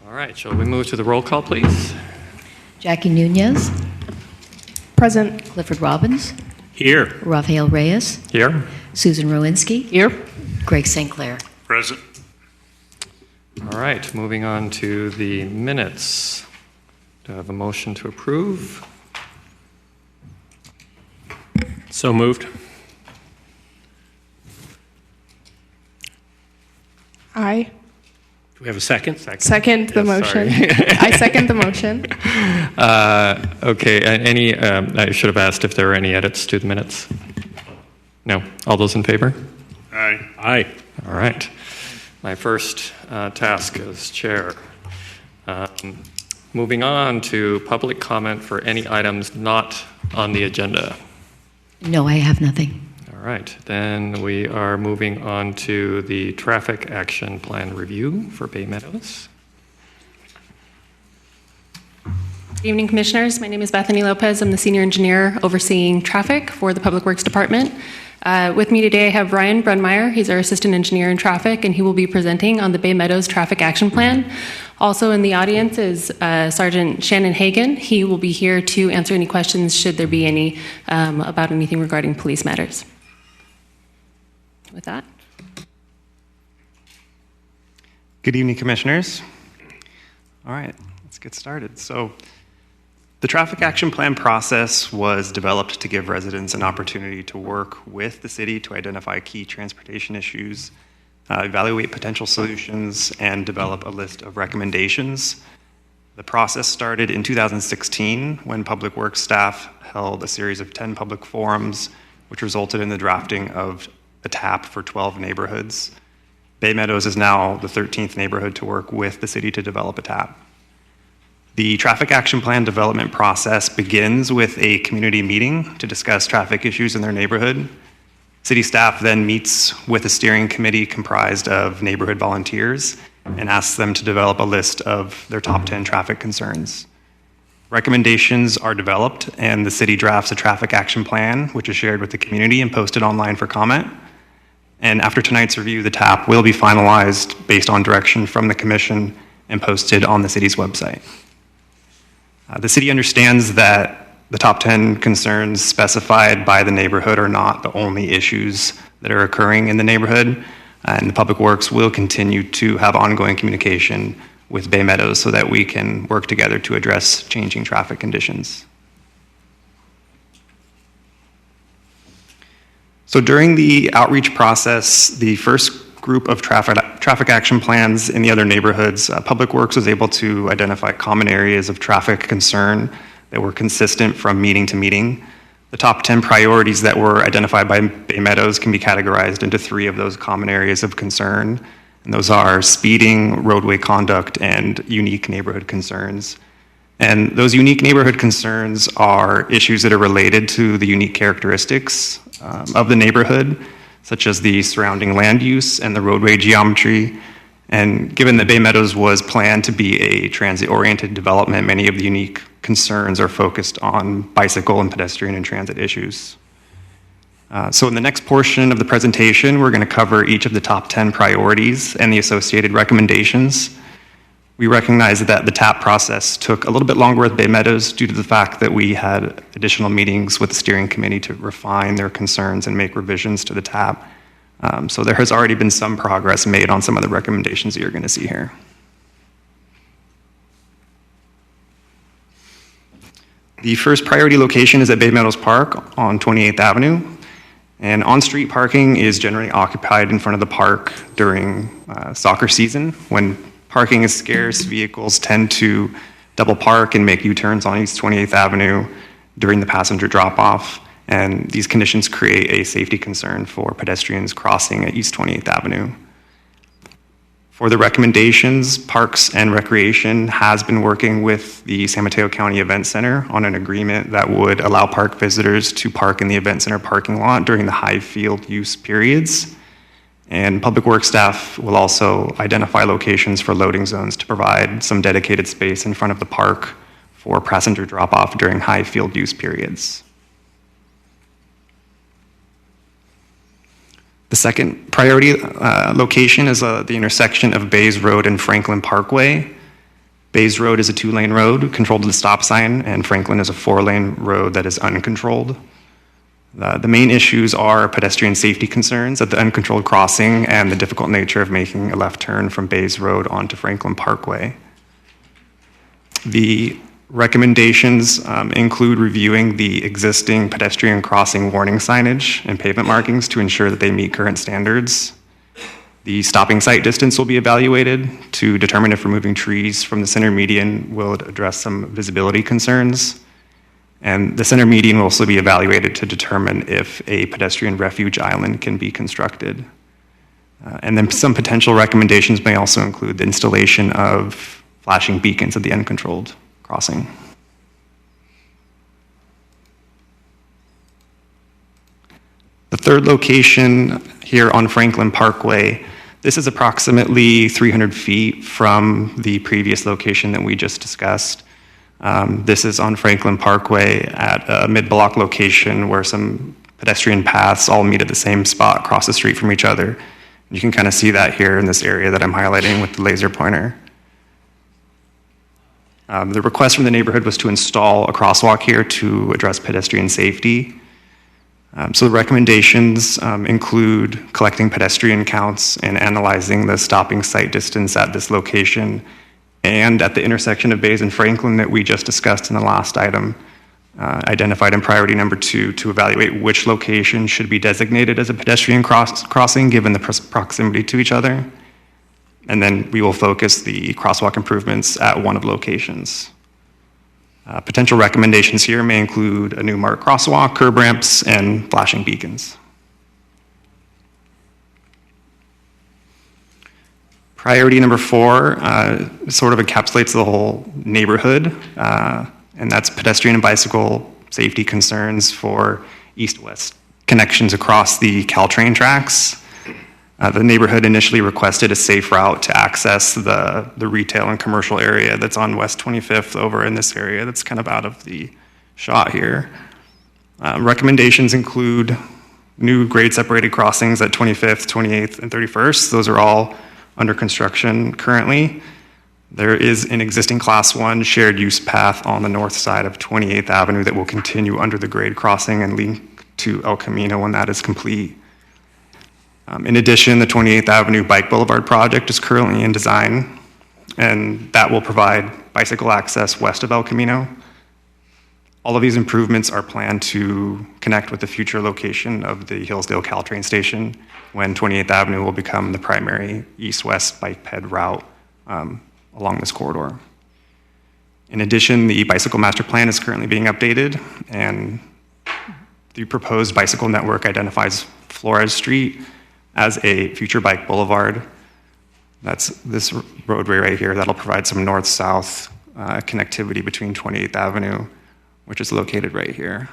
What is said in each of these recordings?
All right, shall we move to the roll call, please? Jackie Nunez. Present. Clifford Robbins. Here. Rafael Reyes. Here. Susan Rowinski. Here. Greg St. Clair. Present. All right, moving on to the minutes. Do I have a motion to approve? So moved. I Do we have a second? second the Yes, motion. sorry. I second the motion. Okay, I should have asked if there were any edits to the minutes. No? All those in favor? Aye. Aye. All right. My first task as chair. Moving on to public comment for any items not on the agenda. No, I have nothing. All right, then we are moving on to the traffic action plan review for Bay Meadows. Good evening, Commissioners. My name is Bethany Lopez. I'm the Senior Engineer overseeing traffic for the Public Works Department. With me today, I have Ryan Brunmeyer. He's our Assistant Engineer in Traffic, and he will be presenting on the Bay Meadows Traffic Action Plan. Also in the audience is Sergeant Shannon Hagan. He will be here to answer any questions, should there be any, about anything regarding police matters. With that. Good evening, Commissioners. All right, let's get started. So, the Traffic Action Plan process was developed to give residents an opportunity to work with the city to identify key transportation issues, evaluate potential solutions, and develop a list of recommendations. The process started in 2016 when Public Works staff held a series of 10 public forums, which resulted in the drafting of a TAP for 12 neighborhoods. Bay Meadows is now the 13th neighborhood to work with the city to develop a TAP. The Traffic Action Plan development process begins with a community meeting to discuss traffic issues in their neighborhood. City staff then meets with a steering committee comprised of neighborhood volunteers and asks them to develop a list of their top 10 traffic concerns. Recommendations are developed, and the city drafts a traffic action plan, which is shared with the community and posted online for comment. And after tonight's review, the TAP will be finalized based on direction from the commission and posted on the city's website. The city understands that the top 10 concerns specified by the neighborhood are not the only issues that are occurring in the neighborhood, and the Public Works will continue to have ongoing communication with Bay Meadows so that we can work together to address changing traffic conditions. So during the outreach process, the first group of traffic action plans in the other neighborhoods, Public Works was able to identify common areas of traffic concern that were consistent from meeting to meeting. The top 10 priorities that were identified by Bay Meadows can be categorized into 3 of those common areas of concern, and those are speeding, roadway conduct, and unique neighborhood concerns. And those unique neighborhood concerns are issues that are related to the unique characteristics of the neighborhood, such as the surrounding land use and the roadway geometry. And given that Bay Meadows was planned to be a transit-oriented development, many of the unique concerns are focused on bicycle and pedestrian and transit issues. So in the next portion of the presentation, we're going to cover each of the top 10 priorities and the associated recommendations. We recognize that the TAP process took a little bit longer with Bay Meadows due to the fact that we had additional meetings with the steering committee to refine their concerns and make revisions to the TAP. So there has already been some progress made on some of the recommendations that you're going to see here. The first priority location is at Bay Meadows Park on 28th Avenue. And on-street parking is generally occupied in front of the park during soccer season. When parking is scarce, vehicles tend to double park and make U-turns on East 28th Avenue during the passenger drop-off. And these conditions create a safety concern for pedestrians crossing at East 28th Avenue. For the recommendations, Parks and Recreation has been working with the San Mateo County Event Center on an agreement that would allow park visitors to park in the Event Center parking lot during the high field use periods. And Public Works staff will also identify locations for loading zones to provide some dedicated space in front of the park for passenger drop-off during high field use periods. The second priority location is the intersection of Bays Road and Franklin Parkway. Bays Road is a 2-lane road controlled with a stop sign, and Franklin is a 4-lane road that is uncontrolled. The main issues are pedestrian safety concerns at the uncontrolled crossing and the difficult nature of making a left turn from Bays Road onto Franklin Parkway. The recommendations include reviewing the existing pedestrian crossing warning signage and pavement markings to ensure that they meet current standards. The stopping site distance will be evaluated to determine if removing trees from the center median will address some visibility concerns. And the center median will also be evaluated to determine if a pedestrian refuge island can be constructed. And then some potential recommendations may also include the installation of flashing beacons at the uncontrolled crossing. The third location here on Franklin Parkway, this is approximately 300 feet from the previous location that we just discussed. This is on Franklin Parkway at a mid-block location where some pedestrian paths all meet at the same spot across the street from each other. You can kind of see that here in this area that I'm highlighting with the laser pointer. The request from the neighborhood was to install a crosswalk here to address pedestrian safety. So the recommendations include collecting pedestrian counts and analyzing the stopping site distance at this location and at the intersection of Bays and Franklin that we just discussed in the last item, identified in priority number 2 to evaluate which location should be designated as a pedestrian crossing given the proximity to each other. And then we will focus the crosswalk improvements at one of locations. Potential recommendations here may include a new marked crosswalk, curb ramps, and flashing beacons. Priority number 4 sort of encapsulates the whole neighborhood, and that's pedestrian and bicycle safety concerns for east-west connections across the Caltrain tracks. The neighborhood initially requested a safe route to access the retail and commercial area that's on West 25th over in this area that's kind of out of the shot here. Recommendations include new grade-separated crossings at 25th, 28th, and 31st. Those are all under construction currently. There is an existing Class 1 shared use path on the north side of 28th Avenue that will continue under the grade crossing and link to El Camino when that is complete. In addition, the 28th Avenue Bike Boulevard project is currently in design, and that will provide bicycle access west of El Camino. All of these improvements are planned to connect with the future location of the Hillsdale Caltrain station when 28th Avenue will become the primary east-west bike ped route along this corridor. In addition, the bicycle master plan is currently being updated, and the proposed bicycle network identifies Flores Street as a future bike boulevard. That's this roadway right here that'll provide some north-south connectivity between 28th Avenue, which is located right here.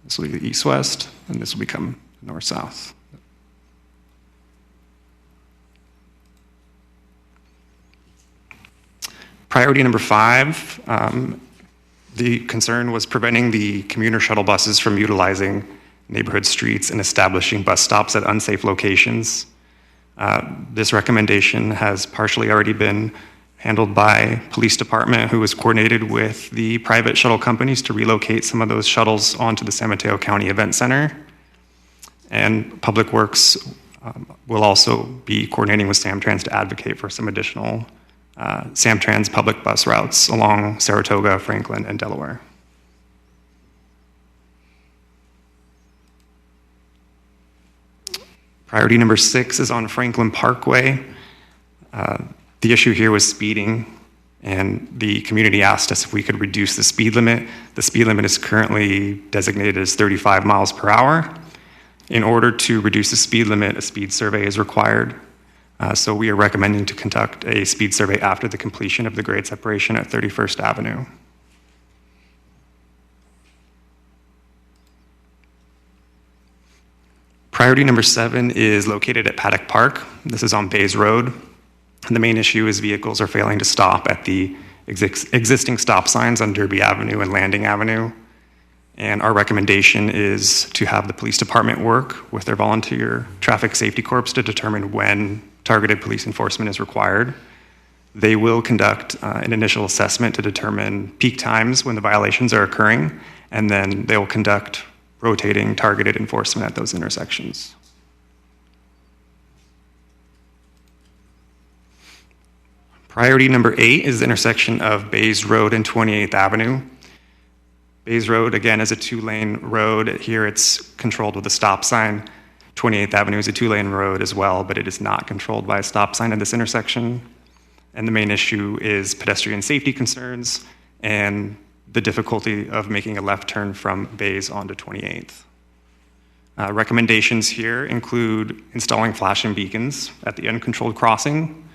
This will be the east-west, and this will become north-south. Priority number 5, the concern was preventing the commuter shuttle buses from utilizing neighborhood streets and establishing bus stops at unsafe locations. This recommendation has partially already been handled by police department, who has coordinated with the private shuttle companies to relocate some of those shuttles onto the San Mateo County Event Center. And Public Works will also be coordinating with Samtrans to advocate for some additional Samtrans public bus routes along Saratoga, Franklin, and Delaware. Priority number 6 is on Franklin Parkway. The issue here was speeding, and the community asked us if we could reduce the speed limit. The speed limit is currently designated as 35 miles per hour. In order to reduce the speed limit, a speed survey is required. So we are recommending to conduct a speed survey after the completion of the grade separation at 31st Avenue. Priority number 7 is located at Paddock Park. This is on Bays Road. And the main issue is vehicles are failing to stop at the existing stop signs on Derby Avenue and Landing Avenue. And our recommendation is to have the police department work with their volunteer traffic safety corps to determine when targeted police enforcement is required. They will conduct an initial assessment to determine peak times when the violations are occurring, and then they will conduct rotating targeted enforcement at those intersections. Priority number 8 is the intersection of Bays Road and 28th Avenue. Bays Road, again, is a 2-lane road. Here it's controlled with a stop sign. 28th Avenue is a 2-lane road as well, but it is not controlled by a stop sign at this intersection. And the main issue is pedestrian safety concerns and the difficulty of making a left turn from Bays onto 28th. Recommendations here include installing flashing beacons at the uncontrolled crossing.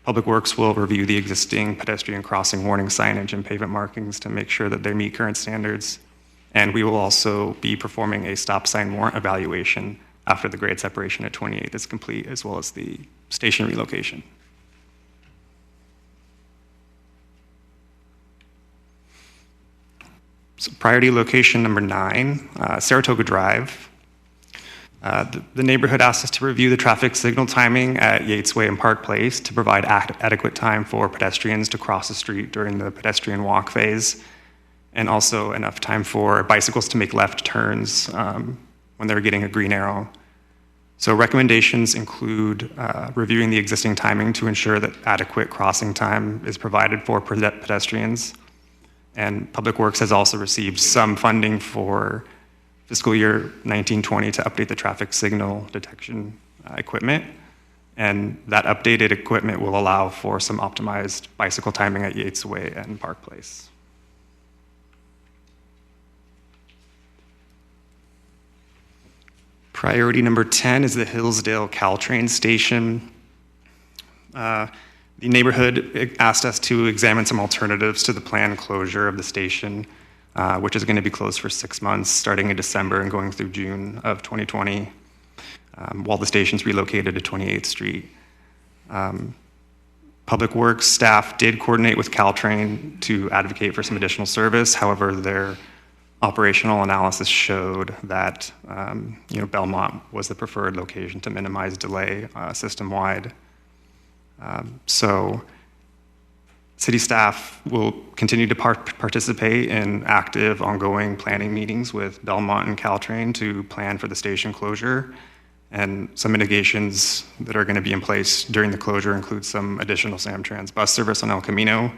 Public Works will review the existing pedestrian crossing warning signage and pavement markings to make sure that they meet current standards. And we will also be performing a stop sign warrant evaluation after the grade separation at 28th is complete, as well as the station relocation. So priority location number 9, Saratoga Drive. The neighborhood asked us to review the traffic signal timing at Yates Way and Park Place to provide adequate time for pedestrians to cross the street during the pedestrian walk phase, and also enough time for bicycles to make left turns when they're getting a green arrow. So recommendations include reviewing the existing timing to ensure that adequate crossing time is provided for pedestrians. And Public Works has also received some funding for fiscal year 1920 to update the traffic signal detection equipment. And that updated equipment will allow for some optimized bicycle timing at Yates Way and Park Place. Priority number 10 is the Hillsdale Caltrain station. The neighborhood asked us to examine some alternatives to the planned closure of the station, which is going to be closed for 6 months, starting in December and going through June of 2020, while the station's relocated to 28th Street. Public Works staff did coordinate with Caltrain to advocate for some additional service. However, their operational analysis showed that Belmont was the preferred location to minimize delay system-wide. So city staff will continue to participate in active, ongoing planning meetings with Belmont and Caltrain to plan for the station closure. And some mitigations that are going to be in place during the closure include some additional Samtrans bus service on El Camino,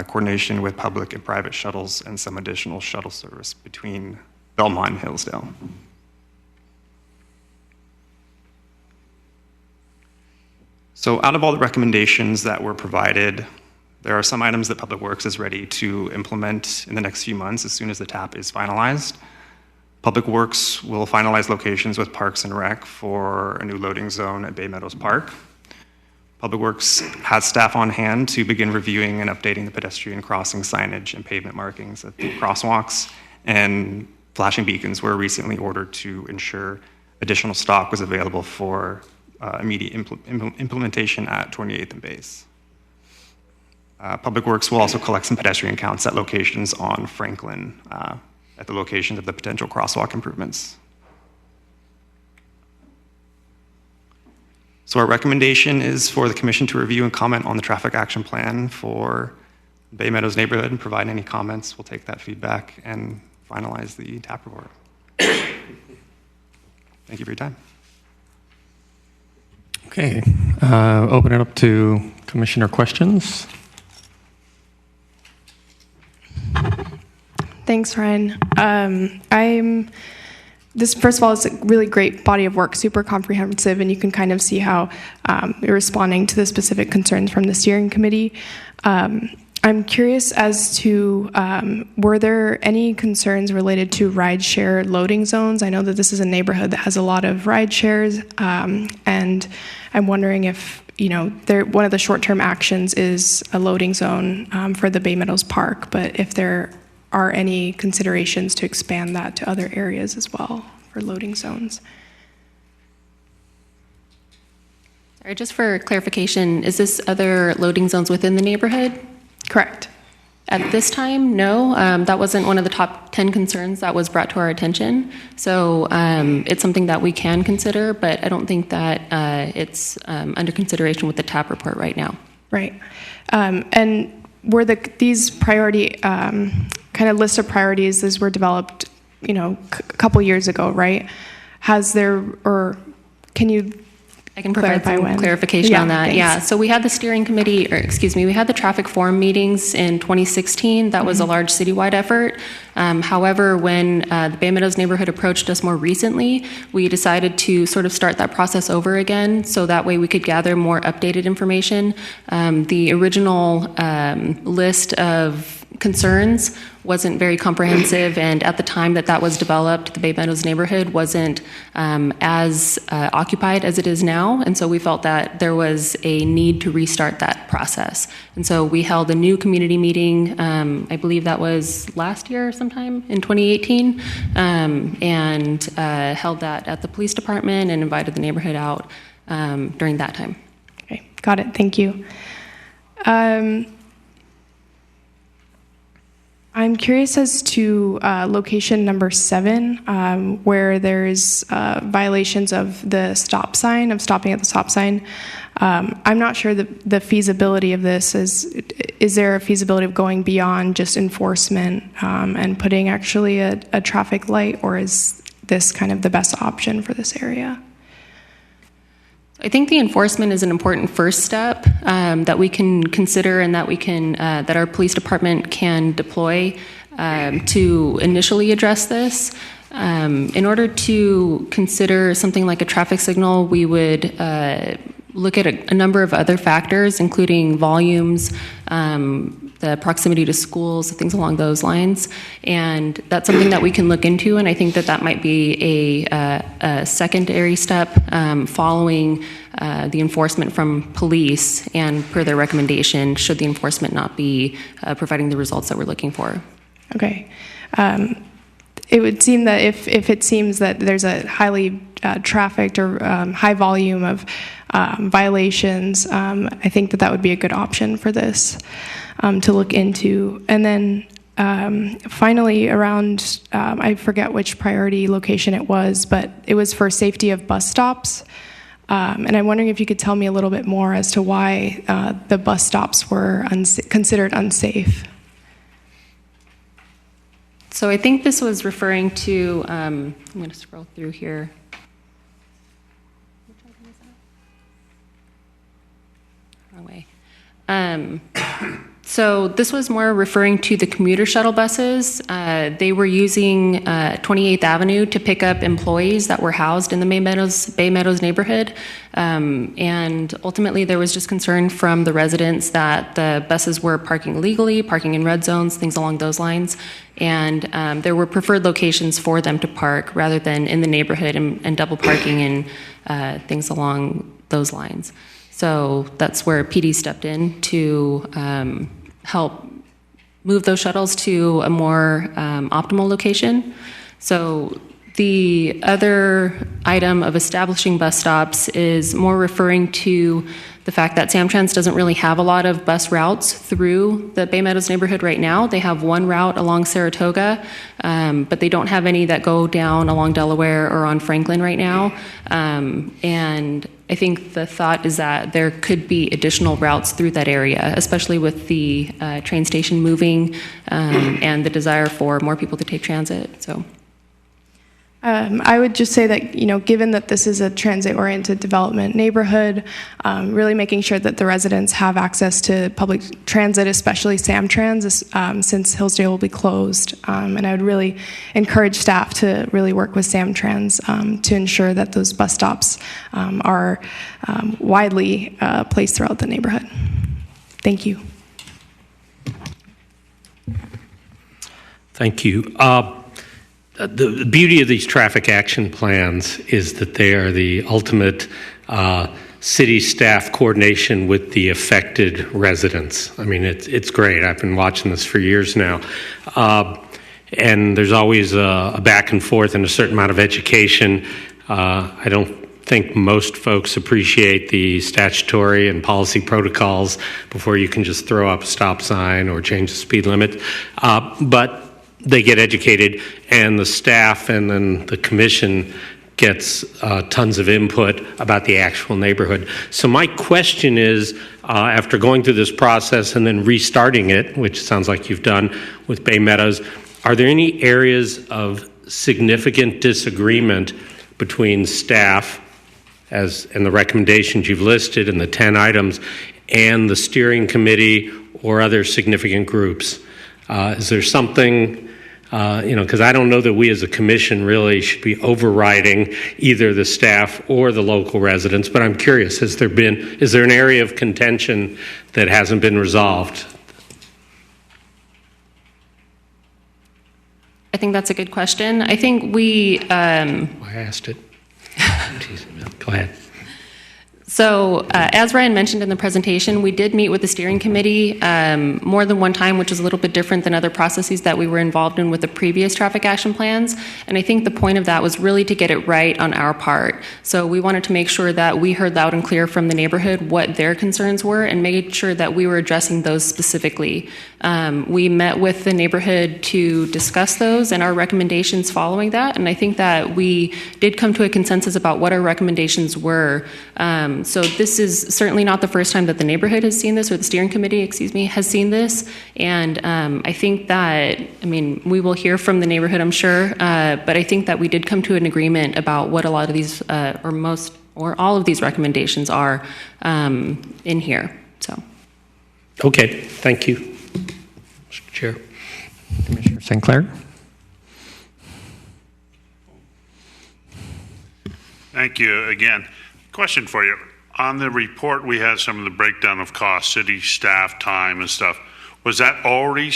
coordination with public and private shuttles, and some additional shuttle service between Belmont and Hillsdale. So out of all the recommendations that were provided, there are some items that Public Works is ready to implement in the next few months as soon as the TAP is finalized. Public Works will finalize locations with Parks and Rec for a new loading zone at Bay Meadows Park. Public Works has staff on hand to begin reviewing and updating the pedestrian crossing signage and pavement markings at the crosswalks, and flashing beacons were recently ordered to ensure additional stock was available for immediate implementation at 28th and Bays. Public Works will also collect some pedestrian counts at locations on Franklin at the locations of the potential crosswalk improvements. So our recommendation is for the Commission to review and comment on the traffic action plan for Bay Meadows neighborhood and provide any comments. We'll take that feedback and finalize the TAP report. Thank you for your time. Okay, open it up to Commissioner questions. Thanks, Ryan. This, first of all, is a really great body of work, super comprehensive, and you can kind of see how you're responding to the specific concerns from the steering committee. I'm curious as to, were there any concerns related to rideshare loading zones? I know that this is a neighborhood that has a lot of ride shares, and I'm wondering if, one of the short-term actions is a loading zone for the Bay Meadows Park, but if there are any considerations to expand that to other areas as well for loading zones. Sorry, just for clarification, is this other loading zones within the neighborhood? Correct. At this time, no. That wasn't one of the top 10 concerns that was brought to our attention. So it's something that we can consider, but I don't think that it's under consideration with the TAP report right now. Right. And were these priority kind of list of priorities, these were developed, a couple years ago, right? Has there, or can you I can provide clarify some when? clarification Yeah, on that. thanks. Yeah, so we had the steering committee, we had the traffic forum meetings in 2016. That was a large citywide effort. However, when the Bay Meadows neighborhood approached us more recently, we decided to sort of start that process over again, so that way we could gather more updated information. The original list of concerns wasn't very comprehensive, and at the time that was developed, the Bay Meadows neighborhood wasn't as occupied as it is now, and so we felt that there was a need to restart that process. And so we held a new community meeting, I believe that was last year sometime in 2018, and held that at the police department and invited the neighborhood out during that time. Okay, got it. Thank you. I'm curious as to location number 7, where there's violations of the stop sign, of stopping at the stop sign. I'm not sure the feasibility of this is there a feasibility of going beyond just enforcement and putting actually a traffic light, or is this kind of the best option for this area? I think the enforcement is an important first step that we can consider, and that we can that our police department can deploy to initially address this. In order to consider something like a traffic signal, we would look at a number of other factors, including volumes, the proximity to schools, things along those lines, and that's something that we can look into. And I think that might be a secondary step following the enforcement from police, and per their recommendation, should the enforcement not be providing the results that we're looking for. Okay. It would seem that if it seems that there's a highly trafficked or high volume of violations, I think that would be a good option for this to look into. And then finally, around, I forget which priority location it was, but it was for safety of bus stops. And I'm wondering if you could tell me a little bit more as to why the bus stops were considered unsafe. So I think this was referring to, I'm going to scroll through here. Which item is that? Wrong way. So this was more referring to the commuter shuttle buses. They were using 28th Avenue to pick up employees that were housed in the Bay Meadows neighborhood. And ultimately there was just concern from the residents that the buses were parking illegally, parking in red zones, things along those lines. And there were preferred locations for them to park rather than in the neighborhood and double parking and things along those lines. So that's where PD stepped in to help move those shuttles to a more optimal location. So the other item of establishing bus stops is more referring to the fact that Samtrans doesn't really have a lot of bus routes through the Bay Meadows neighborhood right now. They have one route along Saratoga, but they don't have any that go down along Delaware or on Franklin right now. And I think the thought is that there could be additional routes through that area, especially with the train station moving and the desire for more people to take transit. So. I would just say that, given that this is a transit-oriented development neighborhood, really making sure that the residents have access to public transit, especially Samtrans, since Hillsdale will be closed. And I would really encourage staff to really work with Samtrans to ensure that those bus stops are widely placed throughout the neighborhood. Thank you. Thank you. The beauty of these traffic action plans is that they are the ultimate city staff coordination with the affected residents. I mean, it's great. I've been watching this for years now. And there's always a back and forth and a certain amount of education. I don't think most folks appreciate the statutory and policy protocols before you can just throw up a stop sign or change the speed limit. But they get educated, and the staff and then the commission gets tons of input about the actual neighborhood. So my question is, after going through this process and then restarting it, which sounds like you've done with Bay Meadows, are there any areas of significant disagreement between staff and the recommendations you've listed and the 10 items and the steering committee or other significant groups? Is there something, because I don't know that we as a commission really should be overriding either the staff or the local residents, but I'm curious, is there an area of contention that hasn't been resolved? I think that's a good question. I think we... I asked it. Go ahead. So, as Ryan mentioned in the presentation, we did meet with the steering committee more than one time, which is a little bit different than other processes that we were involved in with the previous traffic action plans. And I think the point of that was really to get it right on our part. So we wanted to make sure that we heard loud and clear from the neighborhood what their concerns were and made sure that we were addressing those specifically. We met with the neighborhood to discuss those and our recommendations following that. And I think that we did come to a consensus about what our recommendations were. So this is certainly not the first time that the neighborhood has seen this, or the steering committee, has seen this. And I think that, we will hear from the neighborhood, I'm sure, but I think that we did come to an agreement about what a lot of these, or all of these recommendations are in here. So. Okay, thank you, Mr. Chair. Commissioner St. Clair? Thank you again. Question for you. On the report, we had some of the breakdown of costs, city staff, time, and stuff. Was that already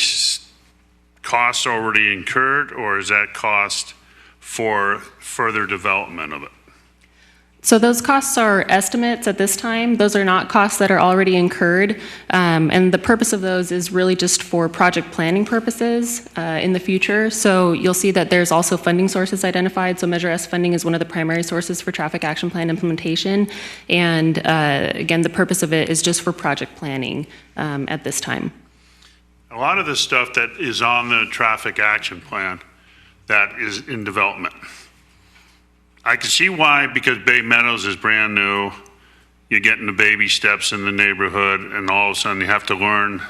costs already incurred, or is that cost for further development of it? So those costs are estimates at this time. Those are not costs that are already incurred. And the purpose of those is really just for project planning purposes in the future. So you'll see that there's also funding sources identified. So Measure S funding is one of the primary sources for traffic action plan implementation. And again, the purpose of it is just for project planning at this time. A lot of the stuff that is on the traffic action plan that is in development, I can see why, because Bay Meadows is brand new. You're getting the baby steps in the neighborhood, and all of a sudden you have to learn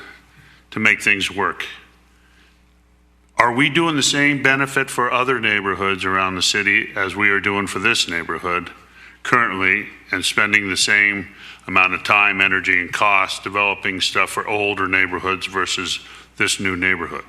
to make things work. Are we doing the same benefit for other neighborhoods around the city as we are doing for this neighborhood currently, and spending the same amount of time, energy, and cost developing stuff for older neighborhoods versus this new neighborhood?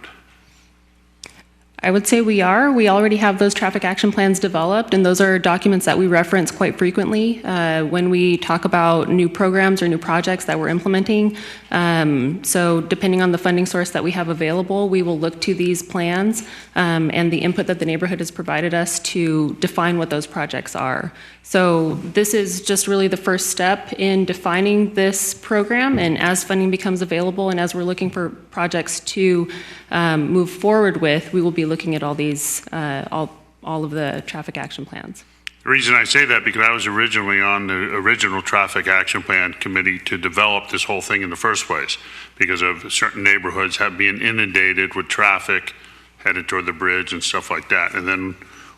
I would say we are. We already have those traffic action plans developed, and those are documents that we reference quite frequently when we talk about new programs or new projects that we're implementing. So depending on the funding source that we have available, we will look to these plans and the input that the neighborhood has provided us to define what those projects are. So this is just really the first step in defining this program, and as funding becomes available and as we're looking for projects to move forward with, we will be looking at all these, all of the traffic action plans. The reason I say that, because I was originally on the original traffic action plan committee to develop this whole thing in the first place, because of certain neighborhoods have been inundated with traffic headed toward the bridge and stuff like that. And then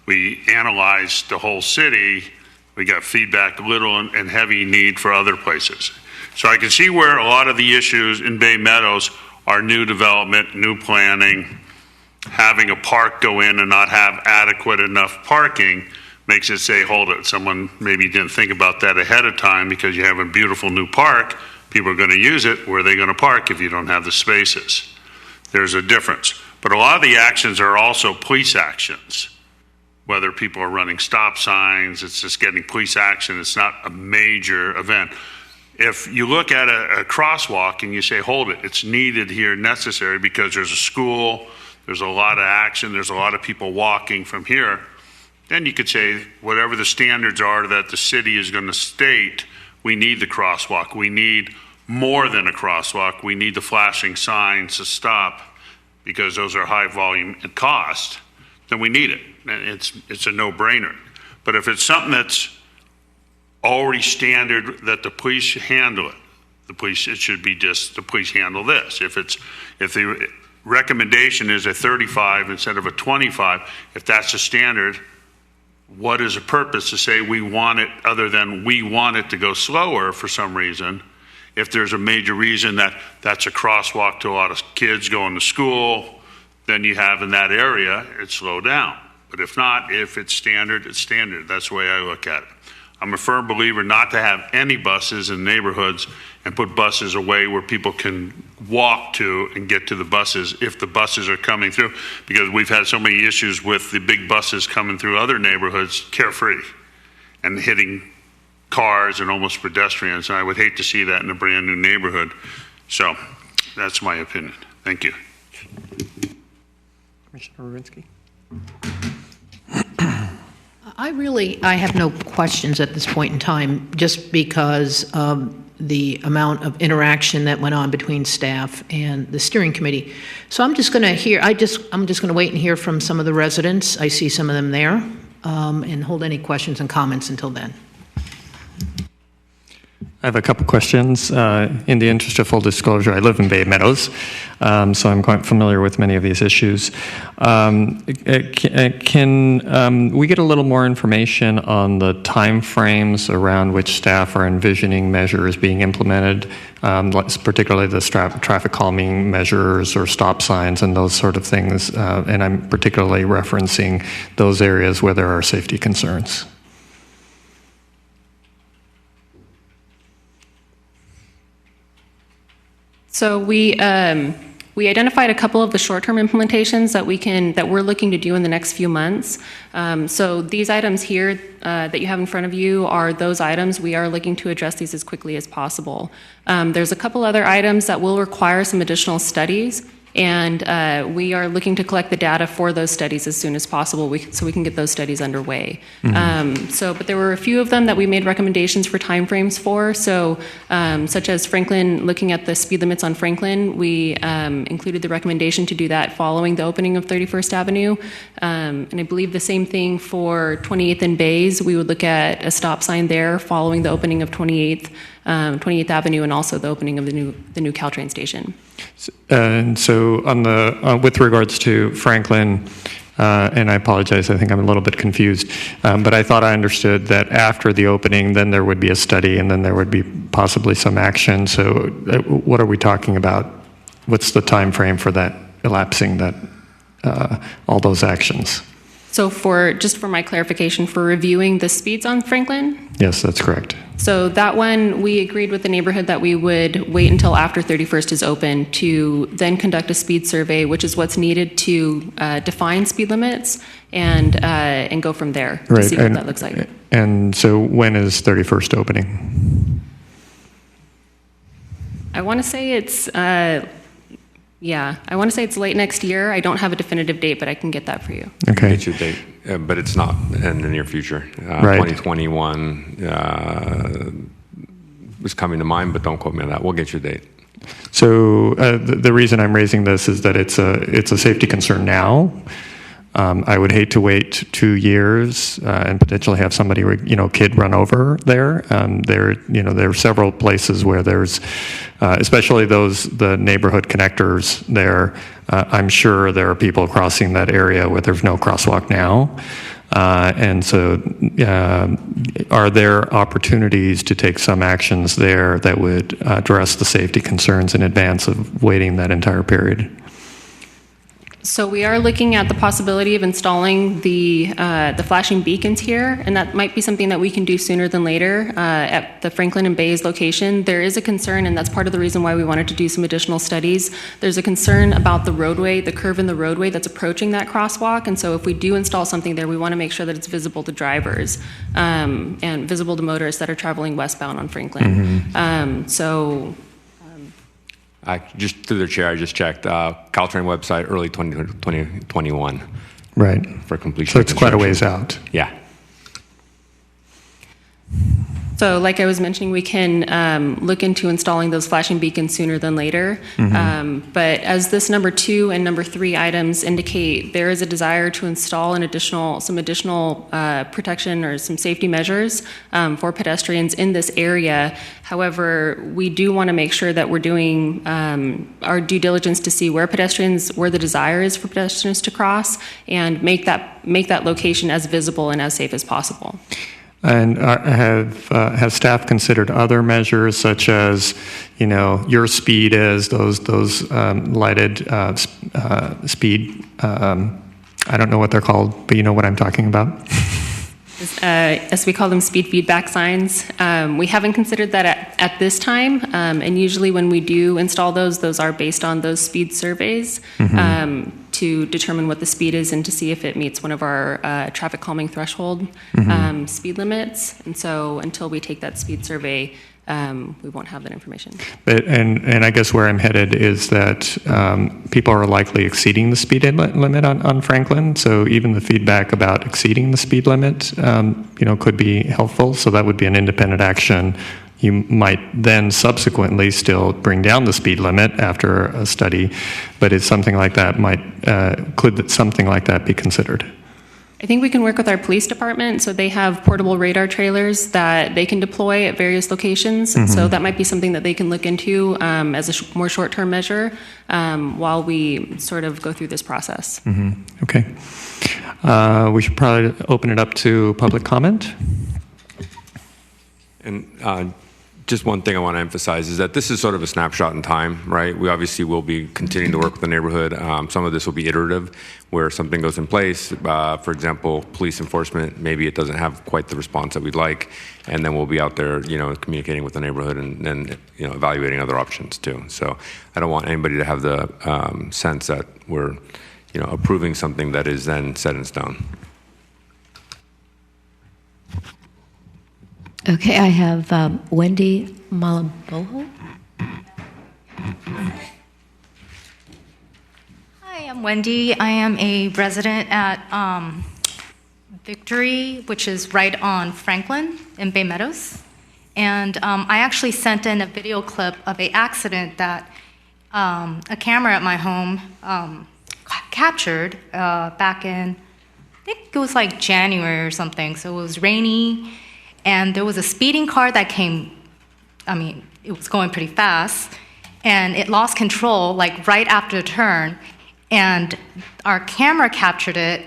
we analyzed the whole city. We got feedback, little and heavy need for other places. So I can see where a lot of the issues in Bay Meadows are new development, new planning. Having a park go in and not have adequate enough parking makes it say, hold it, someone maybe didn't think about that ahead of time, because you have a beautiful new park, people are going to use it, where are they going to park if you don't have the spaces? There's a difference. But a lot of the actions are also police actions. Whether people are running stop signs, it's just getting police action, it's not a major event. If you look at a crosswalk and you say, hold it, it's needed here, necessary, because there's a school, there's a lot of action, there's a lot of people walking from here, then you could say whatever the standards are that the city is going to state, we need the crosswalk. We need more than a crosswalk. We need the flashing signs to stop, because those are high volume and cost. Then we need it. And it's a no-brainer. But if it's something that's already standard that the police handle it, it should be just the police handle this. If the recommendation is a 35 instead of a 25, if that's the standard, what is the purpose to say we want it other than we want it to go slower for some reason? If there's a major reason that's a crosswalk to a lot of kids going to school, then you have in that area, it slow down. But if not, if it's standard, it's standard. That's the way I look at it. I'm a firm believer not to have any buses in neighborhoods and put buses away where people can walk to and get to the buses if the buses are coming through, because we've had so many issues with the big buses coming through other neighborhoods carefree and hitting cars and almost pedestrians, and I would hate to see that in a brand new neighborhood. So that's my opinion. Thank you. Commissioner Rurinski? I have no questions at this point in time, just because of the amount of interaction that went on between staff and the steering committee. So I'm just going to I'm just going to wait and hear from some of the residents. I see some of them there, and hold any questions and comments until then. I have a couple questions. In the interest of full disclosure, I live in Bay Meadows, so I'm quite familiar with many of these issues. Can we get a little more information on the timeframes around which staff are envisioning measures being implemented, particularly the traffic calming measures or stop signs and those sort of things? And I'm particularly referencing those areas where there are safety concerns. So we identified a couple of the short-term implementations that we're looking to do in the next few months. So these items here that you have in front of you are those items. We are looking to address these as quickly as possible. There's a couple other items that will require some additional studies, and we are looking to collect the data for those studies as soon as possible so we can get those studies underway. But there were a few of them that we made recommendations for timeframes for, such as Franklin, looking at the speed limits on Franklin, we included the recommendation to do that following the opening of 31st Avenue. And I believe the same thing for 28th and Bays. We would look at a stop sign there following the opening of 28th Avenue and also the opening of the new Caltrain station. And so with regards to Franklin, and I apologize, I think I'm a little bit confused, but I thought I understood that after the opening, then there would be a study and then there would be possibly some action. So what are we talking about? What's the time frame for that elapsing, all those actions? So just for my clarification, for reviewing the speeds on Franklin? Yes, that's correct. So that one, we agreed with the neighborhood that we would wait until after 31st is open to then conduct a speed survey, which is what's needed to define speed limits and go from there to see what that looks like. And so when is 31st opening? I want to say it's late next year. I don't have a definitive date, but I can get that for you. Okay. Get your date, but it's not in the near future. Right. 2021 was coming to mind, but don't quote me on that. We'll get your date. So the reason I'm raising this is that it's a safety concern now. I would hate to wait 2 years and potentially have somebody, kid run over there. There are several places where there's, especially the neighborhood connectors there. I'm sure there are people crossing that area where there's no crosswalk now. And so are there opportunities to take some actions there that would address the safety concerns in advance of waiting that entire period? So we are looking at the possibility of installing the flashing beacons here, and that might be something that we can do sooner than later at the Franklin and Bays location. There is a concern, and that's part of the reason why we wanted to do some additional studies. There's a concern about the roadway, the curve in the roadway that's approaching that crosswalk, and so if we do install something there, we want to make sure that it's visible to drivers and visible to motorists that are traveling westbound on Franklin. Just through the chair, I just checked. Caltrain website, early 2021. Right. For completion. So it's quite a ways out. Yeah. So like I was mentioning, we can look into installing those flashing beacons sooner than later. But as this number 2 and number 3 items indicate, there is a desire to install some additional protection or some safety measures for pedestrians in this area. However, we do want to make sure that we're doing our due diligence to see where the desire is for pedestrians to cross, and make that location as visible and as safe as possible. And have staff considered other measures such as, your speed is those lighted speed? I don't know what they're called, but you know what I'm talking about. As we call them, speed feedback signs. We haven't considered that at this time, and usually when we do install those are based on those speed surveys to determine what the speed is and to see if it meets one of our traffic calming threshold speed limits. And so until we take that speed survey, we won't have that information. But, and I guess where I'm headed is that people are likely exceeding the speed limit on Franklin. So even the feedback about exceeding the speed limit, could be helpful. So that would be an independent action. You might then subsequently still bring down the speed limit after a study, but it's something like that could something like that be considered? I think we can work with our police department. So they have portable radar trailers that they can deploy at various locations. So that might be something that they can look into as a more short-term measure while we sort of go through this process. Okay. We should probably open it up to public comment. And just one thing I want to emphasize is that this is sort of a snapshot in time, right? We obviously will be continuing to work with the neighborhood. Some of this will be iterative, where something goes in place. For example, police enforcement, maybe it doesn't have quite the response that we'd like, and then we'll be out there, communicating with the neighborhood and evaluating other options too. So I don't want anybody to have the sense that we're, approving something that is then set in stone. Okay, I have Wendy Malaboho. Hi, I'm Wendy. I am a resident at Victory, which is right on Franklin in Bay Meadows. And I actually sent in a video clip of an accident that a camera at my home captured back in, I think it was like January or something. So it was rainy. And there was a speeding car that came, it was going pretty fast, and it lost control, like right after the turn, and our camera captured it,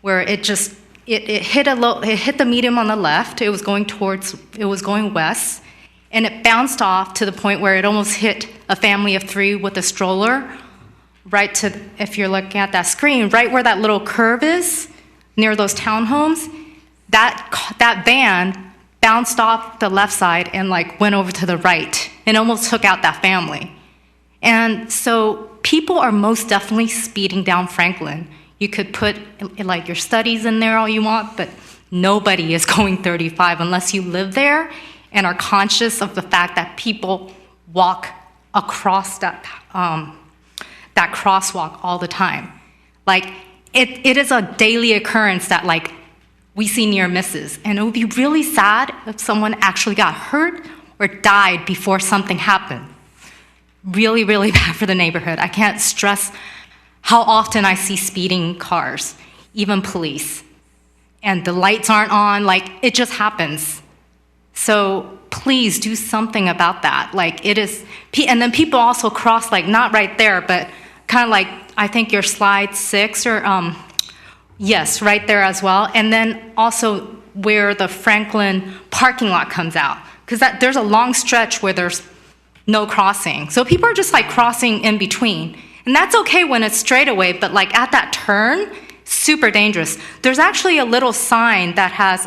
where it hit the medium on the left, it was going west, and it bounced off to the point where it almost hit a family of 3 with a stroller, if you're looking at that screen, right where that little curve is, near those townhomes. That van bounced off the left side and went over to the right and almost took out that family. And so people are most definitely speeding down Franklin. You could put your studies in there all you want, but nobody is going 35 unless you live there and are conscious of the fact that people walk across that crosswalk all the time. It is a daily occurrence that we see near misses. And it would be really sad if someone actually got hurt or died before something happened. Really, really bad for the neighborhood. I can't stress how often I see speeding cars, even police. And the lights aren't on, it just happens. So please do something about that. It is, and then people also cross, not right there, but kind of I think your slide 6 or, yes, right there as well. And then also where the Franklin parking lot comes out. Because there's a long stretch where there's no crossing. So people are just crossing in between. And that's okay when it's straightaway, but at that turn, super dangerous. There's actually a little sign that has,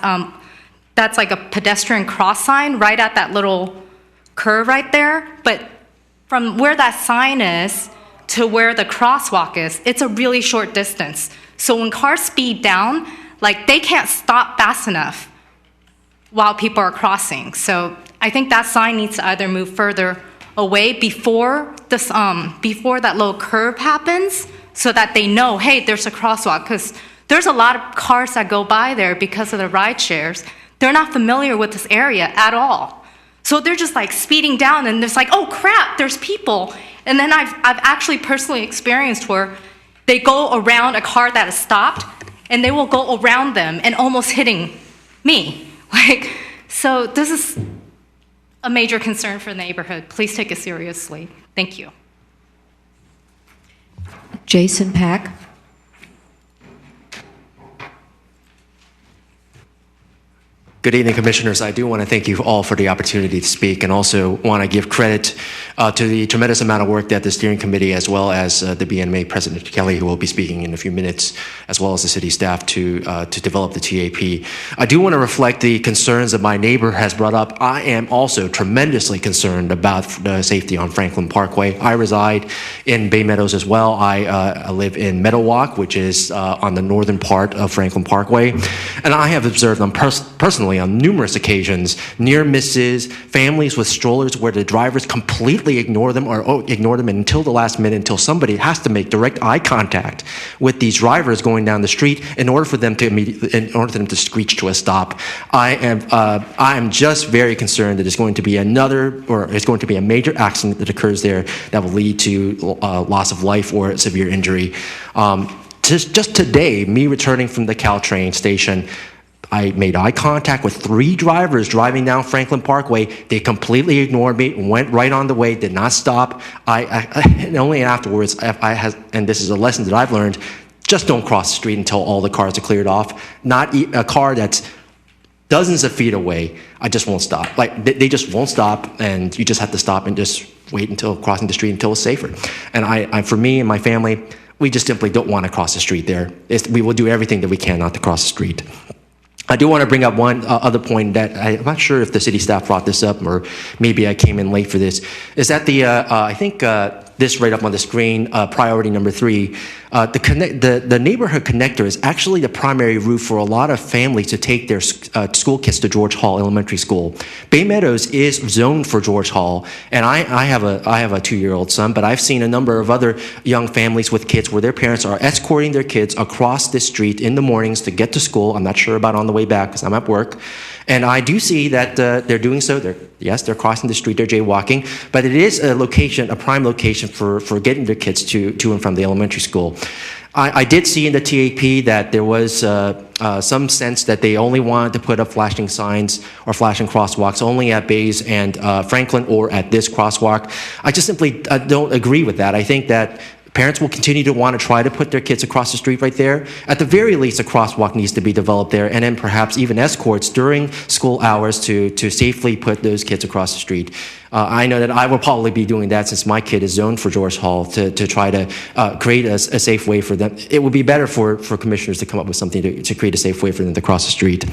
that's a pedestrian cross sign right at that little curve right there. But from where that sign is to where the crosswalk is, it's a really short distance. So when cars speed down, they can't stop fast enough while people are crossing. So I think that sign needs to either move further away before that little curve happens, so that they know, hey, there's a crosswalk. Because there's a lot of cars that go by there because of the ride shares They're not familiar with this area at all. So they're just like speeding down and it's like, oh crap, there's people. And then I've actually personally experienced where they go around a car that is stopped and they will go around them and almost hitting me. So this is a major concern for the neighborhood. Please take it seriously. Thank you. Jason Pack. Good evening, Commissioners. I do want to thank you all for the opportunity to speak, and also want to give credit to the tremendous amount of work that the steering committee, as well as the BNMA President Kelly, who will be speaking in a few minutes, as well as the city staff to develop the TAP. I do want to reflect the concerns that my neighbor has brought up. I am also tremendously concerned about the safety on Franklin Parkway. I reside in Bay Meadows as well. I live in Meadow Walk, which is on the northern part of Franklin Parkway, and I have observed personally on numerous occasions near misses, families with strollers where the drivers completely ignore them until the last minute, until somebody has to make direct eye contact with these drivers going down the street in order for them to screech to a stop. I am just very concerned that it's going to be a major accident that occurs there that will lead to loss of life or severe injury. Just today, me returning from the Caltrain station, I made eye contact with 3 drivers driving down Franklin Parkway. They completely ignored me, went right on the way, did not stop. And only afterwards, and this is a lesson that I've learned, just don't cross the street until all the cars are cleared off. Not a car that's dozens of feet away, I just won't stop. They just won't stop, and you just have to stop and just wait until crossing the street until it's safer. And for me and my family, we just simply don't want to cross the street there. We will do everything that we can not to cross the street. I do want to bring up one other point that I'm not sure if the city staff brought this up, or maybe I came in late for this, is that I think this right up on the screen, priority number 3, the neighborhood connector is actually the primary route for a lot of families to take their school kids to George Hall Elementary School. Bay Meadows is zoned for George Hall, and I have a 2-year-old son, but I've seen a number of other young families with kids where their parents are escorting their kids across the street in the mornings to get to school. I'm not sure about on the way back because I'm at work. And I do see that they're doing so. They're crossing the street, they're jaywalking, but it is a prime location for getting their kids to and from the elementary school. I did see in the TAP that there was some sense that they only wanted to put up flashing signs or flashing crosswalks only at Bays and Franklin, or at this crosswalk. I just simply don't agree with that. I think that parents will continue to want to try to put their kids across the street right there. At the very least, a crosswalk needs to be developed there, and then perhaps even escorts during school hours to safely put those kids across the street. I know that I will probably be doing that since my kid is zoned for George Hall to try to create a safe way for them. It would be better for commissioners to come up with something to create a safe way for them to cross the street.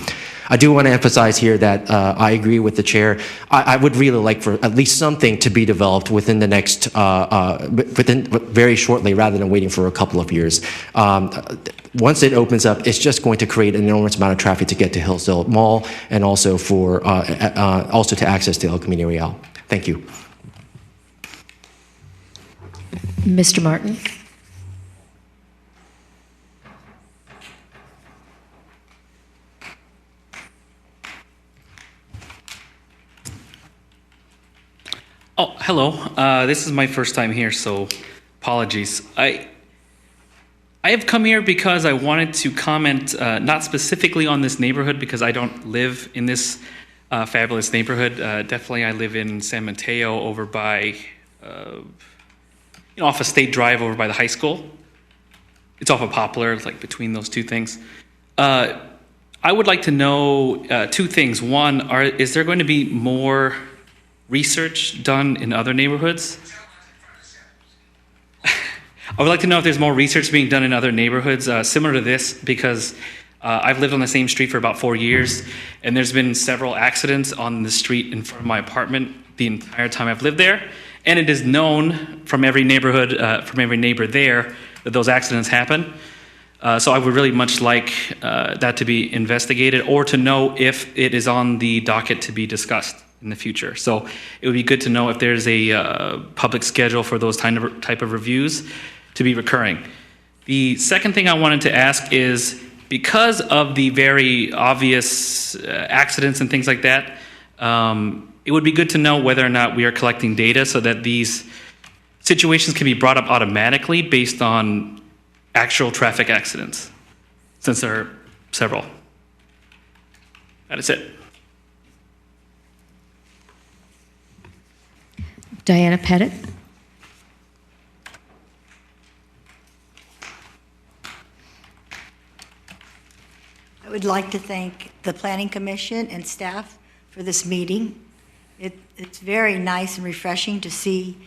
I do want to emphasize here that I agree with the chair. I would really like for at least something to be developed within the next, very shortly, rather than waiting for a couple of years. Once it opens up, it's just going to create an enormous amount of traffic to get to Hillsdale Mall, and also also to access to El Camino Real. Thank you. Mr. Martin. Oh, hello. This is my first time here, so apologies. I have come here because I wanted to comment not specifically on this neighborhood, because I don't live in this fabulous neighborhood. Definitely, I live in San Mateo, over by, off of State Drive, over by the high school. It's off of Poplar, like between those two things. I would like to know 2 things. One, is there going to be more research done in other neighborhoods? I would like to know if there's more research being done in other neighborhoods similar to this, because I've lived on the same street for about 4 years, and there's been several accidents on the street in front of my apartment the entire time I've lived there, and it is known from every neighborhood, from every neighbor there, that those accidents happen. So I would really much like that to be investigated, or to know if it is on the docket to be discussed in the future. So it would be good to know if there's a public schedule for those type of reviews to be recurring. The second thing I wanted to ask is because of the very obvious accidents and things like that, it would be good to know whether or not we are collecting data so that these situations can be brought up automatically based on actual traffic accidents, since there are several. That is it. Diana Pettit. I would like to thank the Planning Commission and staff for this meeting. It's very nice and refreshing to see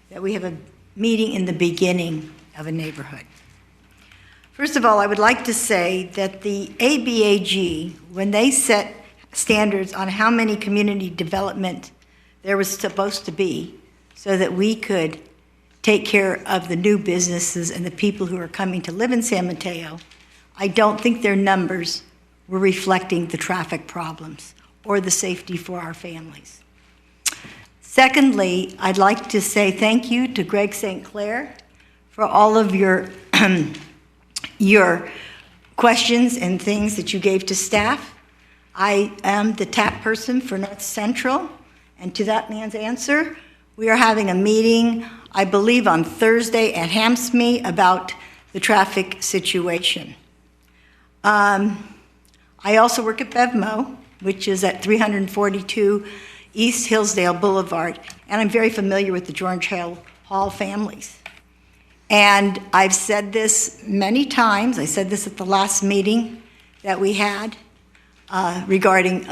that we have a meeting in the beginning of a neighborhood. First of all, I would like to say that the ABAG, when they set standards on how many community development there was supposed to be so that we could take care of the new businesses and the people who are coming to live in San Mateo, I don't think their numbers were reflecting the traffic problems or the safety for our families. Secondly, I'd like to say thank you to Greg St. Clair for all of your questions and things that you gave to staff. I am the TAP person for North Central, and to that man's answer, we are having a meeting, I believe on Thursday at Hamsme about the traffic situation. I also work at BevMo, which is at 342 East Hillsdale Boulevard, and I'm very familiar with the George Hall families. And I've said this many times. I said this at the last meeting that we had regarding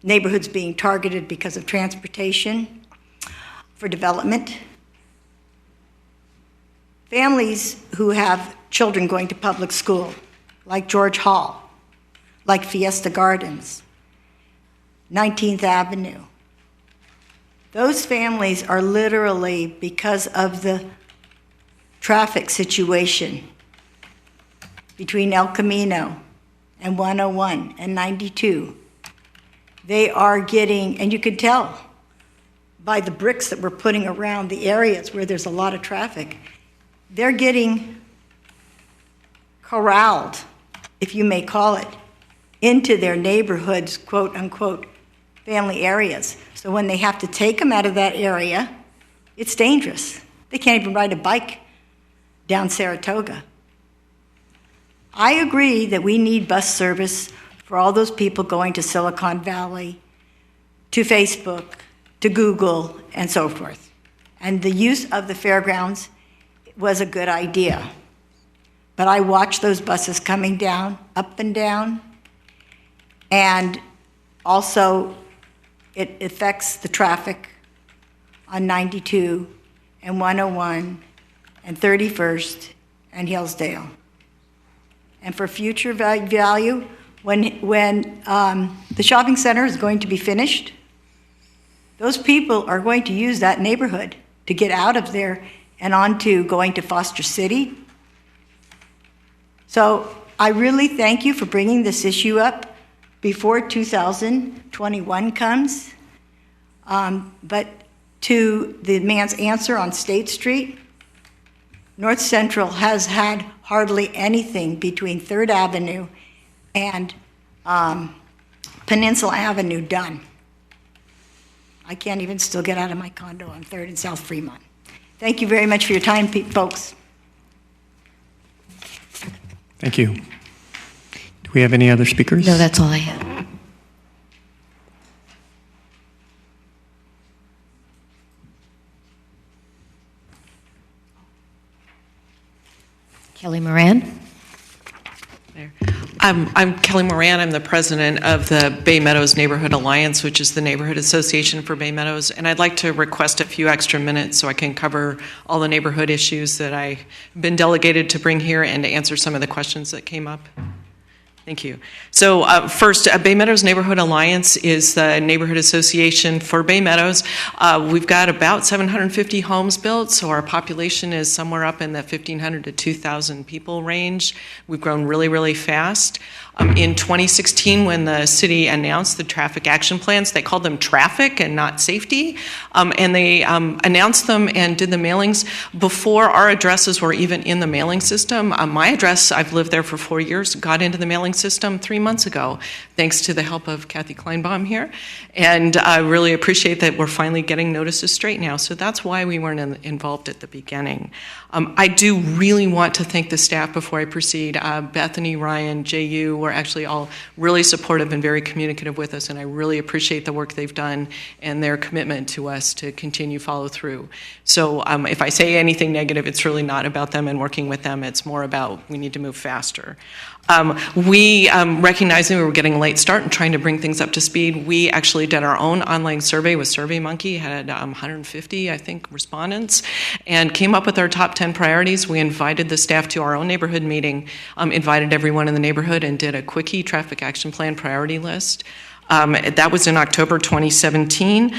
neighborhoods being targeted because of transportation for development. Families who have children going to public school, like George Hall, like Fiesta Gardens, 19th Avenue. Those families are literally, because of the traffic situation between El Camino and 101 and 92, they are getting, and you could tell by the bricks that we're putting around the areas where there's a lot of traffic, they're getting corralled, if you may call it, into their neighborhoods, quote unquote, family areas. So when they have to take them out of that area, it's dangerous. They can't even ride a bike down Saratoga. I agree that we need bus service for all those people going to Silicon Valley, to Facebook, to Google, and so forth. And the use of the fairgrounds was a good idea. But I watched those buses coming down, up and down, and also it affects the traffic on 92 and 101 and 31st and Hillsdale. And for future value, when the shopping center is going to be finished, those people are going to use that neighborhood to get out of there and onto going to Foster City. So I really thank you for bringing this issue up before 2021 comes. But to the man's answer on State Street, North Central has had hardly anything between 3rd Avenue and Peninsula Avenue done. I can't even still get out of my condo on 3rd and South Fremont. Thank you very much for your time, folks. Thank you. Do we have any other speakers? No, that's all I have. Kelly Moran. I'm Kelly Moran. I'm the president of the Bay Meadows Neighborhood Alliance, which is the neighborhood association for Bay Meadows. And I'd like to request a few extra minutes so I can cover all the neighborhood issues that I've been delegated to bring here and to answer some of the questions that came up. Thank you. So first, Bay Meadows Neighborhood Alliance is the neighborhood association for Bay Meadows. We've got about 750 homes built, so our population is somewhere up in the 1,500 to 2,000 people range. We've grown really, really fast. In 2016, when the city announced the traffic action plans, they called them traffic and not safety, and they announced them and did the mailings before our addresses were even in the mailing system. My address, I've lived there for 4 years, got into the mailing system 3 months ago, thanks to the help of Kathy Kleinbaum here, and I really appreciate that we're finally getting notices straight now, so that's why we weren't involved at the beginning. I do really want to thank the staff before I proceed. Bethany, Ryan, JU were actually all really supportive and very communicative with us, and I really appreciate the work they've done and their commitment to us to continue follow through. So if I say anything negative, it's really not about them and working with them. It's more about we need to move faster. We recognizing we were getting a late start and trying to bring things up to speed, we actually did our own online survey with SurveyMonkey, had 150, I think, respondents, and came up with our top 10 priorities. We invited the staff to our own neighborhood meeting, invited everyone in the neighborhood, and did a quickie traffic action plan priority list. That was in October 2017.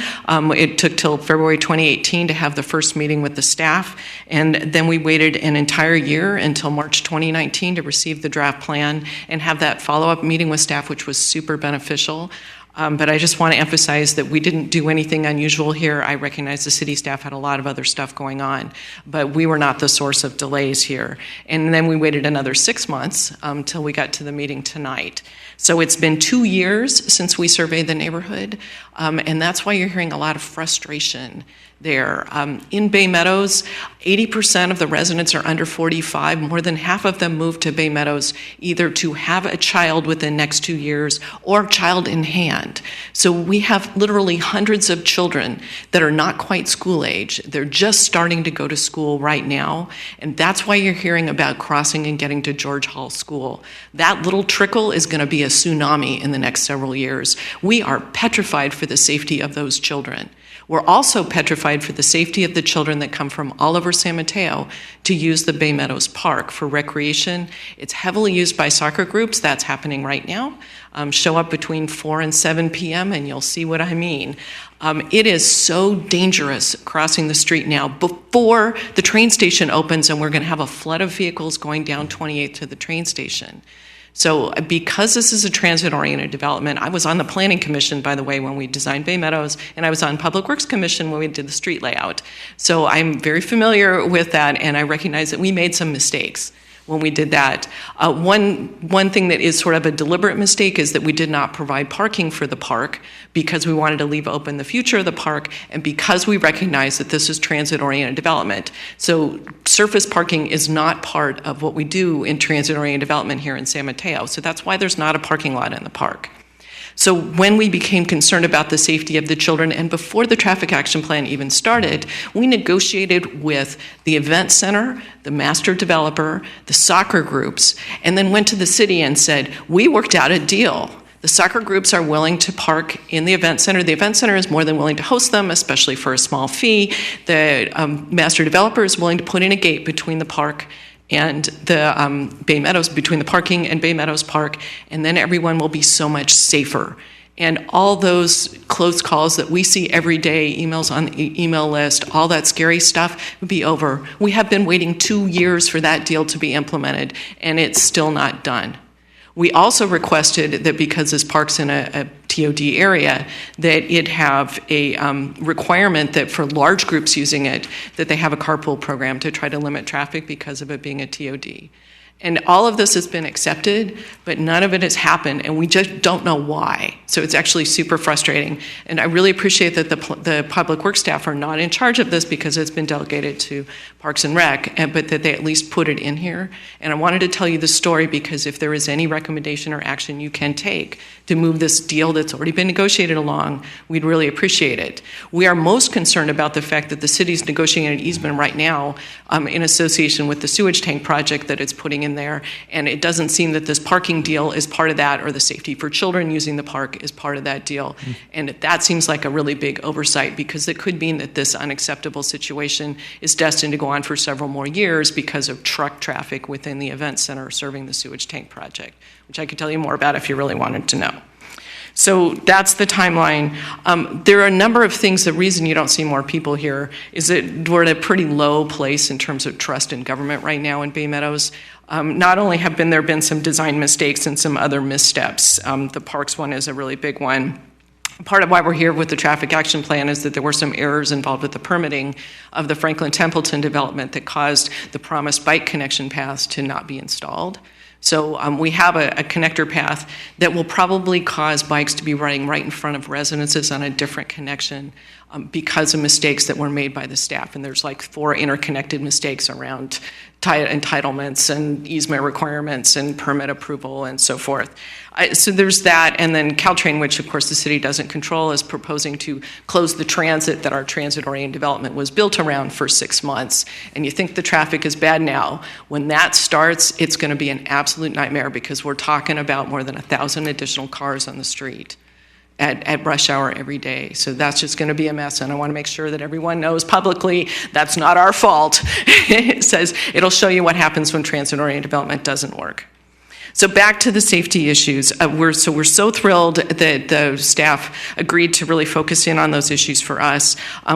It took till February 2018 to have the first meeting with the staff, and then we waited an entire year until March 2019 to receive the draft plan and have that follow-up meeting with staff, which was super beneficial. But I just want to emphasize that we didn't do anything unusual here. I recognize the city staff had a lot of other stuff going on, but we were not the source of delays here. And then we waited another 6 months till we got to the meeting tonight. So it's been 2 years since we surveyed the neighborhood, and that's why you're hearing a lot of frustration there. In Bay Meadows, 80% of the residents are under 45. More than half of them moved to Bay Meadows either to have a child within the next 2 years or child in hand. So we have literally hundreds of children that are not quite school age. They're just starting to go to school right now, and that's why you're hearing about crossing and getting to George Hall School. That little trickle is going to be a tsunami in the next several years. We are petrified for the safety of those children. We're also petrified for the safety of the children that come from all over San Mateo to use the Bay Meadows Park for recreation. It's heavily used by soccer groups. That's happening right now. Show up between 4 and 7 p.m. and you'll see what I mean. It is so dangerous crossing the street now before the train station opens, and we're going to have a flood of vehicles going down 28th to the train station. So because this is a transit-oriented development, I was on the Planning Commission, by the way, when we designed Bay Meadows, and I was on Public Works Commission when we did the street layout. So I'm very familiar with that, and I recognize that we made some mistakes when we did that. One thing that is sort of a deliberate mistake is that we did not provide parking for the park because we wanted to leave open the future of the park and because we recognize that this is transit-oriented development. So surface parking is not part of what we do in transit-oriented development here in San Mateo. So that's why there's not a parking lot in the park. So when we became concerned about the safety of the children, and before the traffic action plan even started, we negotiated with the event center, the master developer, the soccer groups, and then went to the city and said, we worked out a deal. The soccer groups are willing to park in the event center. The event center is more than willing to host them, especially for a small fee. The master developer is willing to put in a gate between the park and the Bay Meadows, between the parking and Bay Meadows Park, and then everyone will be so much safer. And all those close calls that we see every day, emails on the email list, all that scary stuff would be over. We have been waiting 2 years for that deal to be implemented, and it's still not done. We also requested that because this park's in a TOD area, that it have a requirement that for large groups using it, that they have a carpool program to try to limit traffic because of it being a TOD. And all of this has been accepted, but none of it has happened, and we just don't know why. So it's actually super frustrating. And I really appreciate that the public works staff are not in charge of this because it's been delegated to Parks and Rec, but that they at least put it in here. And I wanted to tell you the story because if there is any recommendation or action you can take to move this deal that's already been negotiated along, we'd really appreciate it. We are most concerned about the fact that the city's negotiating an easement right now in association with the sewage tank project that it's putting going in there. And it doesn't seem that this parking deal is part of that, or the safety for children using the park is part of that deal. And that seems like a really big oversight, because it could mean that this unacceptable situation is destined to go on for several more years because of truck traffic within the event center serving the sewage tank project, which I could tell you more about if you really wanted to know. So that's the timeline. There are a number of things. The reason you don't see more people here is that we're at a pretty low place in terms of trust in government right now in Bay Meadows. Not only have there been some design mistakes and some other missteps, the parks one is a really big one. Part of why we're here with the traffic action plan is that there were some errors involved with the permitting of the Franklin Templeton development that caused the promised bike connection paths to not be installed. So we have a connector path that will probably cause bikes to be running right in front of residences on a different connection because of mistakes that were made by the staff. And there's like 4 interconnected mistakes around entitlements and easement requirements and permit approval and so forth. So there's that, and then Caltrain, which of course the city doesn't control, is proposing to close the transit that our transit-oriented development was built around for 6 months. And you think the traffic is bad now. When that starts, it's going to be an absolute nightmare, because we're talking about more than 1,000 additional cars on the street at rush hour every day. So that's just going to be a mess, and I want to make sure that everyone knows publicly that's not our fault. It says it'll show you what happens when transit-oriented development doesn't work. So back to the safety issues. We're so thrilled that the staff agreed to really focus in on those issues for us.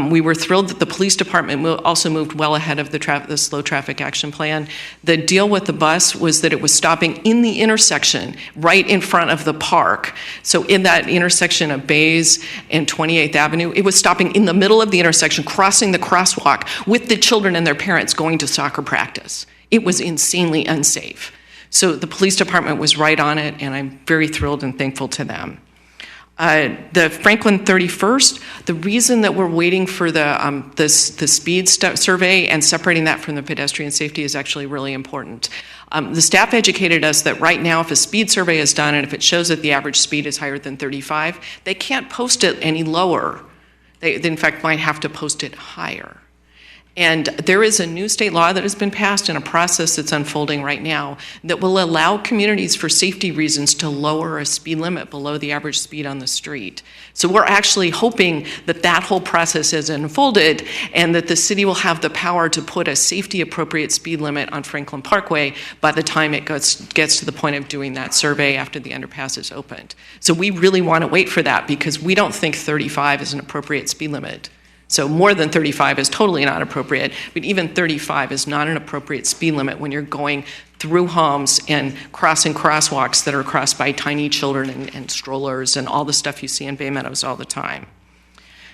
We were thrilled that the police department also moved well ahead of the slow traffic action plan. The deal with the bus was that it was stopping in the intersection right in front of the park. So in that intersection of Bays and 28th Avenue, it was stopping in the middle of the intersection, crossing the crosswalk with the children and their parents going to soccer practice. It was insanely unsafe. So the police department was right on it, and I'm very thrilled and thankful to them. The Franklin 31st, the reason that we're waiting for the speed survey and separating that from the pedestrian safety is actually really important. The staff educated us that right now, if a speed survey is done and if it shows that the average speed is higher than 35, they can't post it any lower. They in fact might have to post it higher. And there is a new state law that has been passed and a process that's unfolding right now that will allow communities, for safety reasons, to lower a speed limit below the average speed on the street. So we're actually hoping that that whole process has unfolded and that the city will have the power to put a safety-appropriate speed limit on Franklin Parkway by the time it gets to the point of doing that survey after the underpass is opened. So we really want to wait for that, because we don't think 35 is an appropriate speed limit. So more than 35 is totally not appropriate, but even 35 is not an appropriate speed limit when you're going through homes and crossing crosswalks that are crossed by tiny children and strollers and all the stuff you see in Bay Meadows all the time.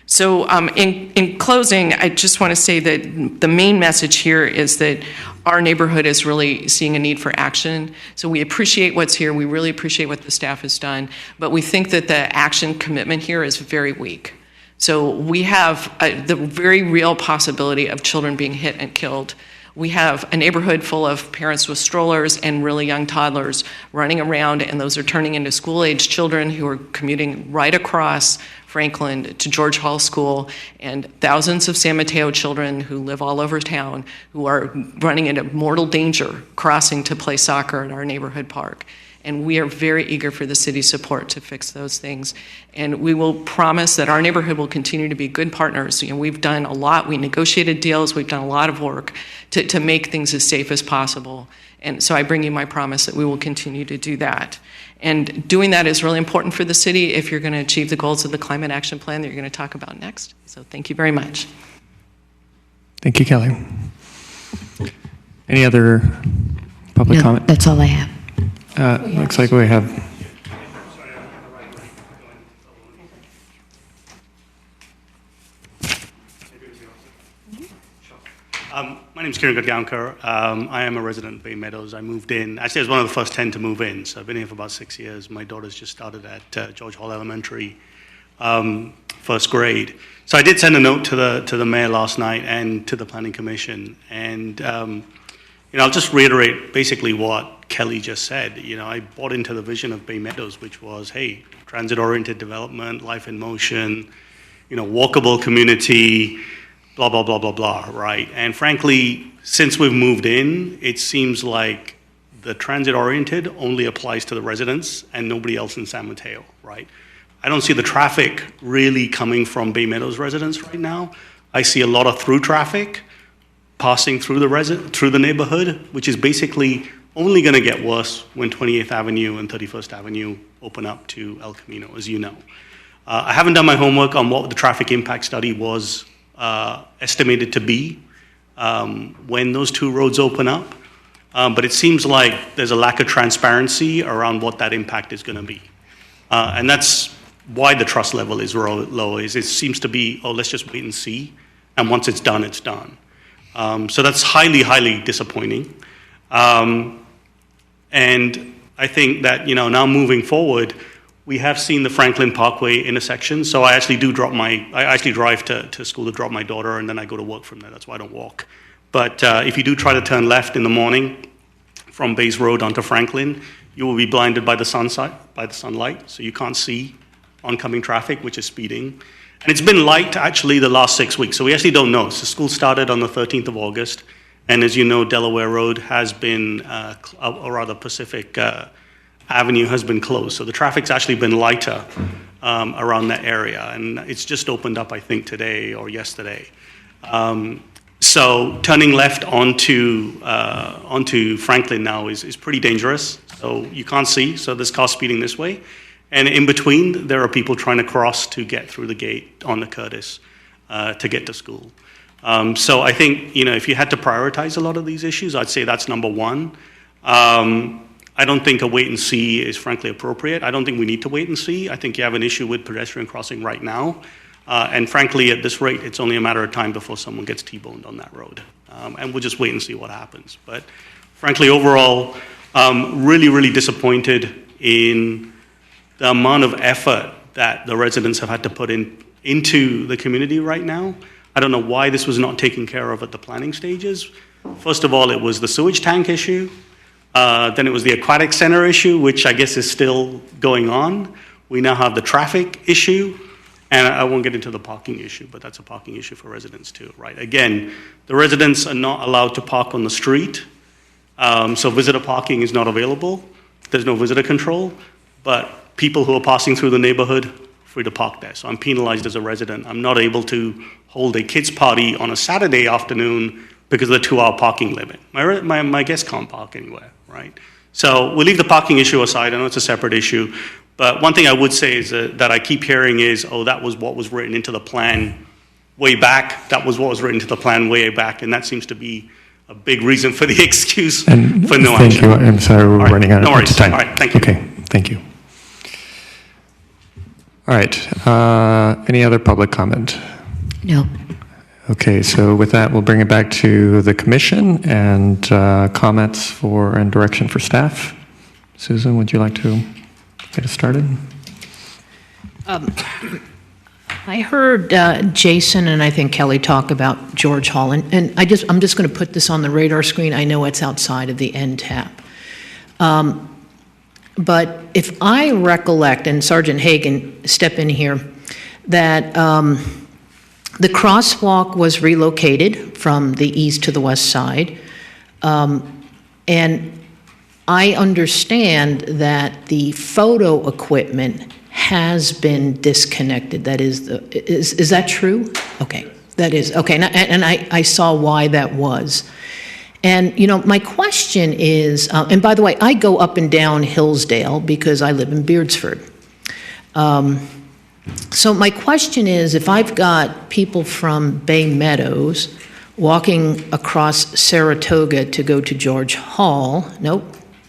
So in closing, I just want to say that the main message here is that our neighborhood is really seeing a need for action. So we appreciate what's here. We really appreciate what the staff has done, but we think that the action commitment here is very weak. So we have the very real possibility of children being hit and killed. We have a neighborhood full of parents with strollers and really young toddlers running around, and those are turning into school-age children who are commuting right across Franklin to George Hall School, and thousands of San Mateo children who live all over town who are running into mortal danger crossing to play soccer at our neighborhood park. And we are very eager for the city's support to fix those things. And we will promise that our neighborhood will continue to be good partners. You know, we've done a lot. We negotiated deals. We've done a lot of work to make things as safe as possible. And so I bring you my promise that we will continue to do that. And doing that is really important for the city if you're going to achieve the goals of the Climate Action Plan that you're going to talk about next. So thank you very much. Thank you, Kelly. Any other public comment? That's all I have. Looks like we have. My name is Kieran Godgaonkar. I am a resident of Bay Meadows. I moved in, actually I was one of the first 10 to move in, so I've been here for about 6 years. My daughter's just started at George Hall Elementary, first grade. So I did send a note to the mayor last night and to the Planning Commission, and I'll just reiterate basically what Kelly just said. I bought into the vision of Bay Meadows, which was, hey, transit-oriented development, life in motion, walkable community, blah, blah, blah, blah, blah, right? And frankly, since we've moved in, it seems like the transit-oriented only applies to the residents and nobody else in San Mateo, right? I don't see the traffic really coming from Bay Meadows residents right now. I see a lot of through traffic passing through the neighborhood, which is basically only going to get worse when 28th Avenue and 31st Avenue open up to El Camino, as you know. I haven't done my homework on what the traffic impact study was estimated to be when those two roads open up, but it seems like there's a lack of transparency around what that impact is going to be. And that's why the trust level is low, is it seems to be, oh, let's just wait and see, and once it's done, it's done. So that's highly, highly disappointing. And I think that, now moving forward, we have seen the Franklin Parkway intersection. So I actually drive to school to drop my daughter, and then I go to work from there. That's why I don't walk. But if you do try to turn left in the morning from Bays Road onto Franklin, you will be blinded by the sunlight, so you can't see oncoming traffic, which is speeding. And it's been light actually the last 6 weeks, so we actually don't know. So school started on the 13th of August, and as you know, Delaware Road has been, or rather Pacific Avenue has been closed. So the traffic's actually been lighter around that area, and it's just opened up, I think, today or yesterday. So turning left onto Franklin now is pretty dangerous. So you can't see, so there's cars speeding this way. And in between, there are people trying to cross to get through the gate on the Curtis to get to school. So I think, if you had to prioritize a lot of these issues, I'd say that's number one. I don't think a wait and see is frankly appropriate. I don't think we need to wait and see. I think you have an issue with pedestrian crossing right now. And frankly, at this rate, it's only a matter of time before someone gets T-boned on that road. And we'll just wait and see what happens. But frankly, overall, really, really disappointed in the amount of effort that the residents have had to put into the community right now. I don't know why this was not taken care of at the planning stages. First of all, it was the sewage tank issue. Then it was the aquatic center issue, which I guess is still going on. We now have the traffic issue. And I won't get into the parking issue, but that's a parking issue for residents too, right? Again, the residents are not allowed to park on the street. So visitor parking is not available. There's no visitor control. But people who are passing through the neighborhood, free to park there. So I'm penalized as a resident. I'm not able to hold a kids' party on a Saturday afternoon because of the 2-hour parking limit. My guests can't park anywhere, right? So we'll leave the parking issue aside. I know it's a separate issue. But one thing I would say is that I keep hearing is, oh, that was what was written into the plan way back. That was what was written into the plan way back. And that seems to be a big reason for the excuse for no action. Thank you. I'm sorry we're running out of time. All right, thank you. Okay, thank you. All right. Any other public comment? No. Okay, so with that, we'll bring it back to the commission and comments and direction for staff. Susan, would you like to get us started? I heard Jason and I think Kelly talk about George Hall, and I'm just going to put this on the radar screen. I know it's outside of the NTAP. But if I recollect, and Sergeant Hagan, step in here, that the crosswalk was relocated from the east to the west side, and I understand that the photo equipment has been disconnected. That is that true? Okay, that is okay, and I saw why that was. And, my question is, and by the way, I go up and down Hillsdale because I live in Beardsford. So my question is, if I've got people from Bay Meadows walking across Saratoga to go to George Hall, nope.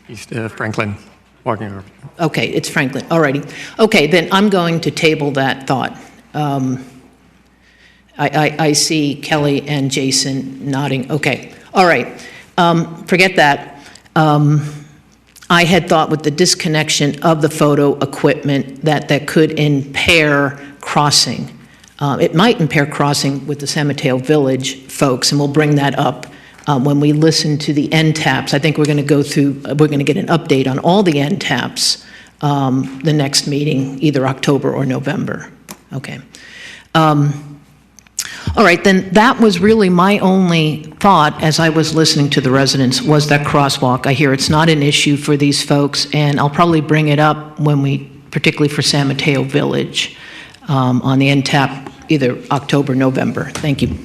East Franklin, walking over. Okay, it's Franklin, alrighty. Okay, then I'm going to table that thought. I see Kelly and Jason nodding. Okay, all right. Forget that. I had thought with the disconnection of the photo equipment that could impair crossing. It might impair crossing with the San Mateo Village folks, and we'll bring that up when we listen to the NTAPs. I think we're going to get an update on all the NTAPs the next meeting, either October or November. Okay. All right, then that was really my only thought as I was listening to the residents, was that crosswalk. I hear it's not an issue for these folks, and I'll probably bring it up when we, particularly for San Mateo Village, on the NTAP, either October, November. Thank you.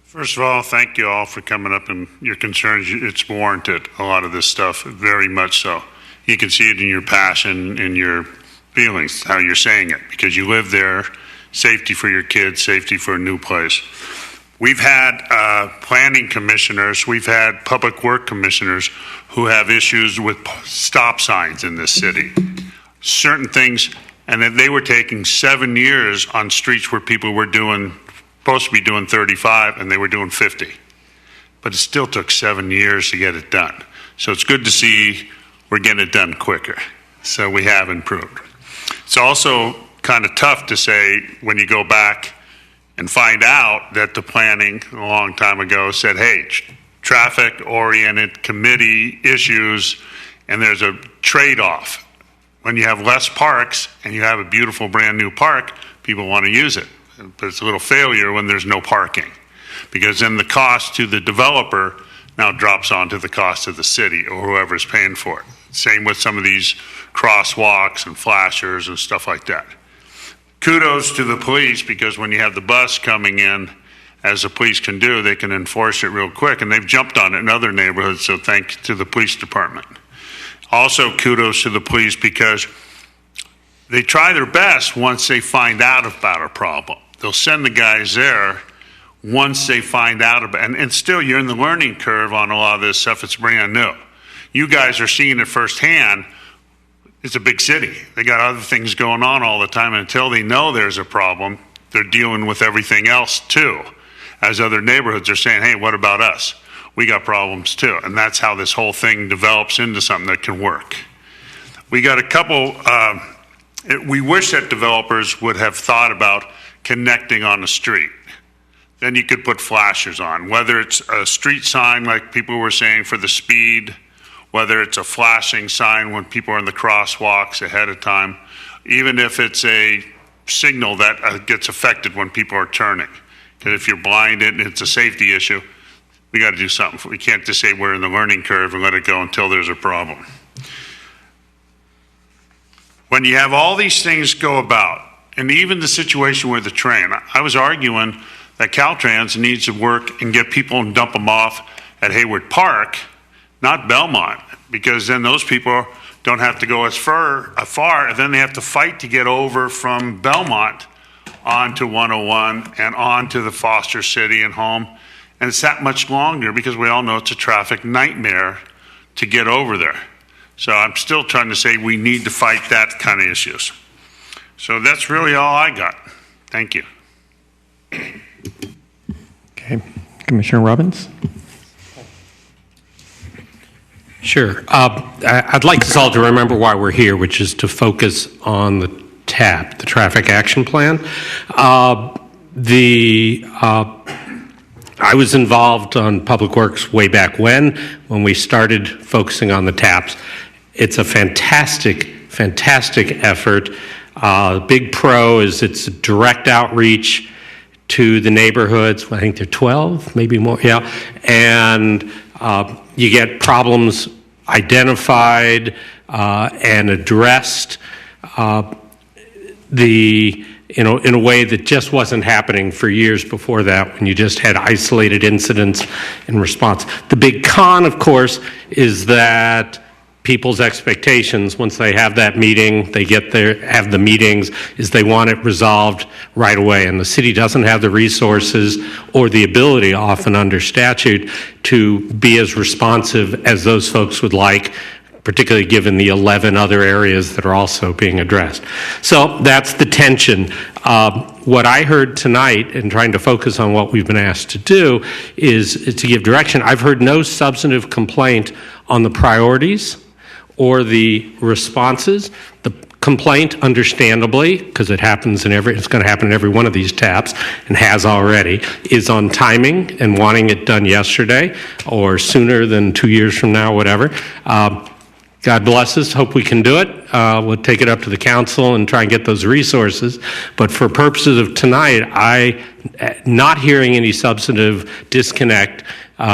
First of all, thank you all for coming up and your concerns. It's warranted, a lot of this stuff, very much so. You can see it in your passion, in your feelings, how you're saying it, because you live there, safety for your kids, safety for a new place. We've had planning commissioners, we've had public work commissioners who have issues with stop signs in this city. Certain things, and that they were taking 7 years on streets where people were supposed to be doing 35 and they were doing 50. But it still took 7 years to get it done. So it's good to see we're getting it done quicker. So we have improved. It's also kind of tough to say when you go back and find out that the planning a long time ago said, hey, traffic-oriented committee issues, and there's a trade-off. When you have less parks and you have a beautiful brand new park, people want to use it. But it's a little failure when there's no parking, because then the cost to the developer now drops onto the cost of the city or whoever's paying for it. Same with some of these crosswalks and flashers and stuff like that. Kudos to the police, because when you have the bus coming in, as the police can do, they can enforce it real quick, and they've jumped on it in other neighborhoods, so thanks to the police department. Also, kudos to the police, because they try their best once they find out about a problem. They'll send the guys there once they find out about it. And still, you're in the learning curve on a lot of this stuff. It's brand new. You guys are seeing it firsthand. It's a big city. They got other things going on all the time. And until they know there's a problem, they're dealing with everything else too. As other neighborhoods are saying, hey, what about us? We got problems too. And that's how this whole thing develops into something that can work. We got a couple, we wish that developers would have thought about connecting on the street. Then you could put flashers on, whether it's a street sign like people were saying for the speed, whether it's a flashing sign when people are in the crosswalks ahead of time, even if it's a signal that gets affected when people are turning. Because if you're blinded and it's a safety issue, we got to do something. We can't just say we're in the learning curve and let it go until there's a problem. When you have all these things go about, and even the situation with the train, I was arguing that Caltrain needs to work and get people and dump them off at Hayward Park, not Belmont, because then those people don't have to go as far, and then they have to fight to get over from Belmont onto 101 and onto the Foster City and home. And it's that much longer because we all know it's a traffic nightmare to get over there. So I'm still trying to say we need to fight that kind of issues. So that's really all I got. Thank you. Okay. Commissioner Robbins? Sure. I'd like us all to remember why we're here, which is to focus on the TAP, the Traffic Action Plan. I was involved on Public Works way back when we started focusing on the TAPs. It's a fantastic effort. Big pro is it's direct outreach to the neighborhoods. I think they're 12, maybe more, yeah. And you get problems identified and addressed in a way that just wasn't happening for years before that, when you just had isolated incidents in response. The big con, of course, is that people's expectations, once they have that meeting, they have the meetings, is they want it resolved right away. And the city doesn't have the resources or the ability, often under statute, to be as responsive as those folks would like, particularly given the 11 other areas that are also being addressed. So that's the tension. What I heard tonight, and trying to focus on what we've been asked to do, is to give direction. I've heard no substantive complaint on the priorities or the responses. The complaint, understandably, because it's going to happen in every one of these TAPs, and has already, is on timing and wanting it done yesterday or sooner than 2 years from now, whatever. God bless us. Hope we can do it. We'll take it up to the council and try and get those resources. But for purposes of tonight, not hearing any substantive disconnect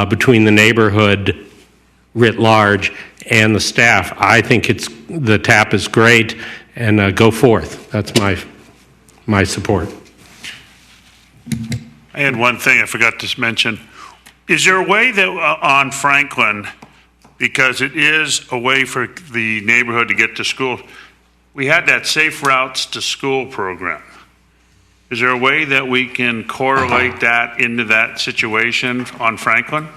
between the neighborhood writ large and the staff, I think the TAP is great, and go forth. That's my support. I had one thing I forgot to mention. Is there a way that on Franklin, because it is a way for the neighborhood to get to school, we had that Safe Routes to School program. Is there a way that we can correlate that into that situation on Franklin?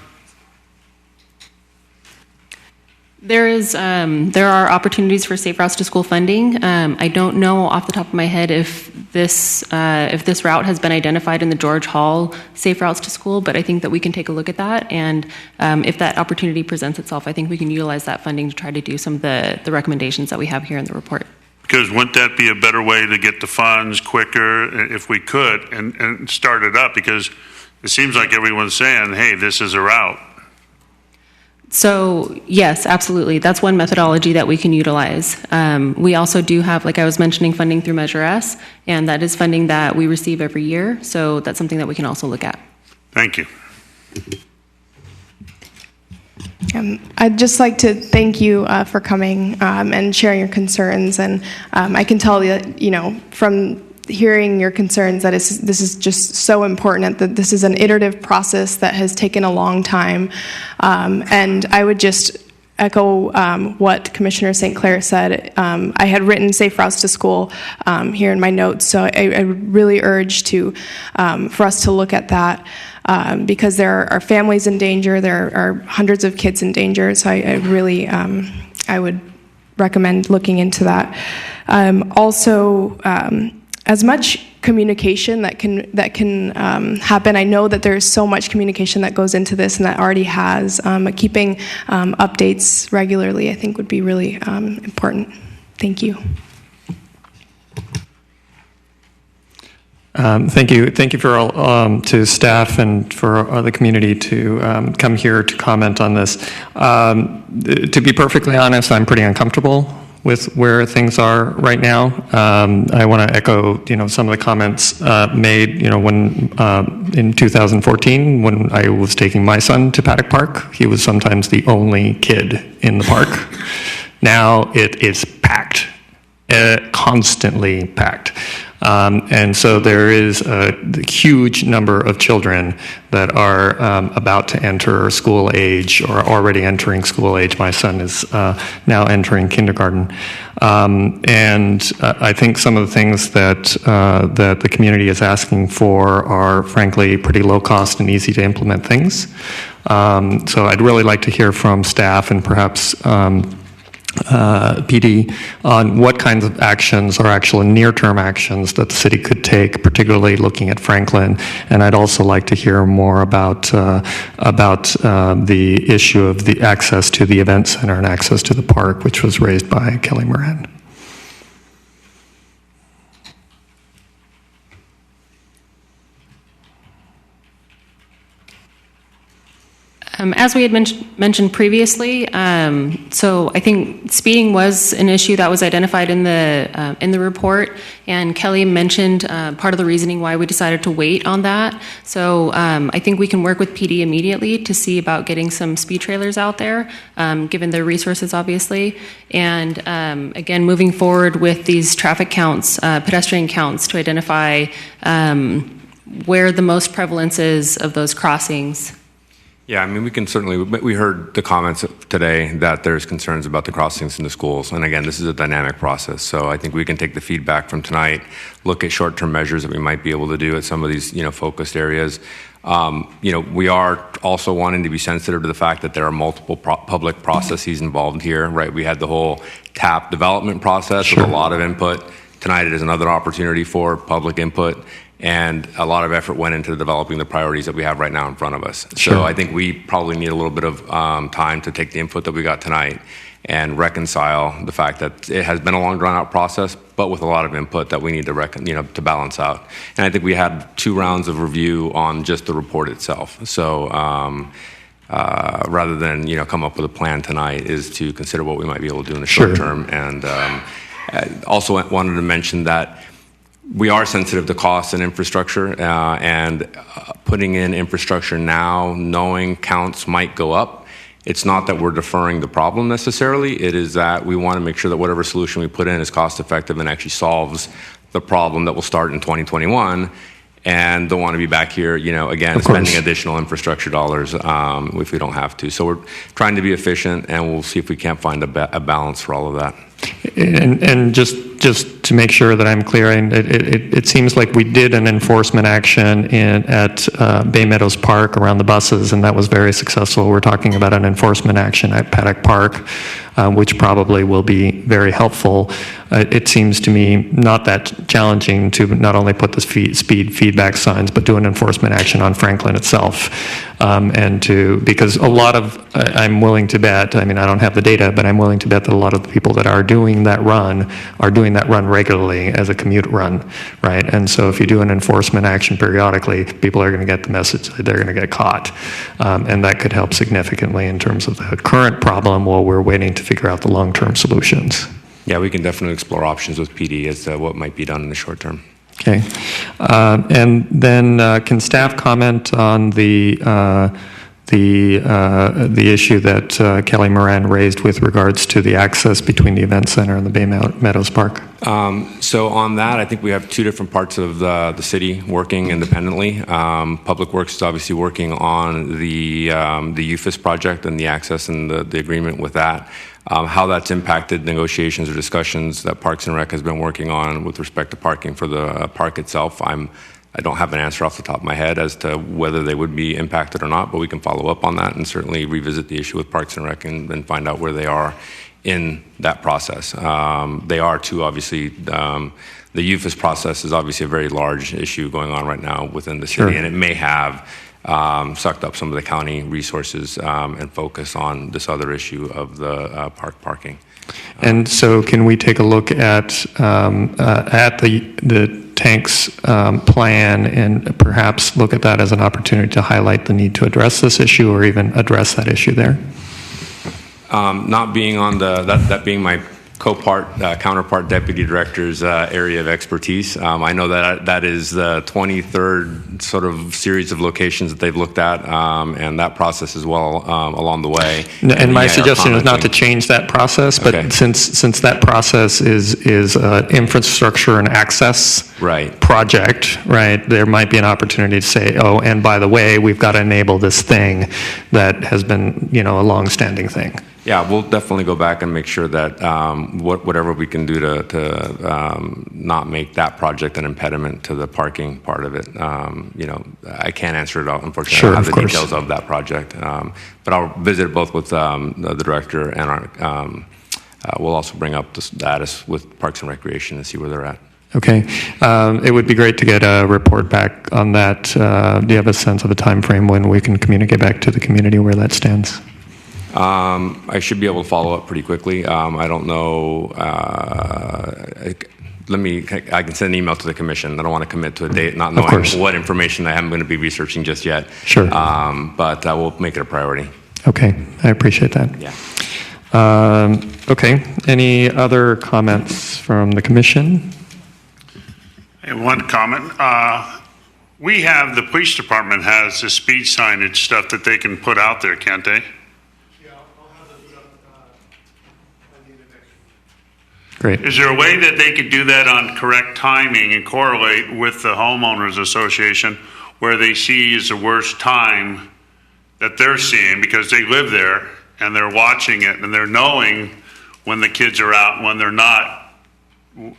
There are opportunities for Safe Routes to School funding. I don't know off the top of my head if this route has been identified in the George Hall Safe Routes to School, but I think that we can take a look at that, and if that opportunity presents itself, I think we can utilize that funding to try to do some of the recommendations that we have here in the report. Because wouldn't that be a better way to get the funds quicker if we could and start it up? Because it seems like everyone's saying, hey, this is a route. So yes, absolutely. That's one methodology that we can utilize. We also do have, like I was mentioning, funding through Measure S, and that is funding that we receive every year. So that's something that we can also look at. Thank you. I'd just like to thank you for coming and sharing your concerns. And I can tell that, from hearing your concerns that this is just so important, that this is an iterative process that has taken a long time. And I would just echo what Commissioner St. Clair said. I had written Safe Routes to School here in my notes, so I really urge for us to look at that because there are families in danger, there are hundreds of kids in danger, so I really I would recommend looking into that. Also, as much communication that can happen. I know that there's so much communication that goes into this and that already has. Keeping updates regularly, I think, would be really important. Thank you. Thank you for all, to staff and for the community to come here to comment on this. To be perfectly honest, I'm pretty uncomfortable with where things are right now. I want to echo, some of the comments made, when in 2014, when I was taking my son to Paddock Park, he was sometimes the only kid in the park. Now it is packed, constantly packed. And so there is a huge number of children that are about to enter school age or already entering school age. My son is now entering kindergarten. And I think some of the things that the community is asking for are frankly pretty low cost and easy to implement things. So I'd really like to hear from staff and perhaps PD on what kinds of actions are actual near-term actions that the city could take, particularly looking at Franklin. And I'd also like to hear more about the issue of the access to the event center and access to the park, which was raised by Kelly Moran. As we had mentioned previously, so I think speeding was an issue that was identified in the report, and Kelly mentioned part of the reasoning why we decided to wait on that. So I think we can work with PD immediately to see about getting some speed trailers out there, given their resources, obviously, and again, moving forward with these traffic counts, pedestrian counts, to identify where the most prevalence is of those crossings. Yeah, I mean, we heard the comments today that there's concerns about the crossings in the schools. And again, this is a dynamic process. So I think we can take the feedback from tonight, look at short-term measures that we might be able to do at some of these, focused areas. We are also wanting to be sensitive to the fact that there are multiple public processes involved here, right? We had the whole TAP development process with a lot of input. Tonight it is another opportunity for public input. And a lot of effort went into developing the priorities that we have right now in front of us. Sure. So I think we probably need a little bit of time to take the input that we got tonight and reconcile the fact that it has been a long, drawn-out process, but with a lot of input that we need to to balance out. And I think we had 2 rounds of review on just the report itself. So rather than come up with a plan tonight, is to consider what we might be able to do in the short term. And also wanted to mention that we are sensitive to costs and infrastructure, and putting in infrastructure now, knowing counts might go up. It's not that we're deferring the problem necessarily. It is that we want to make sure that whatever solution we put in is cost effective and actually solves the problem that will start in 2021. And don't want to be back here, again, spending additional infrastructure dollars if we don't have to. So we're trying to be efficient, and we'll see if we can't find a balance for all of that. And just to make sure that I'm clear, it seems like we did an enforcement action at Bay Meadows Park around the buses, and that was very successful. We're talking about an enforcement action at Paddock Park, which probably will be very helpful. It seems to me not that challenging to not only put the speed feedback signs, but do an enforcement action on Franklin itself. Because a lot of, I'm willing to bet, I don't have the data, but I'm willing to bet that a lot of the people that are doing that run regularly as a commute run, right? And so if you do an enforcement action periodically, people are going to get the message that they're going to get caught. And that could help significantly in terms of the current problem while we're waiting to figure out the long-term solutions. Yeah, we can definitely explore options with PD as to what might be done in the short term. Okay. And then can staff comment on the issue that Kelly Moran raised with regards to the access between the event center and the Bay Meadows Park? So on that, I think we have two different parts of the city working independently. Public Works is obviously working on the UFIS project and the access and the agreement with that. How that's impacted negotiations or discussions that Parks and Rec has been working on with respect to parking for the park itself, I don't have an answer off the top of my head as to whether they would be impacted or not, but we can follow up on that and certainly revisit the issue with Parks and Rec and find out where they are in that process. They are too, obviously. The UFIS process is obviously a very large issue going on right now within the city, and it may have sucked up some of the county resources and focus on this other issue of the park parking. And so can we take a look at the tanks plan and perhaps look at that as an opportunity to highlight the need to address this issue or even address that issue there? Not being on that being my counterpart deputy director's area of expertise. I know that is the 23rd sort of series of locations that they've looked at, and that process as well along the way. And my suggestion is not to change that process, but since that process is infrastructure and access project, right? There might be an opportunity to say, oh, and by the way, we've got to enable this thing that has been, a long-standing thing. Yeah, we'll definitely go back and make sure that whatever we can do to not make that project an impediment to the parking part of it. I can't answer it all, unfortunately. Sure, I don't have the course. details of that project. But I'll visit both with the director and our. We'll also bring up the status with Parks and Recreation and see where they're at. Okay. It would be great to get a report back on that. Do you have a sense of a time frame when we can communicate back to the community where that stands? I should be able to follow up pretty quickly. I don't know. I can send an email to the commission. I don't want to commit to a date, not knowing what information I am going to be researching just yet. Sure. But I will make it a priority. Okay. I appreciate that. Yeah. Okay. Any other comments from the commission? I have one comment. We have, the police department has the speed signage stuff that they can put out there, can't they? Great. Is there a way that they could do that on correct timing and correlate with the homeowners association where they see is the worst time that they're seeing because they live there and they're watching it and they're knowing when the kids are out and when they're not?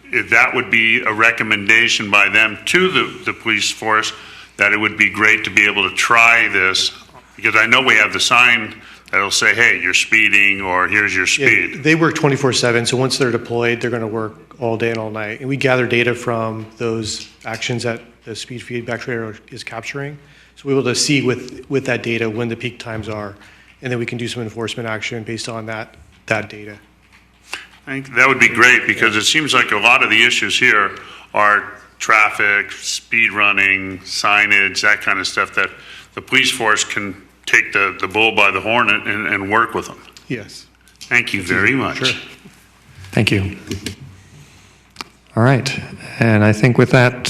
If that would be a recommendation by them to the police force, that it would be great to be able to try this, because I know we have the sign that'll say, hey, you're speeding, or here's your speed. Yeah, they work 24/7, so once they're deployed, they're going to work all day and all night. And we gather data from those actions that the speed feedback radar is capturing. So we're able to see with that data when the peak times are, and then we can do some enforcement action based on that data. I think that would be great, because it seems like a lot of the issues here are traffic, speed running, signage, that kind of stuff that the police force can take the bull by the horn and work with them. Yes. Thank you very much. Sure. Thank you. All right, and I think with that,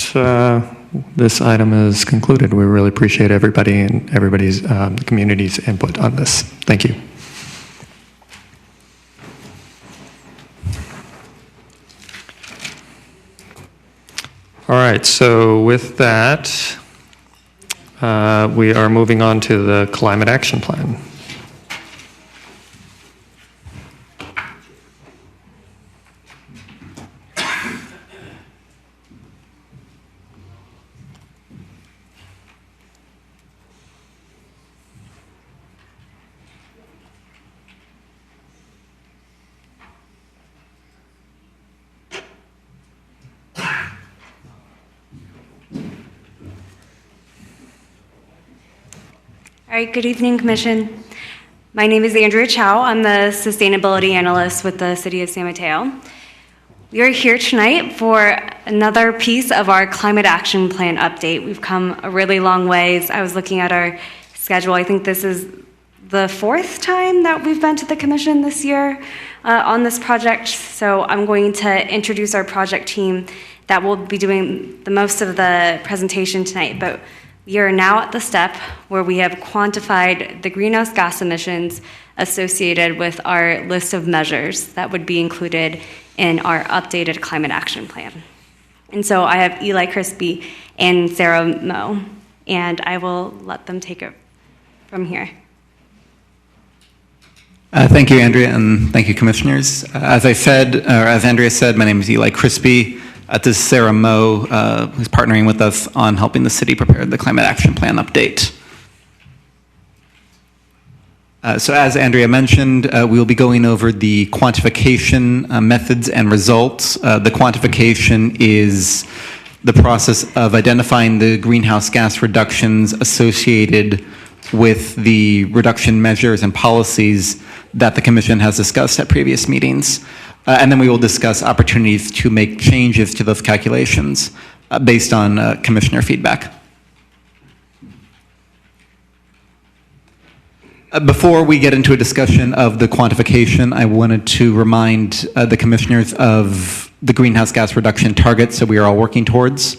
this item is concluded. We really appreciate everybody and everybody's community's input on this. Thank you. All right, so with that, we are moving on to the Climate Action Plan. All right, good evening, Commission. My name is Andrea Chow. I'm the Sustainability Analyst with the City of San Mateo. We are here tonight for another piece of our Climate Action Plan update. We've come a really long ways. I was looking at our schedule. I think this is the fourth time that we've been to the Commission this year on this project. So I'm going to introduce our project team that will be doing the most of the presentation tonight. But we are now at the step where we have quantified the greenhouse gas emissions associated with our list of measures that would be included in our updated climate action plan. And so I have Eli Crispy and Sarah Moe, and I will let them take it from here. Thank you, Andrea, and thank you, Commissioners. As Andrea said, my name is Eli Crispy. This is Sarah Moe, who's partnering with us on helping the city prepare the Climate Action Plan update. So as Andrea mentioned, we will be going over the quantification methods and results. The quantification is the process of identifying the greenhouse gas reductions associated with the reduction measures and policies that the Commission has discussed at previous meetings. And then we will discuss opportunities to make changes to those calculations based on Commissioner feedback. Before we get into a discussion of the quantification, I wanted to remind the Commissioners of the greenhouse gas reduction targets that we are all working towards.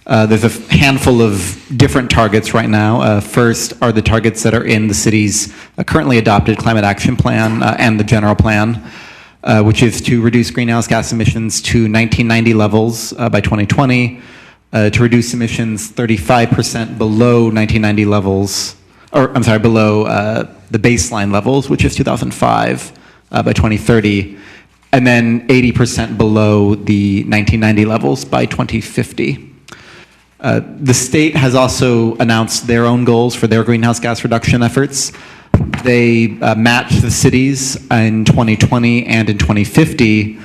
There's a handful of different targets right now. First are the targets that are in the city's currently adopted Climate Action Plan and the General Plan, which is to reduce greenhouse gas emissions to 1990 levels by 2020, to reduce emissions 35% below 1990 levels, below the baseline levels, which is 2005, by 2030, and then 80% below the 1990 levels by 2050. The state has also announced their own goals for their greenhouse gas reduction efforts. They match the cities in 2020 and in 2050,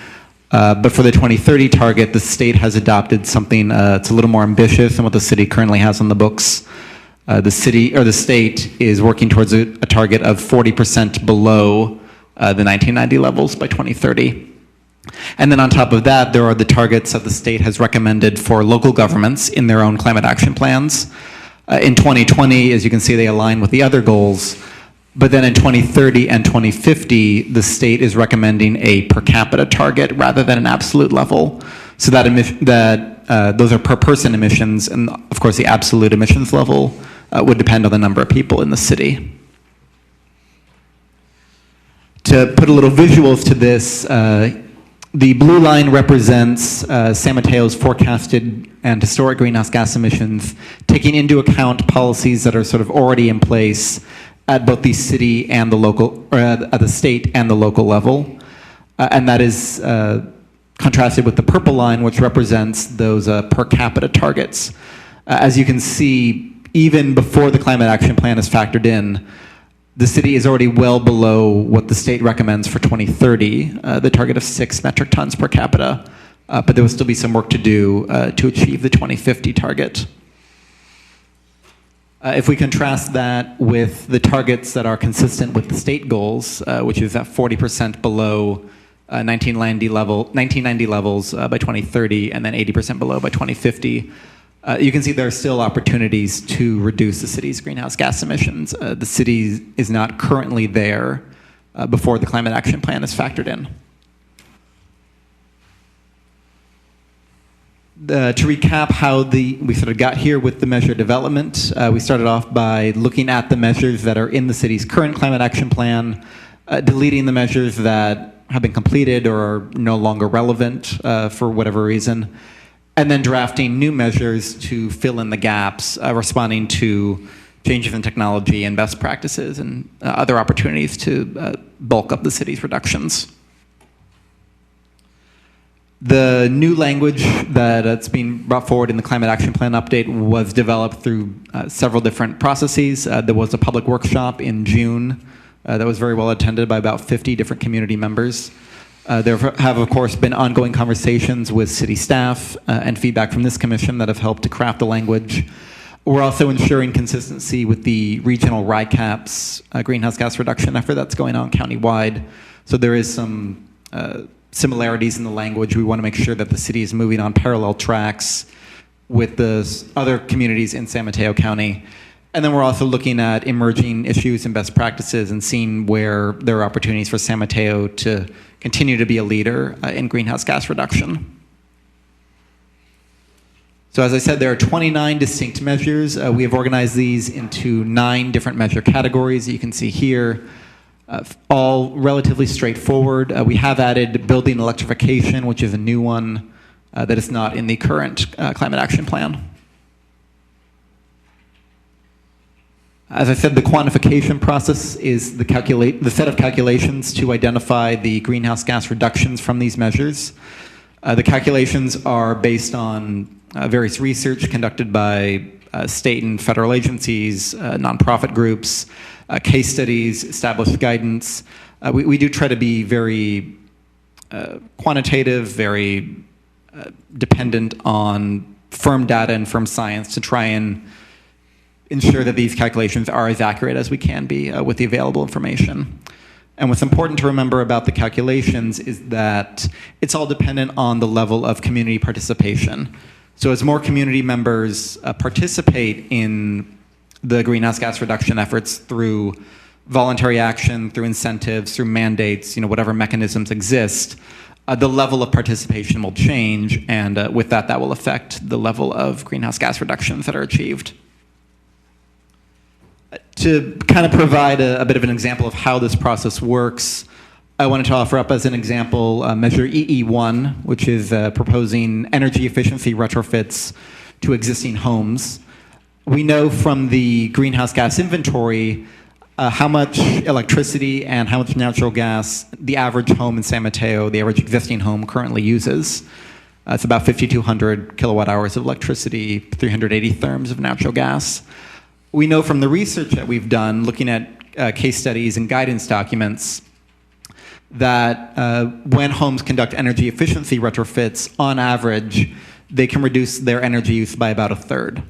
but for the 2030 target, the state has adopted something that's a little more ambitious than what the city currently has on the books. The state is working towards a target of 40% below the 1990 levels by 2030. And then on top of that, there are the targets that the state has recommended for local governments in their own climate action plans. In 2020, as you can see, they align with the other goals. But then in 2030 and 2050, the state is recommending a per capita target rather than an absolute level. So that those are per person emissions, and of course the absolute emissions level would depend on the number of people in the city. To put a little visuals to this, the blue line represents San Mateo's forecasted and historic greenhouse gas emissions, taking into account policies that are sort of already in place at both the city and the local, or at the state and the local level. And that is contrasted with the purple line, which represents those per capita targets. As you can see, even before the Climate Action Plan is factored in, the city is already well below what the state recommends for 2030, the target of 6 metric tons per capita, but there will still be some work to do to achieve the 2050 target. If we contrast that with the targets that are consistent with the state goals, which is at 40% below 1990 levels by 2030, and then 80% below by 2050, You can see there are still opportunities to reduce the city's greenhouse gas emissions. The city is not currently there before the Climate Action Plan is factored in. To recap how we sort of got here with the measure development, we started off by looking at the measures that are in the city's current Climate Action Plan, deleting the measures that have been completed or are no longer relevant for whatever reason, and then drafting new measures to fill in the gaps, responding to changes in technology and best practices and other opportunities to bulk up the city's reductions. The new language that's being brought forward in the Climate Action Plan update was developed through several different processes. There was a public workshop in June that was very well attended by about 50 different community members. There have, of course, been ongoing conversations with city staff and feedback from this commission that have helped to craft the language. We're also ensuring consistency with the regional RICAP's greenhouse gas reduction effort that's going on countywide. So there is some similarities in the language. We want to make sure that the city is moving on parallel tracks with the other communities in San Mateo County. And then we're also looking at emerging issues and best practices and seeing where there are opportunities for San Mateo to continue to be a leader in greenhouse gas reduction. So as I said, there are 29 distinct measures. We have organized these into 9 different measure categories that you can see here, all relatively straightforward. We have added building electrification, which is a new one that is not in the current Climate Action Plan. As I said, the quantification process is the set of calculations to identify the greenhouse gas reductions from these measures. The calculations are based on various research conducted by state and federal agencies, nonprofit groups, case studies, established guidance. We do try to be very quantitative, very dependent on firm data and firm science to try and ensure that these calculations are as accurate as we can be with the available information. And what's important to remember about the calculations is that it's all dependent on the level of community participation. So as more community members participate in the greenhouse gas reduction efforts through voluntary action, through incentives, through mandates, whatever mechanisms exist, the level of participation will change, and with that will affect the level of greenhouse gas reductions that are achieved. To kind of provide a bit of an example of how this process works, I wanted to offer up as an example measure EE1, which is proposing energy efficiency retrofits to existing homes. We know from the greenhouse gas inventory how much electricity and how much natural gas the average home in San Mateo, the average existing home, currently uses. It's about 5,200 kilowatt hours of electricity, 380 therms of natural gas. We know from the research that we've done, looking at case studies and guidance documents, that when homes conduct energy efficiency retrofits, on average, they can reduce their energy use by about a third.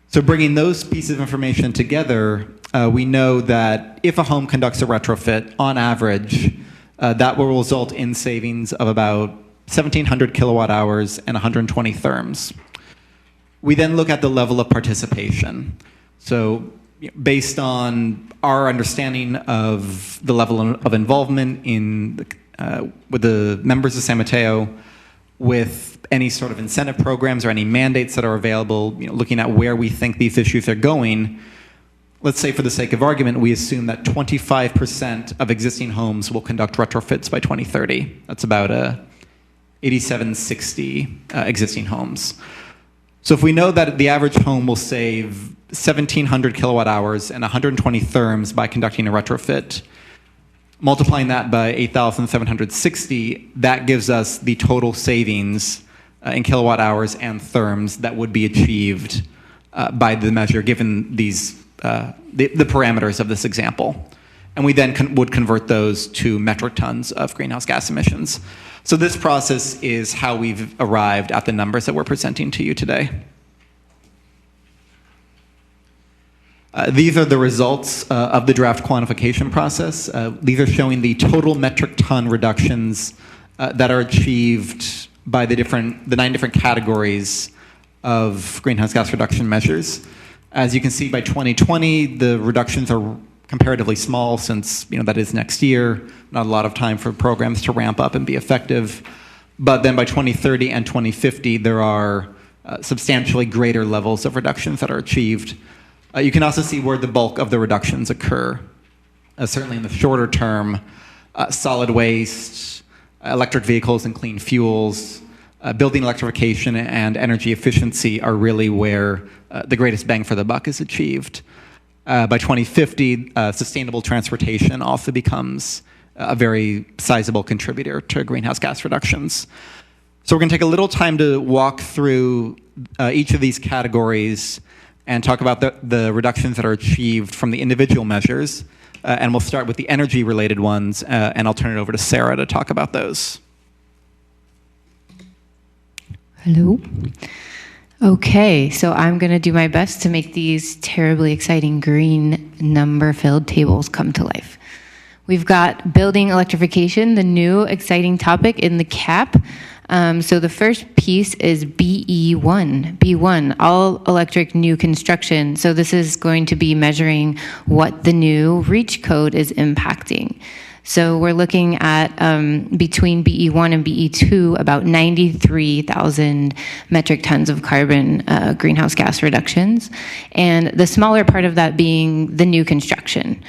So bringing those pieces of information together, we know that if a home conducts a retrofit, on average, that will result in savings of about 1,700 kilowatt hours and 120 therms. We then look at the level of participation. So based on our understanding of the level of involvement with the members of San Mateo, with any sort of incentive programs or any mandates that are available, looking at where we think these issues are going, let's say for the sake of argument, we assume that 25% of existing homes will conduct retrofits by 2030. That's about 8,760 existing homes. So if we know that the average home will save 1,700 kilowatt hours and 120 therms by conducting a retrofit, multiplying that by 8,760, that gives us the total savings in kilowatt hours and therms that would be achieved by the measure given these the parameters of this example. And we then would convert those to metric tons of greenhouse gas emissions. So this process is how we've arrived at the numbers that we're presenting to you today. These are the results of the draft quantification process. These are showing the total metric ton reductions that are achieved by the 9 different categories of greenhouse gas reduction measures. As you can see, by 2020, the reductions are comparatively small since that is next year, not a lot of time for programs to ramp up and be effective. But then by 2030 and 2050, there are substantially greater levels of reductions that are achieved. You can also see where the bulk of the reductions occur. Certainly in the shorter term, solid waste, electric vehicles and clean fuels, building electrification and energy efficiency are really where the greatest bang for the buck is achieved. By 2050, sustainable transportation also becomes a very sizable contributor to greenhouse gas reductions. So we're going to take a little time to walk through each of these categories and talk about the reductions that are achieved from the individual measures. And we'll start with the energy-related ones, and I'll turn it over to Sarah to talk about those. Hello. Okay, so I'm going to do my best to make these terribly exciting green number-filled tables come to life. We've got building electrification, the new exciting topic in the CAP. So the first piece is BE1, B1, all electric new construction. So this is going to be measuring what the new REACH code is impacting. So we're looking at between BE1 and BE2 about 93,000 metric tons of carbon greenhouse gas reductions, and the smaller part of that being the new construction,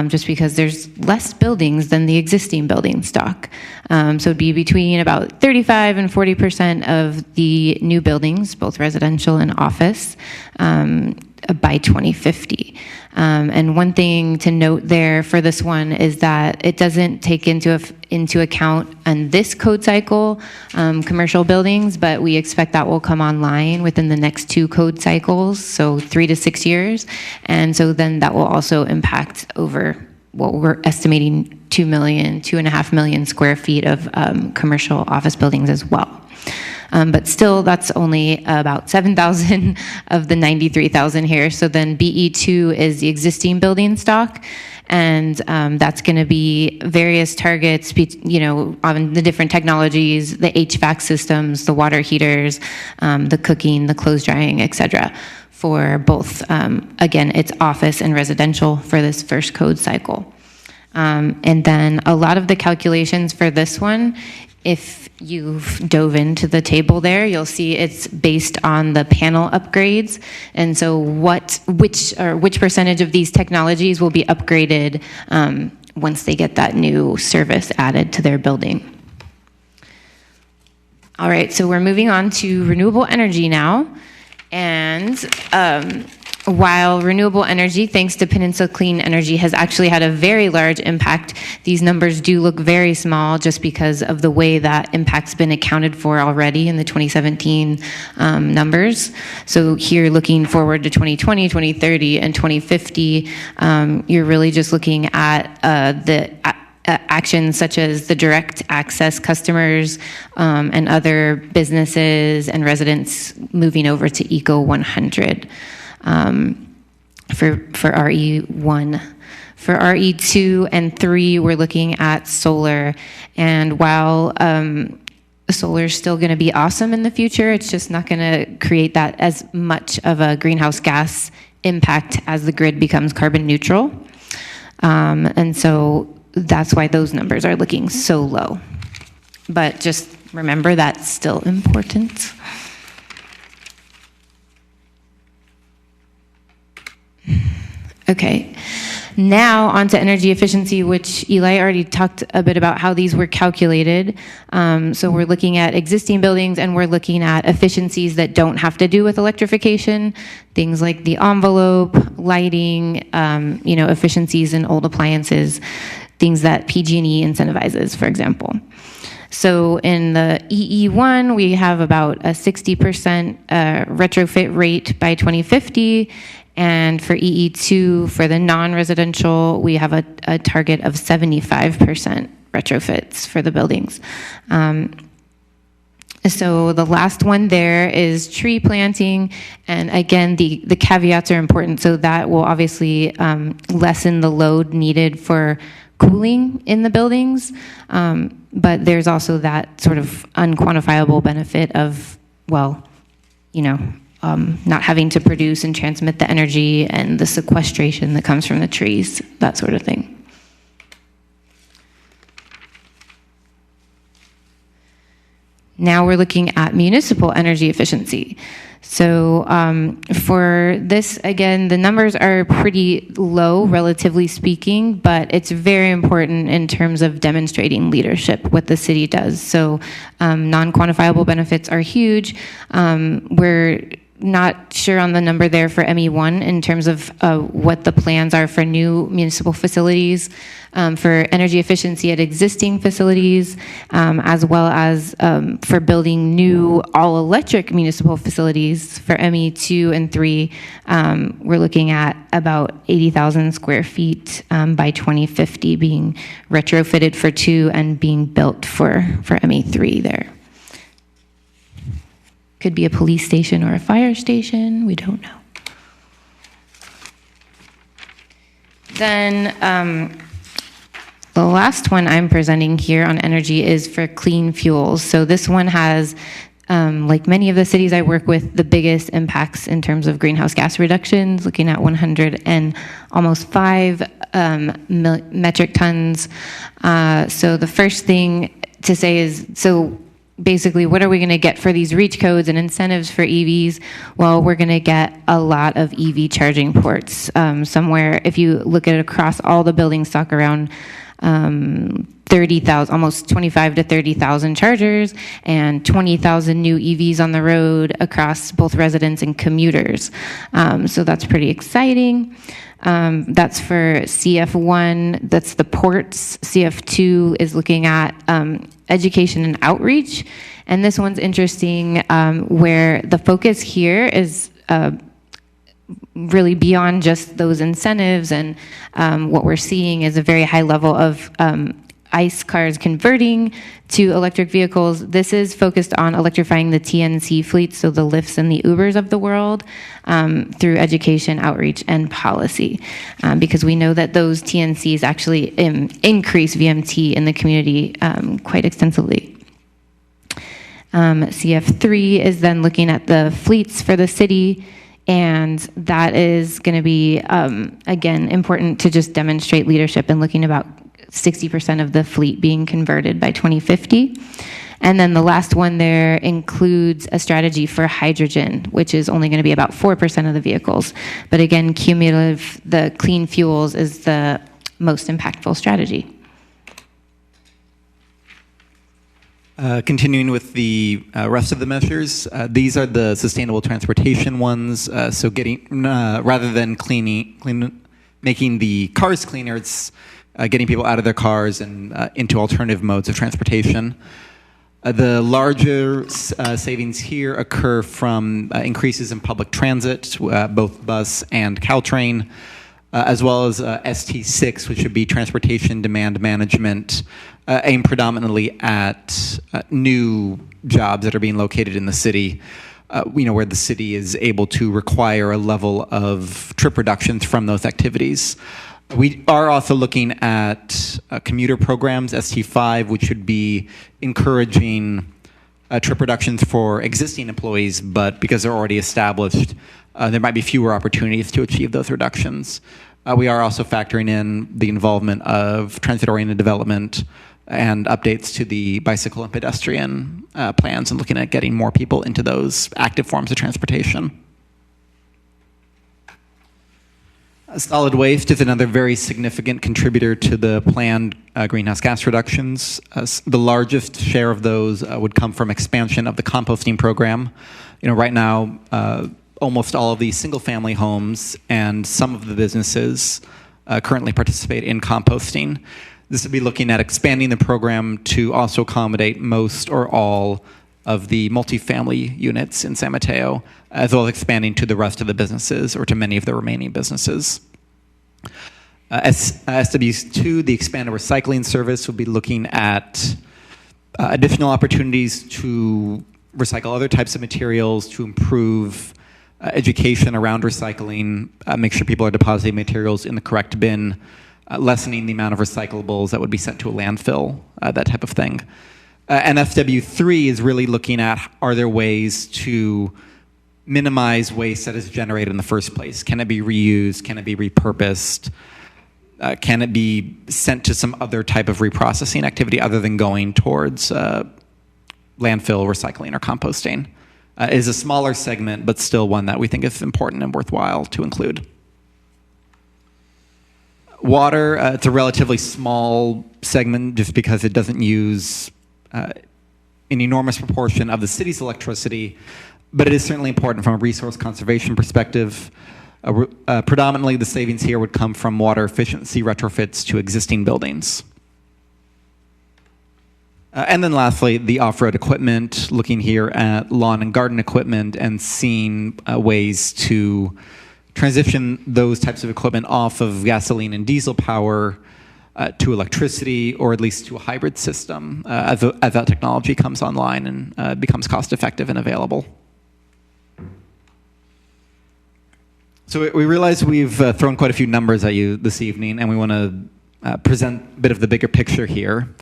just because there's less buildings than the existing building stock. So it'd be between about 35 and 40% of the new buildings, both residential and office, by 2050. And one thing to note there for this one is that it doesn't take into account on this code cycle commercial buildings, but we expect that will come online within the next 2 code cycles, so 3 to 6 years. And so then that will also impact over what we're estimating 2.5 million square feet of commercial office buildings as well. But still, that's only about 7,000 of the 93,000 here. So then BE2 is the existing building stock, and that's going to be various targets, on the different technologies, the HVAC systems, the water heaters, the cooking, the clothes drying, etc. for both, again, it's office and residential for this first code cycle. And then a lot of the calculations for this one, if you've dove into the table there, you'll see it's based on the panel upgrades. And so which percentage of these technologies will be upgraded once they get that new service added to their building. All right, so we're moving on to renewable energy now. And while renewable energy, thanks to Peninsula Clean Energy, has actually had a very large impact, these numbers do look very small just because of the way that impact's been accounted for already in the 2017 numbers. So here, looking forward to 2020, 2030, and 2050, you're really just looking at the actions such as the direct access customers and other businesses and residents moving over to Eco 100. For RE1. For RE2 and 3, we're looking at solar. And while solar is still going to be awesome in the future, it's just not going to create that as much of a greenhouse gas impact as the grid becomes carbon neutral. And so that's why those numbers are looking so low. But just remember that's still important. Okay, now on to energy efficiency, which Eli already talked a bit about how these were calculated. So we're looking at existing buildings and we're looking at efficiencies that don't have to do with electrification, things like the envelope, lighting, efficiencies in old appliances, things that PG&E incentivizes, for example. So in the EE1, we have about a 60% retrofit rate by 2050. And for EE2, for the non-residential, we have a target of 75% retrofits for the buildings. So the last one there is tree planting. And again, the caveats are important. So that will obviously lessen the load needed for cooling in the buildings. But there's also that sort of unquantifiable benefit of, not having to produce and transmit the energy and the sequestration that comes from the trees, that sort of thing. Now we're looking at municipal energy efficiency. So for this, again, the numbers are pretty low, relatively speaking, but it's very important in terms of demonstrating leadership, what the city does. So non-quantifiable benefits are huge. We're not sure on the number there for ME1 in terms of what the plans are for new municipal facilities, for energy efficiency at existing facilities, as well as for building new all-electric municipal facilities for ME2 and 3. We're looking at about 80,000 square feet by 2050 being retrofitted for 2 and being built for ME3 there. Could be a police station or a fire station, we don't know. Then the last one I'm presenting here on energy is for clean fuels. So this one has, like many of the cities I work with, the biggest impacts in terms of greenhouse gas reductions, looking at 100 and almost 5 metric tons. So the first thing to say is, so basically, what are we going to get for these REACH codes and incentives for EVs? Well, we're going to get a lot of EV charging ports. Somewhere, if you look at it across all the building stock, around 30,000, almost 25 to 30,000 chargers, and 20,000 new EVs on the road across both residents and commuters. So that's pretty exciting. That's for CF1, that's the ports. CF2 is looking at education and outreach. And this one's interesting, where the focus here is really beyond just those incentives, and what we're seeing is a very high level of ICE cars converting to electric vehicles. This is focused on electrifying the TNC fleets, so the Lyfts and the Ubers of the world, through education, outreach, and policy, because we know that those TNCs actually increase VMT in the community quite extensively. CF3 is then looking at the fleets for the city, and that is going to be, again, important to just demonstrate leadership and looking about 60% of the fleet being converted by 2050. And then the last one there includes a strategy for hydrogen, which is only going to be about 4% of the vehicles. But again, cumulative, the clean fuels is the most impactful strategy. Continuing with the rest of the measures, these are the sustainable transportation ones. So getting, rather than making the cars cleaner, it's getting people out of their cars and into alternative modes of transportation. The larger savings here occur from increases in public transit, both bus and Caltrain, as well as ST6, which would be transportation demand management, aimed predominantly at new jobs that are being located in the city, where the city is able to require a level of trip reductions from those activities. We are also looking at commuter programs, ST5, which would be encouraging trip reductions for existing employees, but because they're already established, there might be fewer opportunities to achieve those reductions. We are also factoring in the involvement of transit-oriented development and updates to the bicycle and pedestrian plans, and looking at getting more people into those active forms of transportation. Solid waste is another very significant contributor to the planned greenhouse gas reductions. The largest share of those would come from expansion of the composting program. Right now, almost all of the single-family homes and some of the businesses currently participate in composting. This would be looking at expanding the program to also accommodate most or all of the multifamily units in San Mateo, as well as expanding to the rest of the businesses or to many of the remaining businesses. SW2, the expanded recycling service, will be looking at additional opportunities to recycle other types of materials, to improve education around recycling, make sure people are depositing materials in the correct bin, lessening the amount of recyclables that would be sent to a landfill, that type of thing. And SW3 is really looking at, are there ways to minimize waste that is generated in the first place? Can it be reused? Can it be repurposed? Can it be sent to some other type of reprocessing activity other than going towards landfill, recycling, or composting? It is a smaller segment, but still one that we think is important and worthwhile to include. Water, it's a relatively small segment just because it doesn't use an enormous proportion of the city's electricity, but it is certainly important from a resource conservation perspective. Predominantly, the savings here would come from water efficiency retrofits to existing buildings. And then lastly, the off-road equipment, looking here at lawn and garden equipment and seeing ways to transition those types of equipment off of gasoline and diesel power to electricity, or at least to a hybrid system as that technology comes online and becomes cost-effective and available. So we realize we've thrown quite a few numbers at you this evening, and we want to present a bit of the bigger picture here.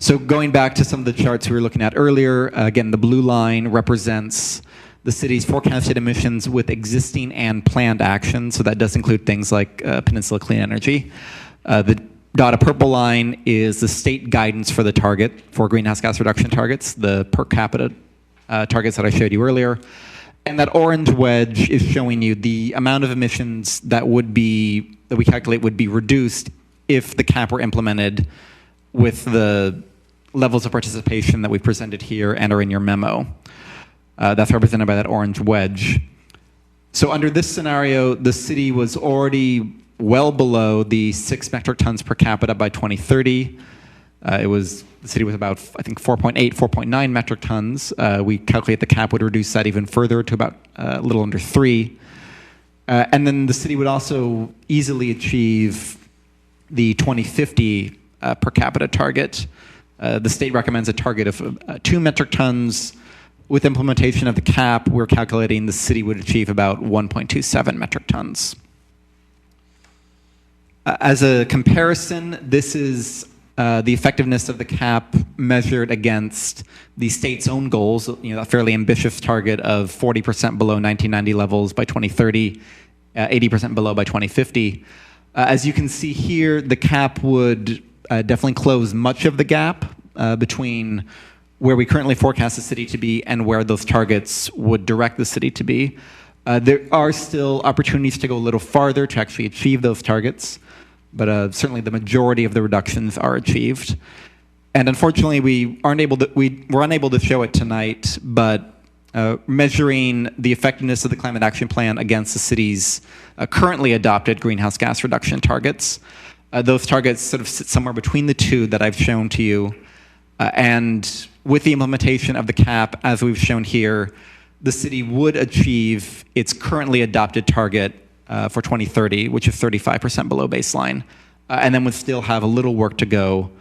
So going back to some of the charts we were looking at earlier, again, the blue line represents the city's forecasted emissions with existing and planned action. So that does include things like Peninsula Clean Energy. The dotted purple line is the state guidance for the target for greenhouse gas reduction targets, the per capita targets that I showed you earlier. And that orange wedge is showing you the amount of emissions that we calculate would be reduced if the cap were implemented with the levels of participation that we presented here and are in your memo. That's represented by that orange wedge. So under this scenario, the city was already well below the 6 metric tons per capita by 2030. The city was about, I think, 4.8, 4.9 metric tons. We calculate the cap would reduce that even further to about a little under 3. And then the city would also easily achieve the 2050 per capita target. The state recommends a target of 2 metric tons. With implementation of the cap, we're calculating the city would achieve about 1.27 metric tons. As a comparison, this is the effectiveness of the cap measured against the state's own goals, a fairly ambitious target of 40% below 1990 levels by 2030, 80% below by 2050. As you can see here, the cap would definitely close much of the gap between where we currently forecast the city to be and where those targets would direct the city to be. There are still opportunities to go a little farther to actually achieve those targets, but certainly the majority of the reductions are achieved. And unfortunately, we were unable to show it tonight, but measuring the effectiveness of the Climate Action Plan against the city's currently adopted greenhouse gas reduction targets, those targets sort of sit somewhere between the two that I've shown to you. And with the implementation of the cap, as we've shown here, the city would achieve its currently adopted target for 2030, which is 35% below baseline, and then would still have a little work to go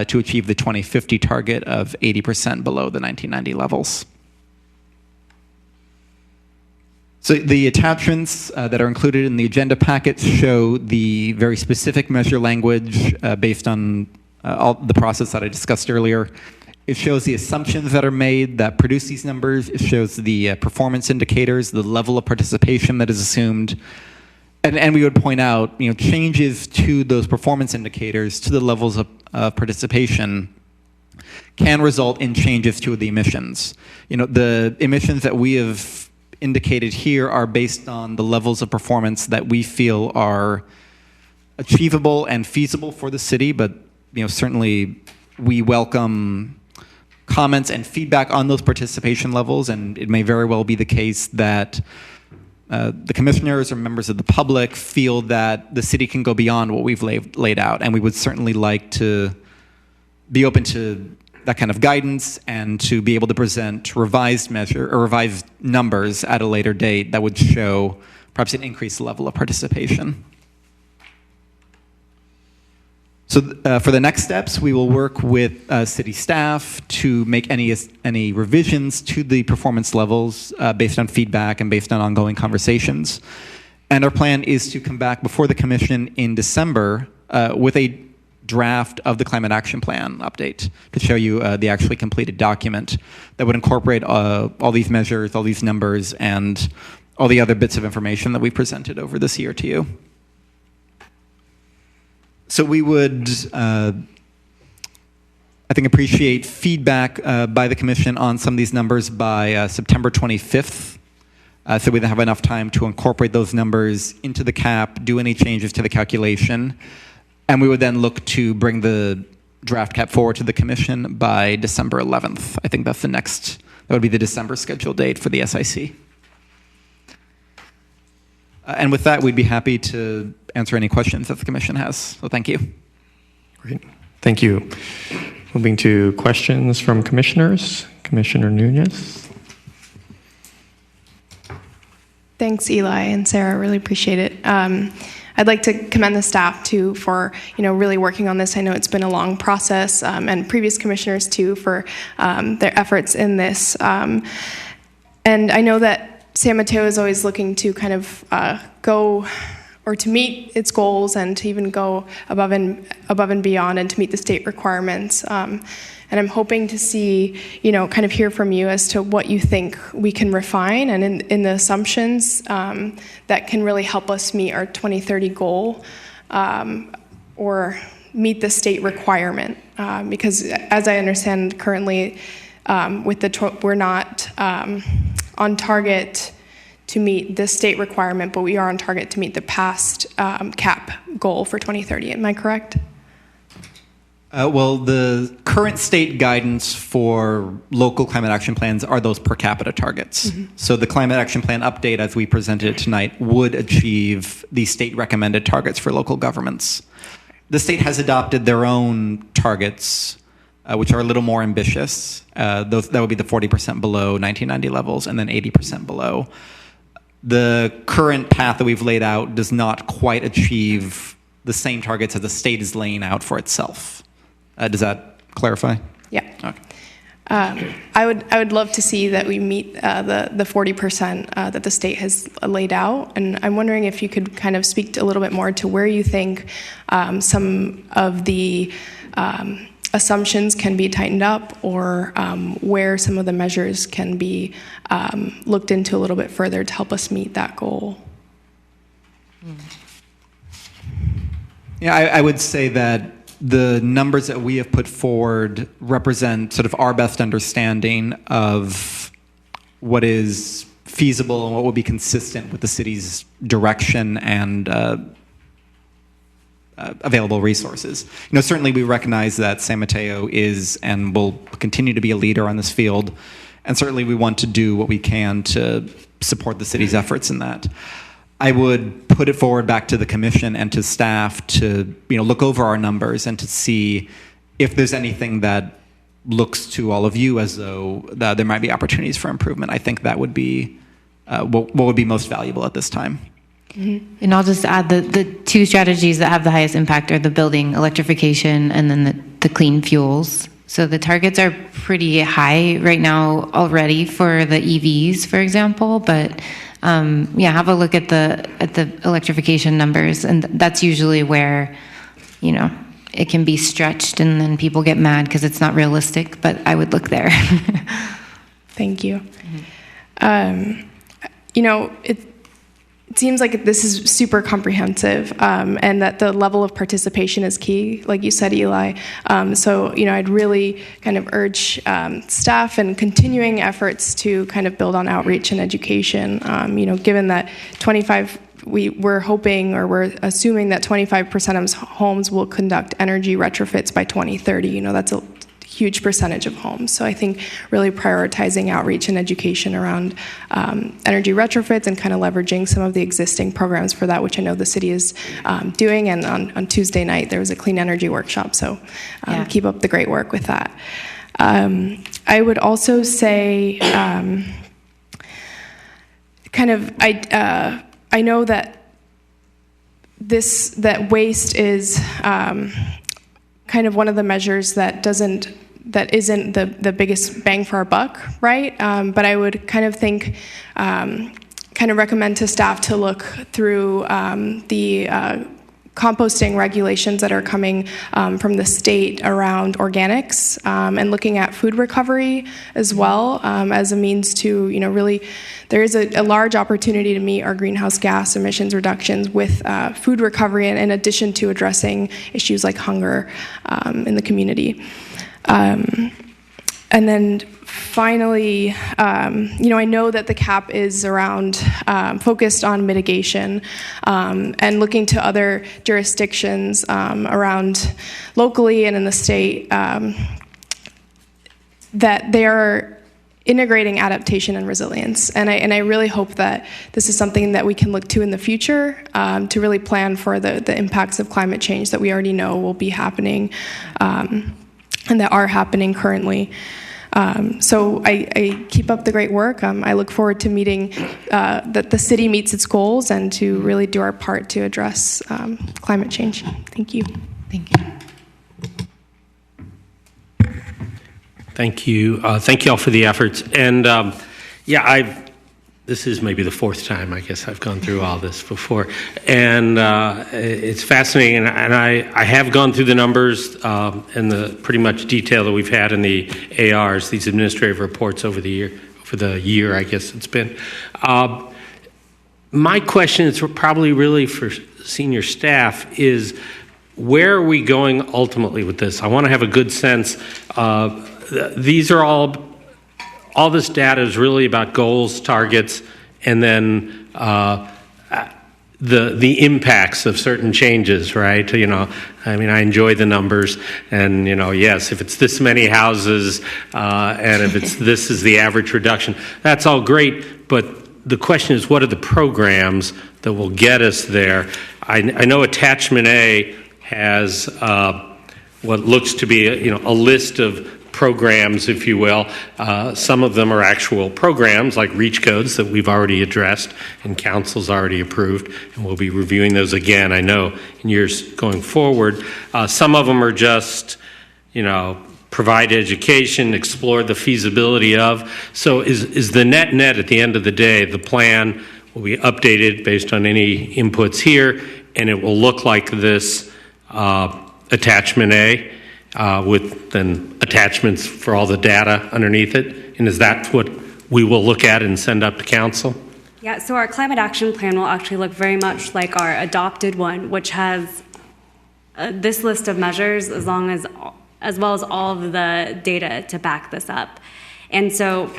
to achieve the 2050 target of 80% below the 1990 levels. So the attachments that are included in the agenda packets show the very specific measure language based on all the process that I discussed earlier. It shows the assumptions that are made that produce these numbers. It shows the performance indicators, the level of participation that is assumed. And we would point out, changes to those performance indicators, to the levels of participation, can result in changes to the emissions. The emissions that we have indicated here are based on the levels of performance that we feel are achievable and feasible for the city, but certainly we welcome comments and feedback on those participation levels, and it may very well be the case that the commissioners or members of the public feel that the city can go beyond what we've laid out, and we would certainly like to be open to that kind of guidance and to be able to present revised numbers at a later date that would show perhaps an increased level of participation. So for the next steps, we will work with city staff to make any revisions to the performance levels based on feedback and based on ongoing conversations. And our plan is to come back before the commission in December with a draft of the Climate Action Plan update to show you the actually completed document that would incorporate all these measures, all these numbers, and all the other bits of information that we presented over this year to you. So we would, I think, appreciate feedback by the Commission on some of these numbers by September 25th. So we have enough time to incorporate those numbers into the cap, do any changes to the calculation, and we would then look to bring the draft cap forward to the Commission by December 11th. I think that's that would be the December scheduled date for the SIC. And with that, we'd be happy to answer any questions that the Commission has. So thank you. Great. Thank you. Moving to questions from commissioners. Commissioner Nunez. Thanks, Eli and Sarah. Really appreciate it. I'd like to commend the staff too for really working on this. I know it's been a long process, and previous commissioners too for their efforts in this. And I know that San Mateo is always looking to kind of go or to meet its goals and to even go above and beyond and to meet the state requirements. And I'm hoping to see, kind of hear from you as to what you think we can refine and in the assumptions that can really help us meet our 2030 goal or meet the state requirement. Because as I understand currently, we're not on target to meet the state requirement, but we are on target to meet the past cap goal for 2030. Am I correct? Well, the current state guidance for local climate action plans are those per capita targets. Mm-hmm. So the climate action plan update, as we presented it tonight, would achieve the state recommended targets for local governments. The state has adopted their own targets, which are a little more ambitious. That would be the 40% below 1990 levels and then 80% below. The current path that we've laid out does not quite achieve the same targets as the state is laying out for itself. Does that clarify? Yeah. Okay. I would love to see that we meet the 40% that the state has laid out, and I'm wondering if you could kind of speak a little bit more to where you think some of the assumptions can be tightened up, or where some of the measures can be looked into a little bit further to help us meet that goal. Yeah, I would say that the numbers that we have put forward represent sort of our best understanding of what is feasible and what will be consistent with the city's direction and available resources. Certainly we recognize that San Mateo is and will continue to be a leader on this field, and certainly we want to do what we can to support the city's efforts in that. I would put it forward back to the commission and to staff to look over our numbers and to see if there's anything that looks to all of you as though there might be opportunities for improvement. I think that would be what would be most valuable at this time. Mm-hmm. And I'll just add the two strategies that have the highest impact are the building electrification and then the clean fuels. So the targets are pretty high right now already for the EVs, for example, but have a look at the electrification numbers, and that's usually where it can be stretched, and then people get mad because it's not realistic. But I would look there. Thank you. Mm-hmm. It seems like this is super comprehensive, and that the level of participation is key, like you said, Eli. So I'd really kind of urge staff and continuing efforts to kind of build on outreach and education. Given that we're hoping or we're assuming that 25% of homes will conduct energy retrofits by 2030. That's a huge percentage of homes. So I think really prioritizing outreach and education around energy retrofits and kind of leveraging some of the existing programs for that, which I know the city is doing. And on Tuesday night, there was a clean energy workshop. So keep up the great work with that. I would also say I know that waste is kind of one of the measures that isn't the biggest bang for our buck, right? But I would kind of think, kind of recommend to staff to look through the composting regulations that are coming from the state around organics, and looking at food recovery as well, as a means to, really, there is a large opportunity to meet our greenhouse gas emissions reductions with food recovery, and in addition to addressing issues like hunger in the community. And then finally, I know that the CAP is around focused on mitigation, and looking to other jurisdictions around locally and in the state, that they are integrating adaptation and resilience. And I really hope that this is something that we can look to in the future, to really plan for the impacts of climate change that we already know will be happening, and that are happening currently. So I keep up the great work. I look forward to meeting that the city meets its goals and to really do our part to address climate change. Thank you. Thank you. Thank you. Thank you all for the efforts. And this is maybe the fourth time, I guess, I've gone through all this before. And it's fascinating. And I have gone through the numbers and the pretty much detail that we've had in the ARs, these administrative reports over the year, I guess it's been. My question is probably really for senior staff is, where are we going ultimately with this? I want to have a good sense. These are all this data is really about goals, targets, and then the impacts of certain changes, right? I enjoy the numbers, and yes, if it's this many houses, and if this is the average reduction, that's all great. But the question is, what are the programs that will get us there? I know Attachment A has what looks to be a list of programs, if you will. Some of them are actual programs like REACH codes that we've already addressed and council's already approved, and we'll be reviewing those again, I know, in years going forward. Some of them are just, provide education, explore the feasibility of. So is the net at the end of the day, the plan will be updated based on any inputs here, and it will look like this Attachment A, with then attachments for all the data underneath it? And is that what we will look at and send up to council? Yeah, so our climate action plan will actually look very much like our adopted one, which has this list of measures as well as all of the data to back this up. And so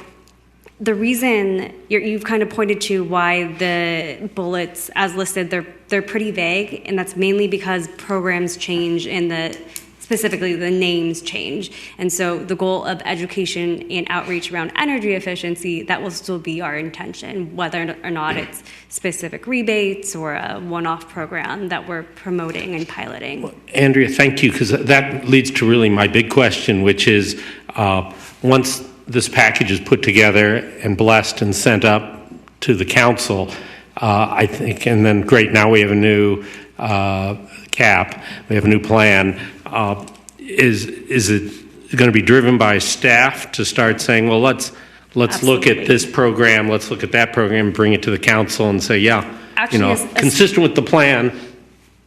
the reason you've kind of pointed to why the bullets as listed, they're pretty vague, and that's mainly because programs change and specifically the names change. And so the goal of education and outreach around energy efficiency, that will still be our intention, whether or not it's specific rebates or a one-off program that we're promoting and piloting. Well, Andrea, thank you, because that leads to really my big question, which is once this package is put together and blessed and sent up to the council, I think, and then great, now we have a new cap, we have a new plan. Is it going to be driven by staff to start saying, well, let's look at this program, let's look at that program, bring it to the council and say, consistent with the plan,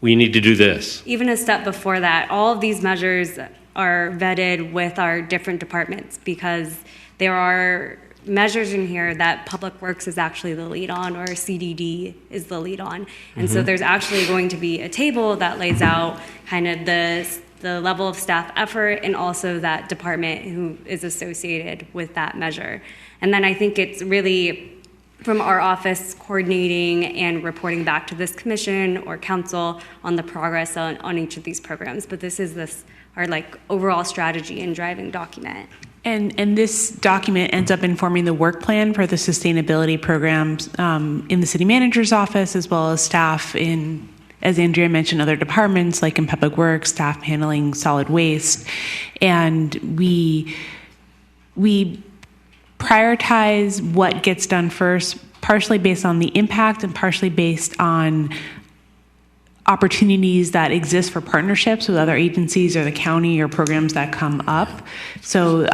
we need to do this? Even a step before that, all of these measures are vetted with our different departments, because there are measures in here that Public Works is actually the lead on, or CDD is the lead on. And so there's actually going to be a table that lays out kind of the level of staff effort and also that department who is associated with that measure. And then I think it's really from our office coordinating and reporting back to this commission or council on the progress on each of these programs. But this is our overall strategy and driving document. And this document ends up informing the work plan for the sustainability programs in the city manager's office, as well as staff in, as Andrea mentioned, other departments like in Public Works, staff handling solid waste. And we prioritize what gets done first, partially based on the impact and partially based on opportunities that exist for partnerships with other agencies or the county or programs that come up. So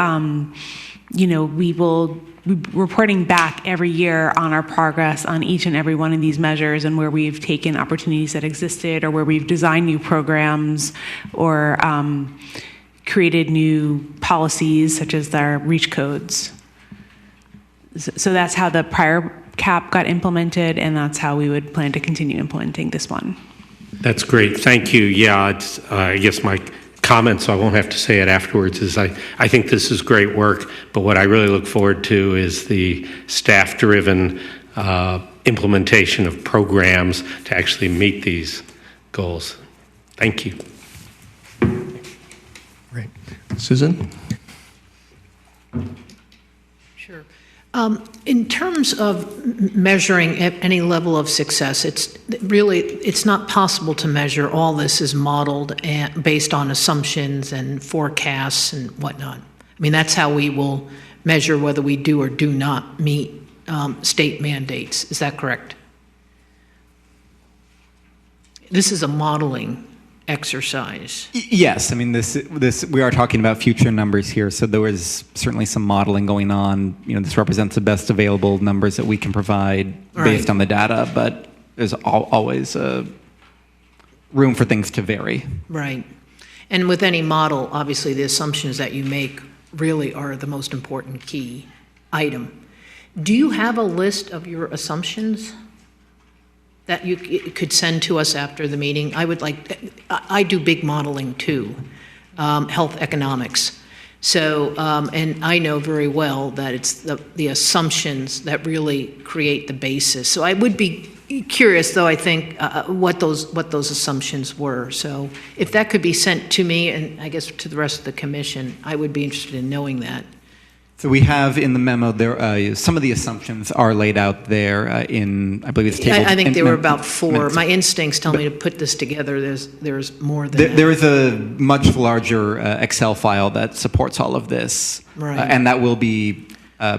we will be reporting back every year on our progress on each and every one of these measures and where we've taken opportunities that existed or where we've designed new programs or created new policies such as our REACH codes. So that's how the prior cap got implemented, and that's how we would plan to continue implementing this one. That's great. Thank you. Yeah, I guess my comment, so I won't have to say it afterwards, is I think this is great work, but what I really look forward to is the staff-driven implementation of programs to actually meet these goals. Thank you. Right. Susan? Sure. In terms of measuring any level of success, it's not possible to measure. All this is modeled based on assumptions and forecasts and whatnot. I mean, that's how we will measure whether we do or do not meet state mandates. Is that correct? This is a modeling exercise. Yes, I mean this we are talking about future numbers here, so there is certainly some modeling going on. This represents the best available numbers that we can provide based on the data, but there's always room for things to vary. Right. And with any model, obviously the assumptions that you make really are the most important key item. Do you have a list of your assumptions that you could send to us after the meeting? I do big modeling too, health economics. So, and I know very well that it's the assumptions that really create the basis. So I would be curious, though, I think, what those assumptions were. So if that could be sent to me and I guess to the rest of the commission, I would be interested in knowing that. So we have in the memo there some of the assumptions are laid out there in, I believe it's table. I think there were about 4. My instincts tell me to put this together. There's more than that. There is a much larger Excel file that supports all of this, right. And that will be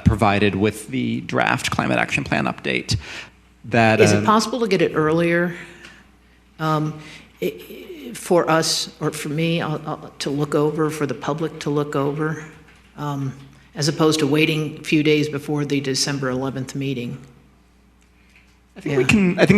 provided with the draft climate action plan update. Is it possible to get it earlier for us or for me to look over, for the public to look over? As opposed to waiting a few days before the December 11th meeting. I think we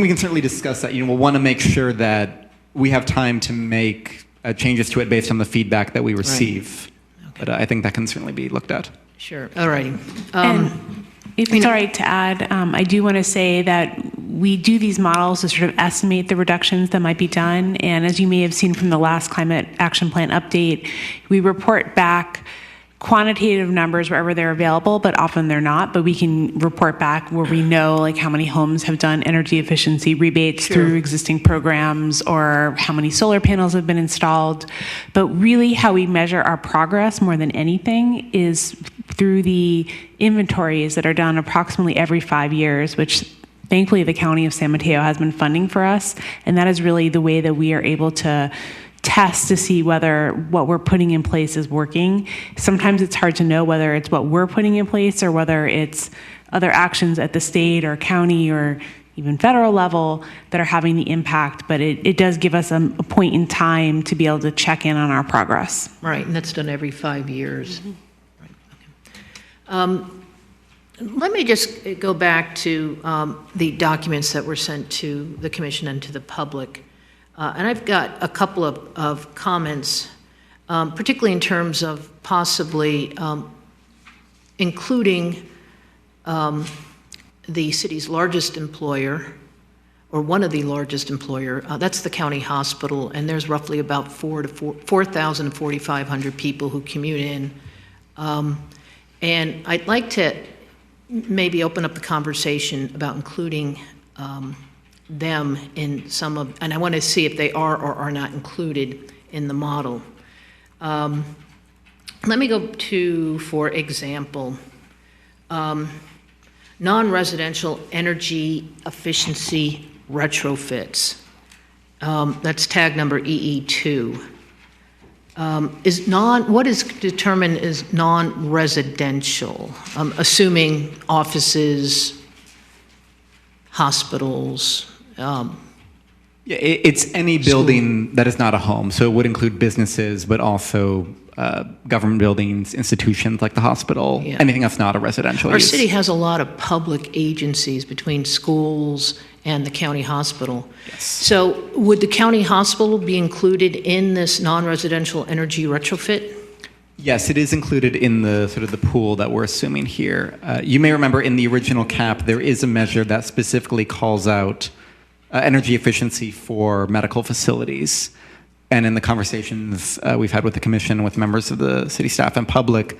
can certainly discuss that. We'll want to make sure that we have time to make changes to it based on the feedback that we receive. Right. Okay. But I think that can certainly be looked at. Sure. All righty. And if it's all right to add, I do want to say that we do these models to sort of estimate the reductions that might be done. And as you may have seen from the last climate action plan update, we report back quantitative numbers wherever they're available, but often they're not. But we can report back where we know how many homes have done energy efficiency rebates through existing programs or how many solar panels have been installed. But really how we measure our progress more than anything is through the inventories that are done approximately every 5 years, which thankfully the County of San Mateo has been funding for us. And that is really the way that we are able to test to see whether what we're putting in place is working. Sometimes it's hard to know whether it's what we're putting in place or whether it's other actions at the state or county or even federal level that are having the impact, but it does give us a point in time to be able to check in on our progress. Right, and that's done every 5 years. Mm-hmm. Right. Okay. Let me just go back to the documents that were sent to the commission and to the public. And I've got a couple of comments, particularly in terms of possibly including the city's largest employer, or one of the largest employer. That's the county hospital, and there's roughly about 4,000 to 4,500 people who commute in. And I'd like to maybe open up the conversation about including them in some of, and I want to see if they are or are not included in the model. Let me go to, for example, non-residential energy efficiency retrofits. That's tag number EE2. What is determined as non-residential? Assuming offices, hospitals, Yeah, it's any building that is not a home. So it would include businesses, but also government buildings, institutions like the hospital, anything that's not a residential Our use. city has a lot of public agencies between schools and the county hospital. Yes. So would the county hospital be included in this non-residential energy retrofit? Yes, it is included in the sort of the pool that we're assuming here. You may remember in the original cap, there is a measure that specifically calls out energy efficiency for medical facilities. And in the conversations we've had with the commission, with members of the city staff and public,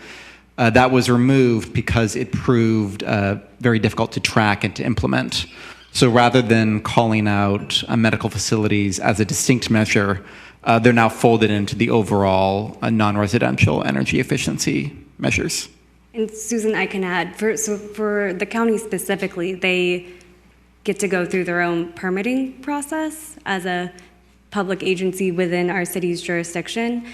that was removed because it proved very difficult to track and to implement. So rather than calling out medical facilities as a distinct measure, they're now folded into the overall non-residential energy efficiency measures. And Susan, I can add, for the county specifically, they get to go through their own permitting process as a public agency within our city's jurisdiction.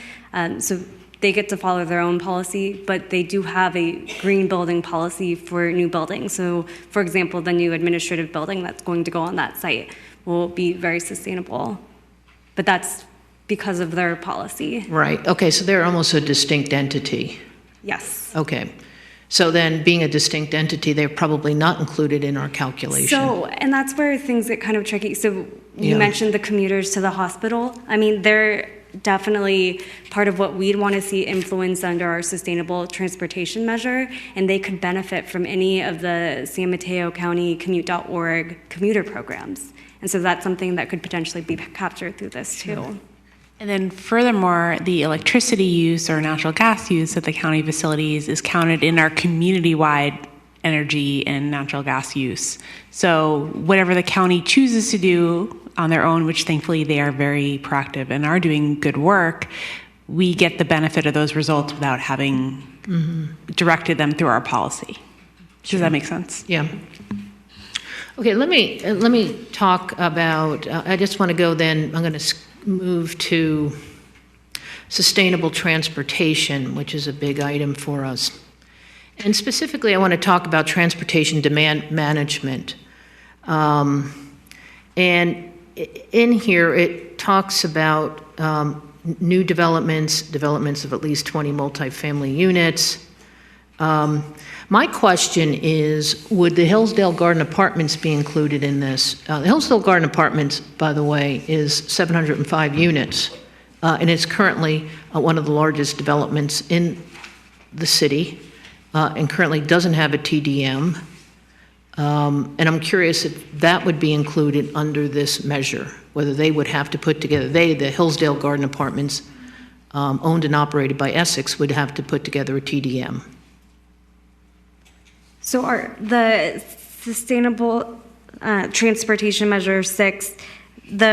So they get to follow their own policy, but they do have a green building policy for new buildings. So, for example, the new administrative building that's going to go on that site will be very sustainable. But that's because of their policy. Right. Okay, so they're almost a distinct entity. Yes. Okay. So then, being a distinct entity, they're probably not included in our calculation. So, and that's where things get kind of tricky. So you mentioned the commuters to the hospital. I mean, they're definitely part of what we'd want to see influenced under our sustainable transportation measure, and they could benefit from any of the San Mateo County Commute.org commuter programs. And so that's something that could potentially be captured through this too. And then furthermore, the electricity use or natural gas use at the county facilities is counted in our community-wide energy and natural gas use. So whatever the county chooses to do on their own, which thankfully they are very proactive and are doing good work, we get the benefit of those results without having directed them through our policy. Does that make sense? Yeah. Okay, let me talk about, I just want to go then, I'm going to move to sustainable transportation, which is a big item for us. And specifically, I want to talk about transportation demand management. And in here, it talks about new developments of at least 20 multifamily units. My question is, would the Hillsdale Garden Apartments be included in this? The Hillsdale Garden Apartments, by the way, is 705 units, and it's currently one of the largest developments in the city, and currently doesn't have a TDM. And I'm curious if that would be included under this measure, whether they would have to put together, the Hillsdale Garden Apartments, owned and operated by Essex, would have to put together a TDM. So the sustainable transportation measure 6,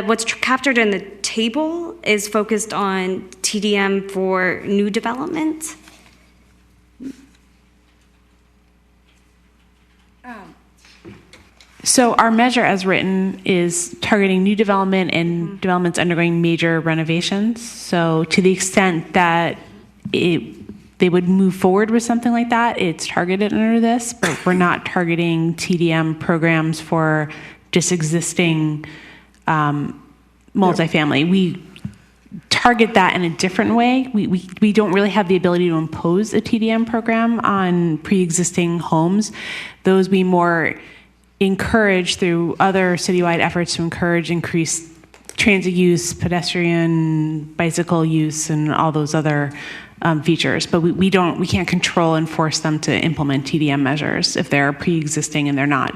what's captured in the table is focused on TDM for new development. So our measure as written is targeting new development and developments undergoing major renovations. So to the extent that they would move forward with something like that, it's targeted under this, but we're not targeting TDM programs for just existing multifamily. We target that in a different way. We don't really have the ability to impose a TDM program on pre-existing homes. Those we more encourage through other citywide efforts to encourage increased transit use, pedestrian, bicycle use, and all those other features. But we can't control and force them to implement TDM measures if they're pre-existing and they're not.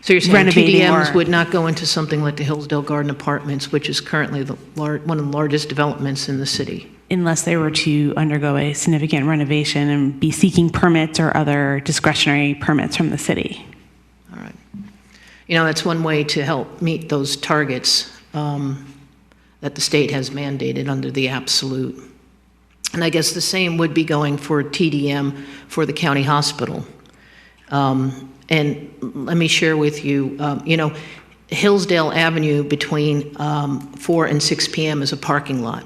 So you're saying TDMs or, would not go into something like the Hillsdale Garden Apartments, which is currently one of the largest developments in the city? Unless they were to undergo a significant renovation and be seeking permits or other discretionary permits from the city. All right. You know, that's one way to help meet those targets that the state has mandated under the absolute. And I guess the same would be going for TDM for the county hospital. And let me share with you, Hillsdale Avenue between 4 and 6 p.m. is a parking lot,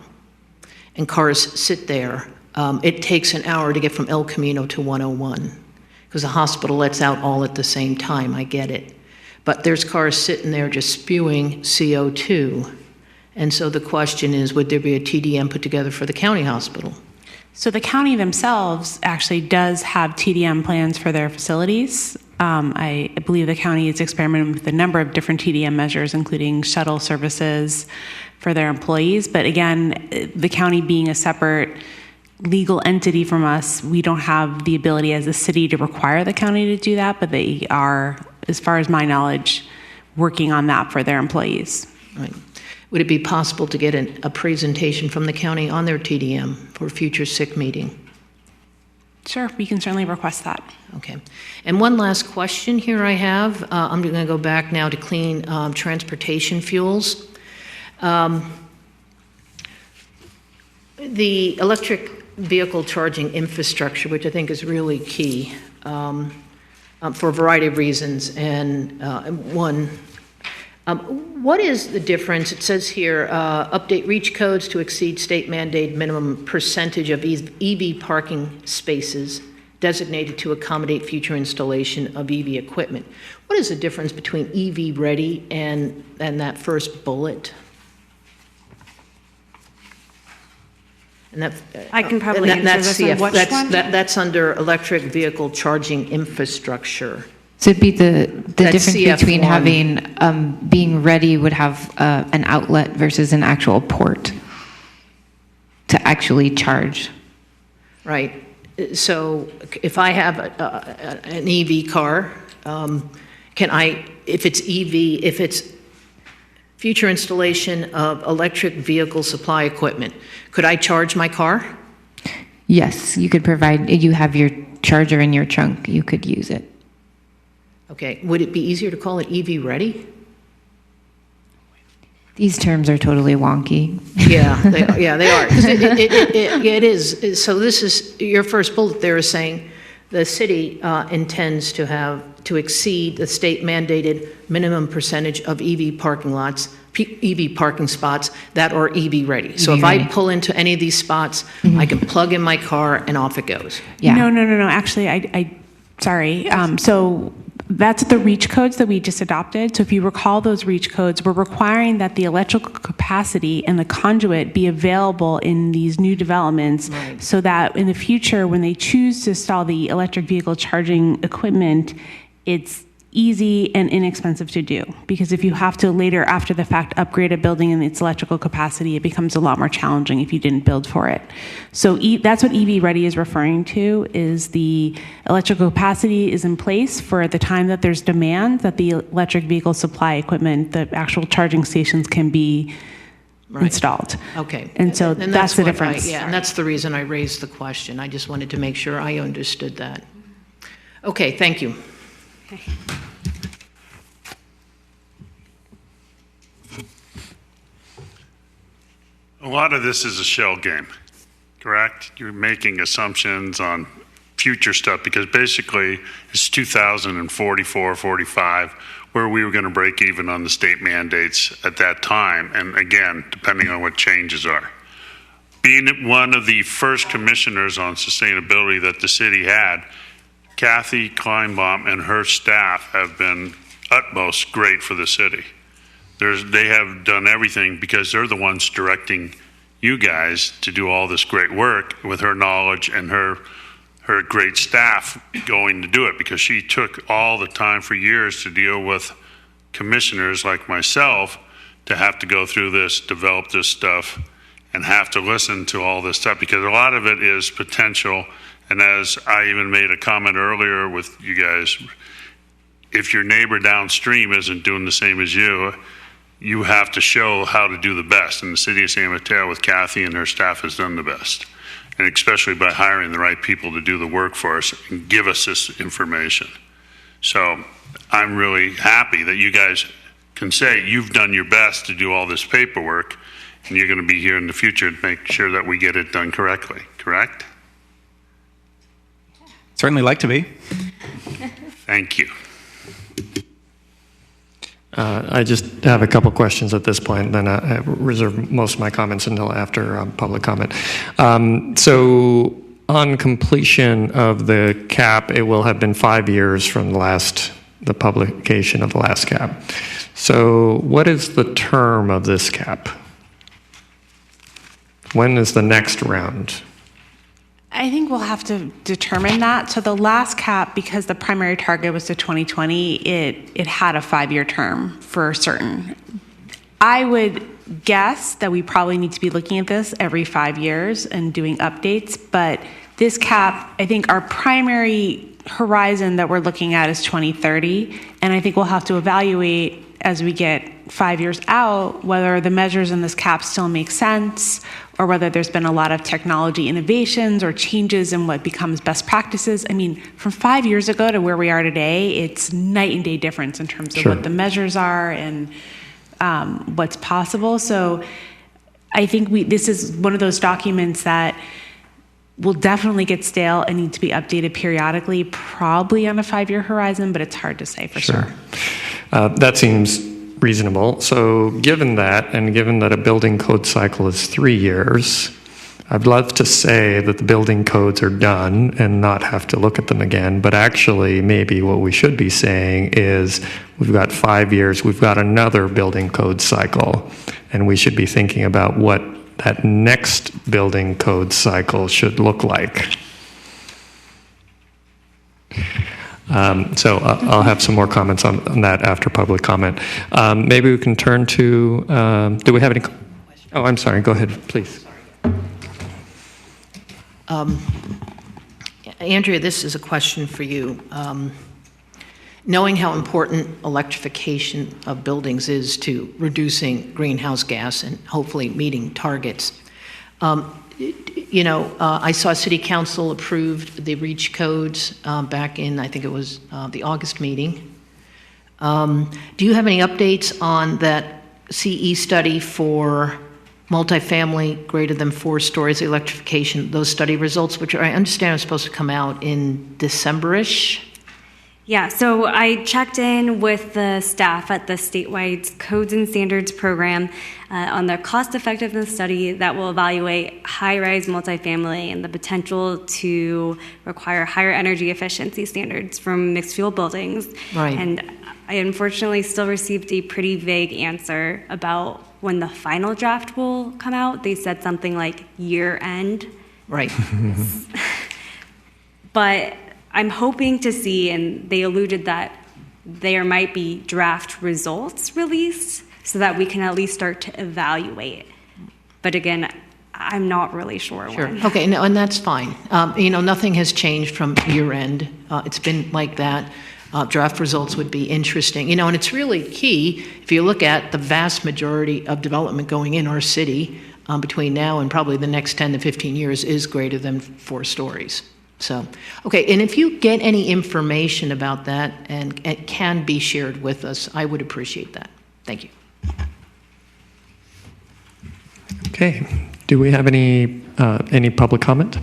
and cars sit there. It takes an hour to get from El Camino to 101 because the hospital lets out all at the same time. I get it. but there's cars sitting there just spewing CO2. And so the question is, would there be a TDM put together for the county hospital? So the county themselves actually does have TDM plans for their facilities. I believe the county is experimenting with a number of different TDM measures, including shuttle services for their employees. But again, the county being a separate legal entity from us, we don't have the ability as a city to require the county to do that, but they are, as far as my knowledge, working on that for their employees. Right. Would it be possible to get a presentation from the county on their TDM for a future SIC meeting? Sure, we can certainly request that. Okay. And one last question here I have. I'm going to go back now to clean transportation fuels. The electric vehicle charging infrastructure, which I think is really key for a variety of reasons. And what is the difference? It says here, update reach codes to exceed state mandated minimum percentage of EV parking spaces designated to accommodate future installation of EV equipment. What is the difference between EV ready and that first bullet? And that, I can probably answer this one. Which one? That's under electric vehicle charging infrastructure. So it'd be the difference CF1. between having being ready would have an outlet versus an actual port to actually charge. Right. So if I have an EV car, can I, if it's future installation of electric vehicle supply equipment, could I charge my car? Yes, you could provide, you have your charger in your trunk, you could use it. Okay, would it be easier to call it EV ready? These terms are totally wonky. Yeah, they are. 'Cause it is. So this is, your first bullet there is saying the city intends to exceed the state mandated minimum percentage of EV parking spots that are EV ready. So if I pull into any of these spots, I can plug in my car and off it goes. Yeah. No. Actually, sorry. So that's the reach codes that we just adopted. So if you recall those reach codes, we're requiring that the electrical capacity and the conduit be available in these new developments, right, so that in the future, when they choose to install the electric vehicle charging equipment, it's easy and inexpensive to do. Because if you have to later, after the fact, upgrade a building and its electrical capacity, it becomes a lot more challenging if you didn't build for it. So that's what EV Ready is referring to, is the electrical capacity is in place for the time that there's demand, that the electric vehicle supply equipment, the actual charging stations can be installed. Okay. And so that's the difference. And that's the reason I raised the question. I just wanted to make sure I understood that. Okay, thank you. Okay. A lot of this is a shell game, correct? You're making assumptions on future stuff because basically it's 2044, 45, where we were going to break even on the state mandates at that time. And again, depending on what changes are. Being one of the first commissioners on sustainability that the city had, Kathy Kleinbaum and her staff have been utmost great for the city. They have done everything because they're the ones directing you guys to do all this great work with her knowledge and her great staff going to do it, because she took all the time for years to deal with commissioners like myself to have to go through this, develop this stuff, and have to listen to all this stuff, because a lot of it is potential. And as I even made a comment earlier with you guys, if your neighbor downstream isn't doing the same as you, you have to show how to do the best. And the city of San Mateo with Kathy and her staff has done the best. And especially by hiring the right people to do the work for us and give us this information. So I'm really happy that you guys can say you've done your best to do all this paperwork, and you're going to be here in the future to make sure that we get it done correctly, correct? Certainly like to be. Thank you. I just have a couple questions at this point, then I reserve most of my comments until after public comment. So on completion of the cap, it will have been 5 years from the last the publication of the last cap. So what is the term of this cap? When is the next round? I think we'll have to determine that. So the last cap, because the primary target was to 2020, it had a 5-year term for certain. I would guess that we probably need to be looking at this every 5 years and doing updates, but this cap, I think our primary horizon that we're looking at is 2030, and I think we'll have to evaluate as we get 5 years out whether the measures in this cap still make sense, or whether there's been a lot of technology innovations or changes in what becomes best practices. I mean, from 5 years ago to where we are today, it's night and day difference in terms of what the measures are and what's possible. So I think this is one of those documents that will definitely get stale and need to be updated periodically, probably on a 5-year horizon, but it's hard to say for sure. That seems reasonable. So given that, and given that a building code cycle is 3 years, I'd love to say that the building codes are done and not have to look at them again, but actually maybe what we should be saying is we've got 5 years, we've got another building code cycle, and we should be thinking about what that next building code cycle should look like. So I'll have some more comments on that after public comment. Maybe we can turn to, do we have any? Oh, I'm sorry, go ahead, please. Andrea, this is a question for you. Knowing how important electrification of buildings is to reducing greenhouse gas and hopefully meeting targets, I saw City Council approved the REACH codes back in, I think it was the August meeting. Do you have any updates on that CE study for multifamily greater than 4 stories electrification, those study results, which I understand are supposed to come out in December-ish? Yeah, so I checked in with the staff at the statewide Codes and Standards program on the cost effectiveness study that will evaluate high-rise multifamily and the potential to require higher energy efficiency standards from mixed fuel buildings. Right. And I unfortunately still received a pretty vague answer about when the final draft will come out. They said something like year end. Right. But I'm hoping to see, and they alluded that there might be draft results released so that we can at least start to evaluate. But again, I'm not really sure. Sure. When. Okay, no, and that's fine. Nothing has changed from year end. It's been like that. Draft results would be interesting. And it's really key if you look at the vast majority of development going in our city between now and probably the next 10 to 15 years is greater than 4 stories. So, okay, and if you get any information about that and it can be shared with us, I would appreciate that. Thank you. Okay, do we have any public comment?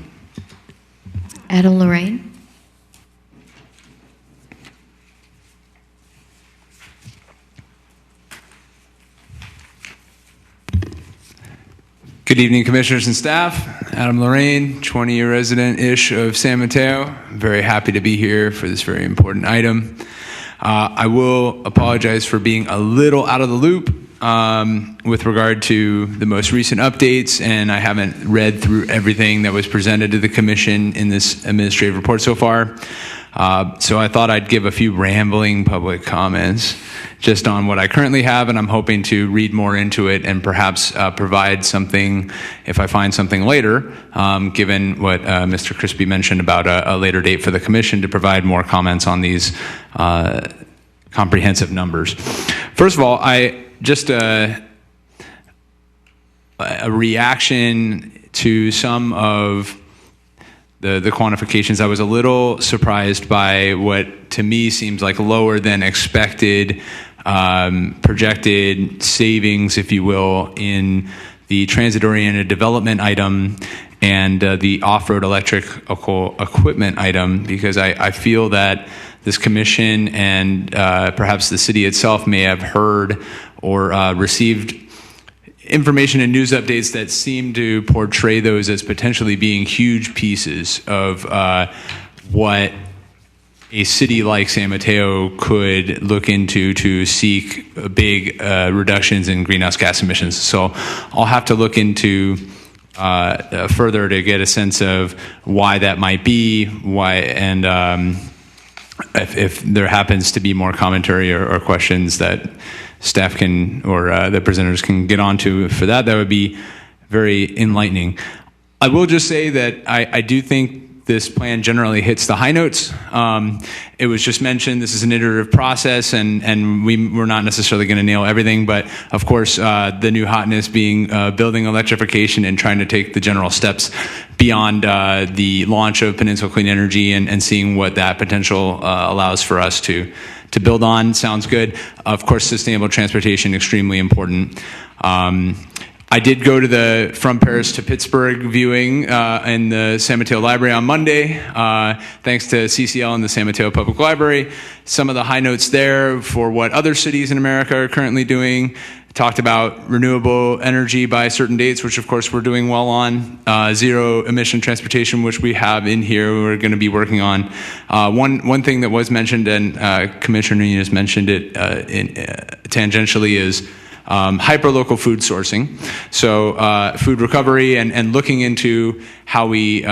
Adam Lorraine. Good evening, commissioners and staff. Adam Lorraine, 20-year resident-ish of San Mateo. Very happy to be here for this very important item. I will apologize for being a little out of the loop with regard to the most recent updates, and I haven't read through everything that was presented to the commission in this administrative report so far. So I thought I'd give a few rambling public comments just on what I currently have, and I'm hoping to read more into it and perhaps provide something if I find something later, given what Mr. Crispy mentioned about a later date for the commission to provide more comments on these comprehensive numbers. First of all, I just a reaction to some of the quantifications. I was a little surprised by what to me seems like lower than expected projected savings, if you will, in the transit-oriented development item and the off-road electrical equipment item, because I feel that this commission and perhaps the city itself may have heard or received information and news updates that seem to portray those as potentially being huge pieces of what a city like San Mateo could look into to seek big reductions in greenhouse gas emissions. So I'll have to look into further to get a sense of why that might be, and if there happens to be more commentary or questions that staff can or the presenters can get onto for that, that would be very enlightening. I will just say that I do think this plan generally hits the high notes. It was just mentioned this is an iterative process, and we're not necessarily going to nail everything, but of course the new hotness being building electrification and trying to take the general steps beyond the launch of Peninsula Clean Energy and seeing what that potential allows for us to build on sounds good. Of course, sustainable transportation, extremely important. I did go to the From Paris to Pittsburgh viewing in the San Mateo Library on Monday, thanks to CCL and the San Mateo Public Library. Some of the high notes there for what other cities in America are currently doing. Talked about renewable energy by certain dates, which of course we're doing well on. Zero emission transportation, which we have in here, we're going to be working on. One thing that was mentioned, and Commissioner Nunez mentioned it tangentially, is hyperlocal food sourcing. So food recovery and looking into how we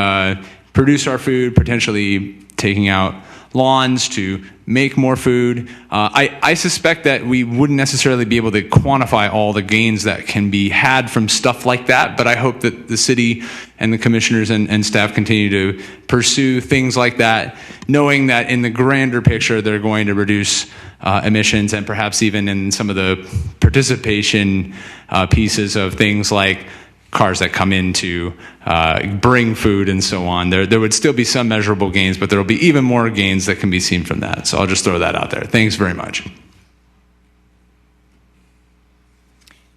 produce our food, potentially taking out lawns to make more food. I suspect that we wouldn't necessarily be able to quantify all the gains that can be had from stuff like that, but I hope that the city and the commissioners and staff continue to pursue things like that, knowing that in the grander picture they're going to reduce emissions, and perhaps even in some of the participation pieces of things like cars that come in to bring food and so on. There would still be some measurable gains, but there will be even more gains that can be seen from that. So I'll just throw that out there. Thanks very much.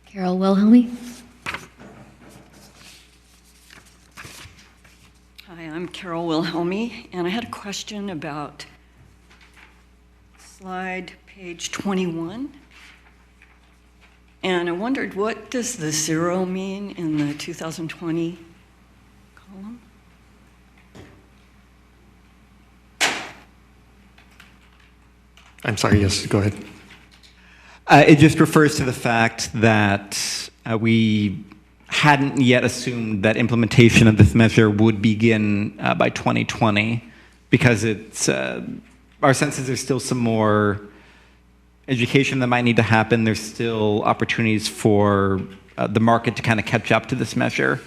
Carol Wilhelmy. Hi, I'm Carol Wilhelmy, and I had a question about slide page 21. And I wondered, what does the 0 mean in the 2020 column? I'm sorry, yes, go ahead. It just refers to the fact that we hadn't yet assumed that implementation of this measure would begin by 2020, because it's our sense is there's still some more education that might need to happen. There's still opportunities for the market to kind of catch up to this measure.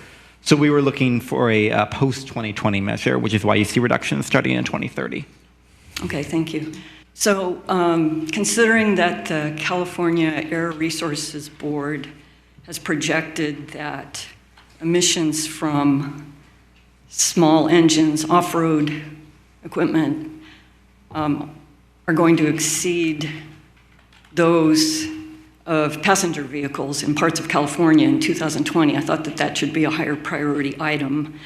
So we were looking for a post-2020 measure, which is why you see reductions starting in 2030. Okay, thank you. So considering that the California Air Resources Board has projected that emissions from small engines, off-road equipment, are going to exceed those of passenger vehicles in parts of California in 2020. I thought that that should be a higher priority item.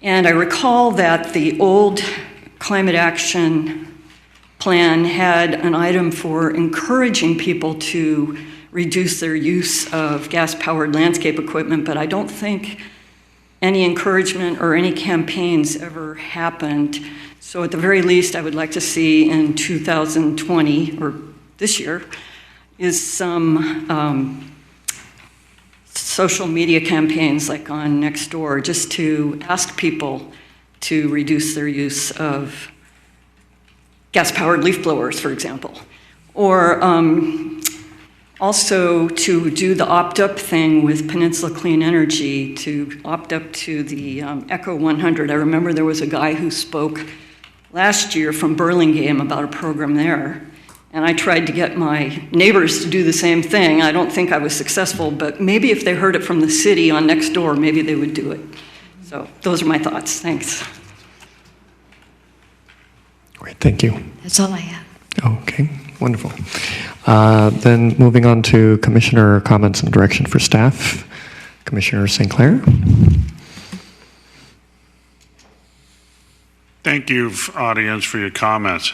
And I recall that the old climate action plan had an item for encouraging people to reduce their use of gas-powered landscape equipment, but I don't think any encouragement or any campaigns ever happened. So at the very least, I would like to see in 2020, or this year, is some social media campaigns like on Nextdoor, just to ask people to reduce their use of gas-powered leaf blowers, for example. Or also to do the opt-up thing with Peninsula Clean Energy, to opt up to the Echo 100. I remember there was a guy who spoke last year from Burlingame about a program there. And I tried to get my neighbors to do the same thing. I don't think I was successful, but maybe if they heard it from the city on Nextdoor, maybe they would do it. So those are my thoughts. Thanks. Great, thank you. That's all I have. Okay, wonderful. Then moving on to Commissioner comments and direction for staff. Commissioner St. Clair. Thank you, audience, for your comments.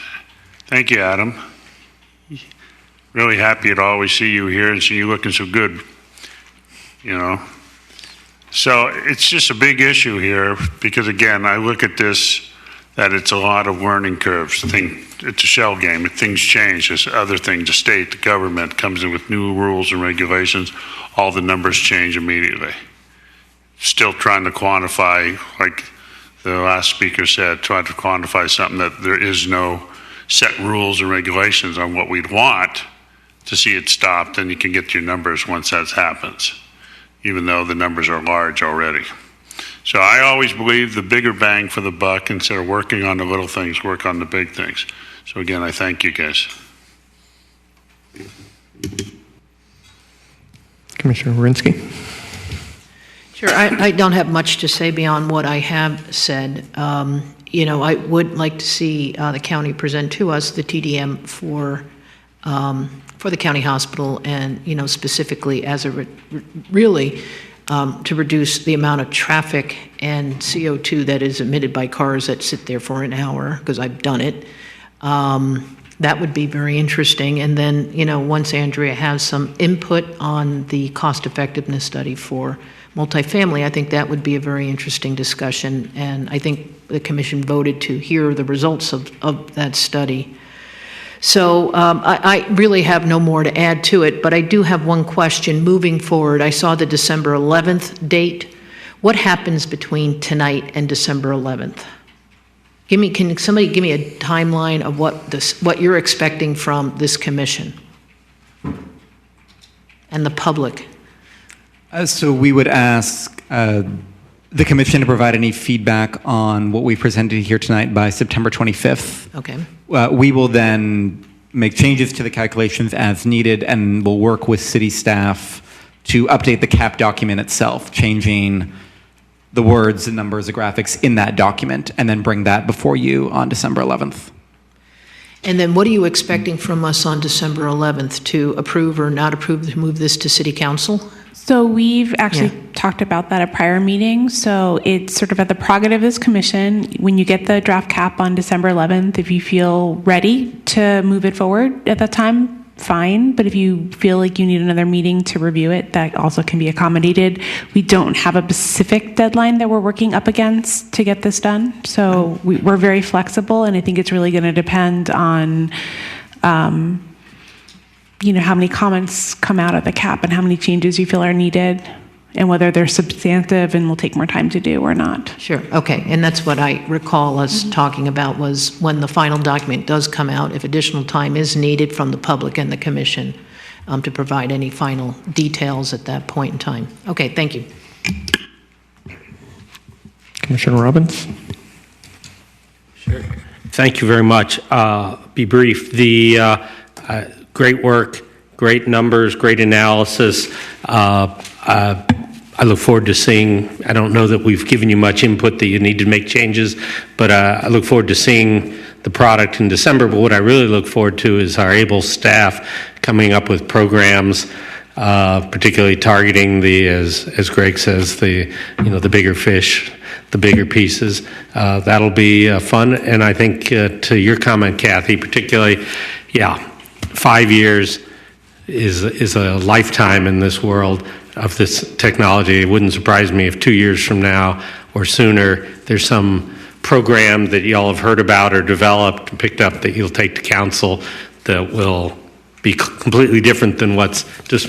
Thank you, Adam. Really happy to always see you here and see you looking so good, you know. So it's just a big issue here because, again, I look at this that it's a lot of learning curves. It's a shell game. Things change. There's other things. The state, the government comes in with new rules and regulations. All the numbers change immediately. Still trying to quantify, like the last speaker said, trying to quantify something that there is no set rules and regulations on what we'd want to see it stopped, and you can get your numbers once that happens, even though the numbers are large already. So I always believe the bigger bang for the buck, instead of working on the little things, work on the big things. So again, I thank you guys. Commissioner Warinsky. Sure, I don't have much to say beyond what I have said. I would like to see the county present to us the TDM for the county hospital, and specifically as a really to reduce the amount of traffic and CO2 that is emitted by cars that sit there for an hour, because I've done it. That would be very interesting. And then, once Andrea has some input on the cost effectiveness study for multifamily, I think that would be a very interesting discussion. And I think the commission voted to hear the results of that study. So I really have no more to add to it, but I do have one question moving forward. I saw the December 11th date. What happens between tonight and December 11th? Can somebody give me a timeline of what you're expecting from this commission and the public? So we would ask the commission to provide any feedback on what we presented here tonight by September 25th. Okay. We will then make changes to the calculations as needed, and we'll work with city staff to update the CAP document itself, changing the words, the numbers, the graphics in that document, and then bring that before you on December 11th. And then what are you expecting from us on December 11th, to approve or not approve to move this to city council? So we've actually talked about that at prior meetings. So it's sort of at the prerogative of this commission. When you get the draft cap on December 11th, if you feel ready to move it forward at that time, fine. But if you feel like you need another meeting to review it, that also can be accommodated. We don't have a specific deadline that we're working up against to get this done. So we're very flexible, and I think it's really going to depend on how many comments come out of the cap and how many changes you feel are needed, and whether they're substantive and will take more time to do or not. Sure. Okay. And that's what I recall us talking about, was when the final document does come out, if additional time is needed from the public and the commission to provide any final details at that point in time. Okay. Thank you. Commissioner Robbins. Sure. Thank you very much. Be brief. Great work, great numbers, great analysis. I look forward to seeing, I don't know that we've given you much input that you need to make changes, but I look forward to seeing the product in December. But what I really look forward to is our able staff coming up with programs, particularly targeting as Greg says, the bigger fish, the bigger pieces. That'll be fun. And I think to your comment, Kathy, particularly, 5 years is a lifetime in this world of this technology. It wouldn't surprise me if 2 years from now or sooner there's some program that y'all have heard about or developed and picked up that you'll take to council that will be completely different than what's just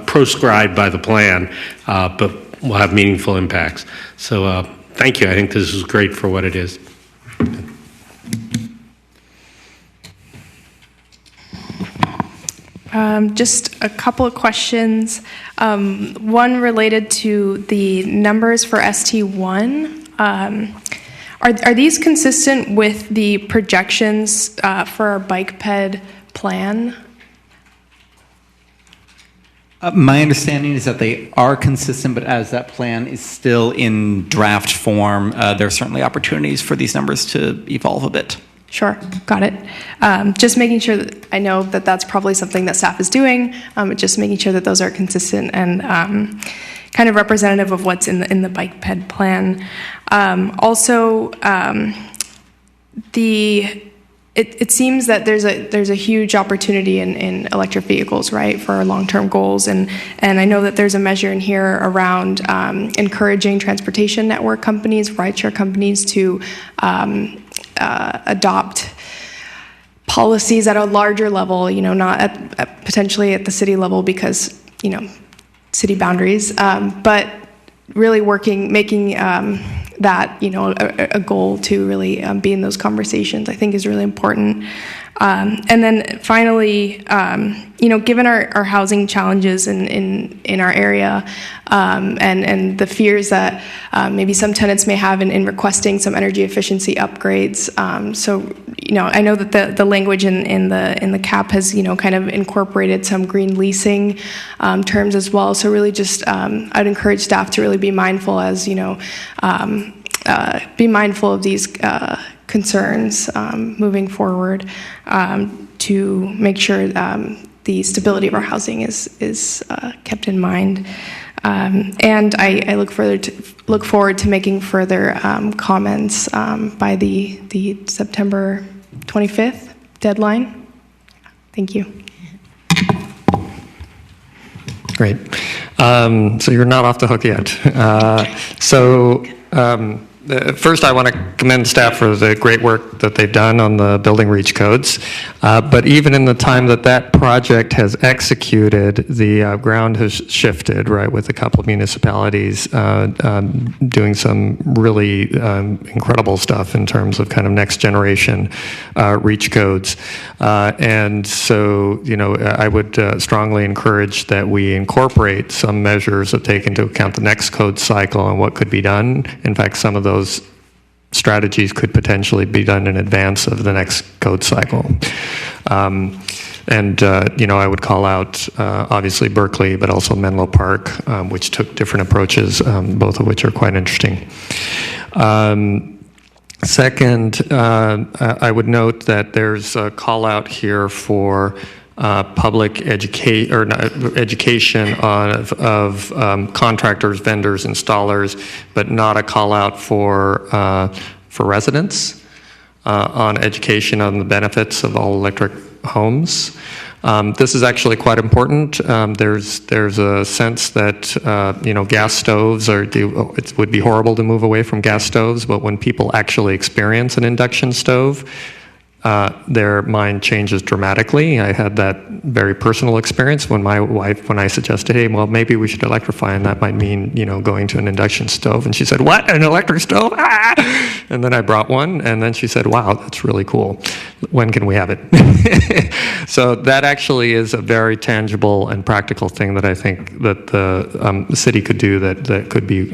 proscribed by the plan, but will have meaningful impacts. So thank you. I think this is great for what it is. Just a couple of questions. One related to the numbers for ST1. Are these consistent with the projections for our bike ped plan? My understanding is that they are consistent, but as that plan is still in draft form, there are certainly opportunities for these numbers to evolve a bit. Sure, got it. Just making sure that I know that that's probably something that staff is doing, but just making sure that those are consistent and kind of representative of what's in the bike ped plan. It seems that there's a huge opportunity in electric vehicles, right, for our long-term goals, and I know that there's a measure in here around encouraging transportation network companies, rideshare companies to adopt policies at a larger level, not potentially at the city level because, city boundaries, but really making that, a goal to really be in those conversations, I think is really important. And then finally, given our housing challenges in our area, and the fears that maybe some tenants may have in requesting some energy efficiency upgrades. So, I know that the language in the CAP has, kind of incorporated some green leasing terms as well. So really just, I'd encourage staff to really be mindful as, be mindful of these concerns moving forward to make sure the stability of our housing is kept in mind. And I look forward to making further comments by the September 25th deadline. Thank you. Great. So you're not off the hook yet. First, I want to commend staff for the great work that they've done on the building reach codes. But even in the time that project has executed, the ground has shifted, right, with a couple of municipalities doing some really incredible stuff in terms of kind of next generation reach codes. And so, I would strongly encourage that we incorporate some measures that take into account the next code cycle and what could be done. In fact, some of those strategies could potentially be done in advance of the next code cycle. I would call out, obviously, Berkeley, but also Menlo Park, which took different approaches, both of which are quite interesting. Second, I would note that there's a call out here for public education of contractors, vendors, installers, but not a call out for residents on education on the benefits of all electric homes. This is actually quite important. There's a sense that gas stoves it would be horrible to move away from gas stoves, but when people actually experience an induction stove, their mind changes dramatically. I had that very personal experience when I suggested, hey, well, maybe we should electrify, and that might mean, going to an induction stove. And she said, what, an electric stove? Ah! And then I brought one, and then she said, wow, that's really cool. When can we have it? So that actually is a very tangible and practical thing that I think that the city could do that could be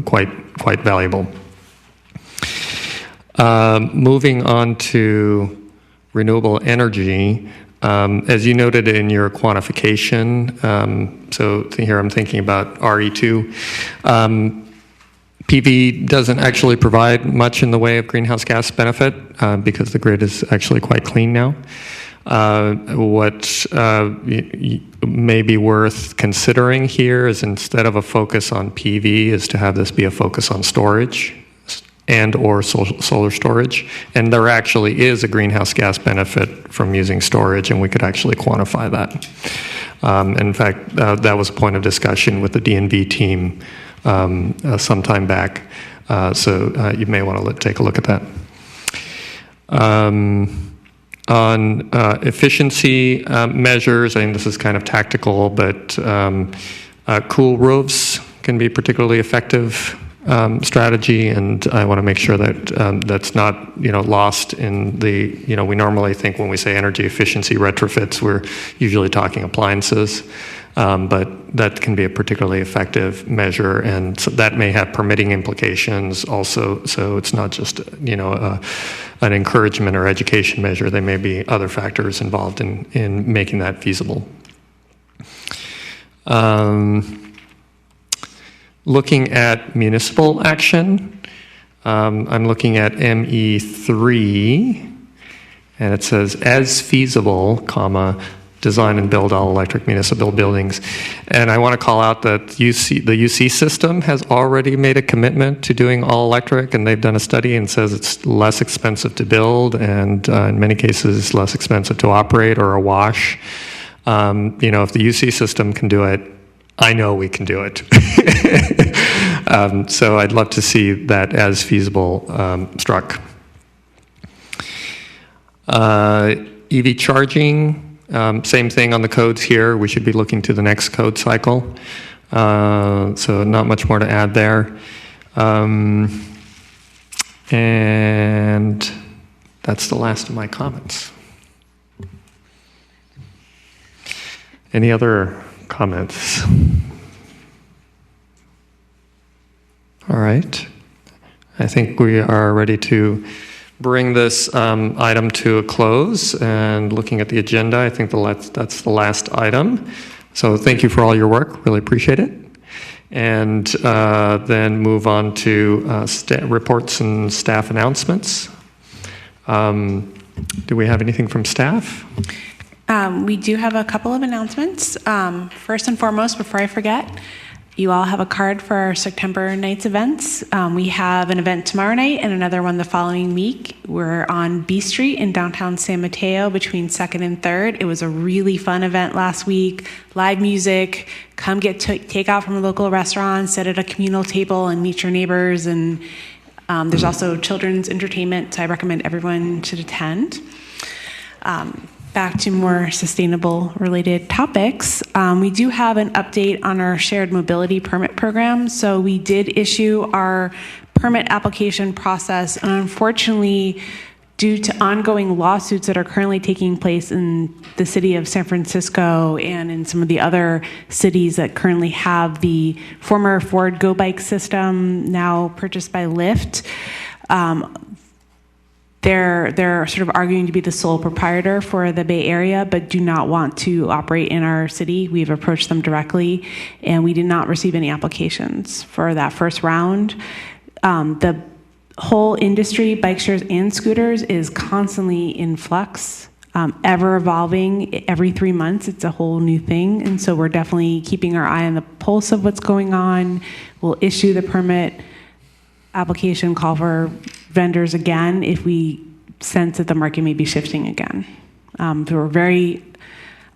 quite valuable. Moving on to renewable energy, as you noted in your quantification, so here I'm thinking about RE2, PV doesn't actually provide much in the way of greenhouse gas benefit because the grid is actually quite clean now. What may be worth considering here is instead of a focus on PV is to have this be a focus on storage and or solar storage. And there actually is a greenhouse gas benefit from using storage, and we could actually quantify that. In fact, that was a point of discussion with the DNV team some time back. So you may want to take a look at that. On efficiency measures, I think this is kind of tactical, but cool roofs can be particularly effective strategy, and I want to make sure that that's not lost in the we normally think when we say energy efficiency retrofits we're usually talking appliances, but that can be a particularly effective measure, and so that may have permitting implications also. So it's not just an encouragement or education measure. There may be other factors involved in making that feasible. Looking at municipal action, I'm looking at ME3, and it says, as feasible, design and build all electric municipal buildings. And I want to call out that the UC system has already made a commitment to doing all electric, and they've done a study and says it's less expensive to build, and in many cases less expensive to operate or a wash. If the UC system can do it, I know we can do it. So I'd love to see that as feasible struck. EV charging, same thing on the codes here. We should be looking to the next code cycle. So not much more to add there. And that's the last of my comments. Any other comments? All right. I think we are ready to bring this item to a close. And looking at the agenda, I think that's the last item. So thank you for all your work. Really appreciate it. And then move on to reports and staff announcements. Do we have anything from staff? We do have a couple of announcements. First and foremost, before I forget, you all have a card for our September night's events. We have an event tomorrow night and another one the following week. We're on B Street in downtown San Mateo between 2nd and 3rd. It was a really fun event last week. Live music. Come get takeout from a local restaurant, sit at a communal table and meet your neighbors. And there's also children's entertainment, so I recommend everyone should attend. Back to more sustainable related topics, we do have an update on our shared mobility permit program. So we did issue our permit application process, and unfortunately, due to ongoing lawsuits that are currently taking place in the city of San Francisco and in some of the other cities that currently have the former Ford Go Bike system now purchased by Lyft, they're sort of arguing to be the sole proprietor for the Bay Area, but do not want to operate in our city. We've approached them directly, and we did not receive any applications for that first round. The whole industry, bike shares and scooters, is constantly in flux, ever evolving. Every 3 months, it's a whole new thing, and so we're definitely keeping our eye on the pulse of what's going on. We'll issue the permit application call for vendors again if we sense that the market may be shifting again. So we're very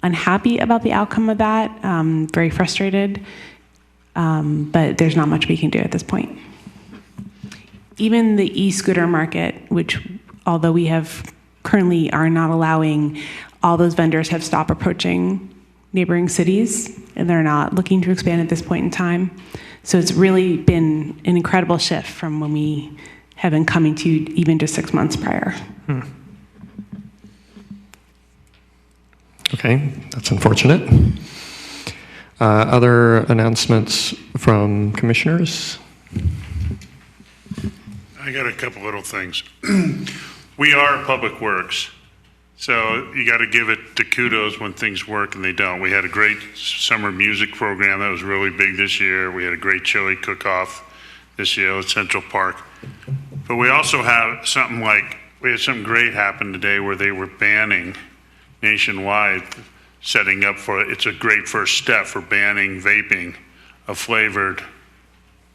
unhappy about the outcome of that, very frustrated, but there's not much we can do at this point. Even the e-scooter market, which although we have currently are not allowing, all those vendors have stopped approaching neighboring cities, and they're not looking to expand at this point in time. So it's really been an incredible shift from when we have been coming to you even just 6 months prior. Okay, that's unfortunate. Other announcements from commissioners? I got a couple little things. We are Public Works, so you got to give it the kudos when things work and they don't. We had a great summer music program that was really big this year. We had a great chili cook-off this year at Central Park. But we also have we had something great happen today where they were banning nationwide, setting up for, it's a great first step for banning vaping of flavored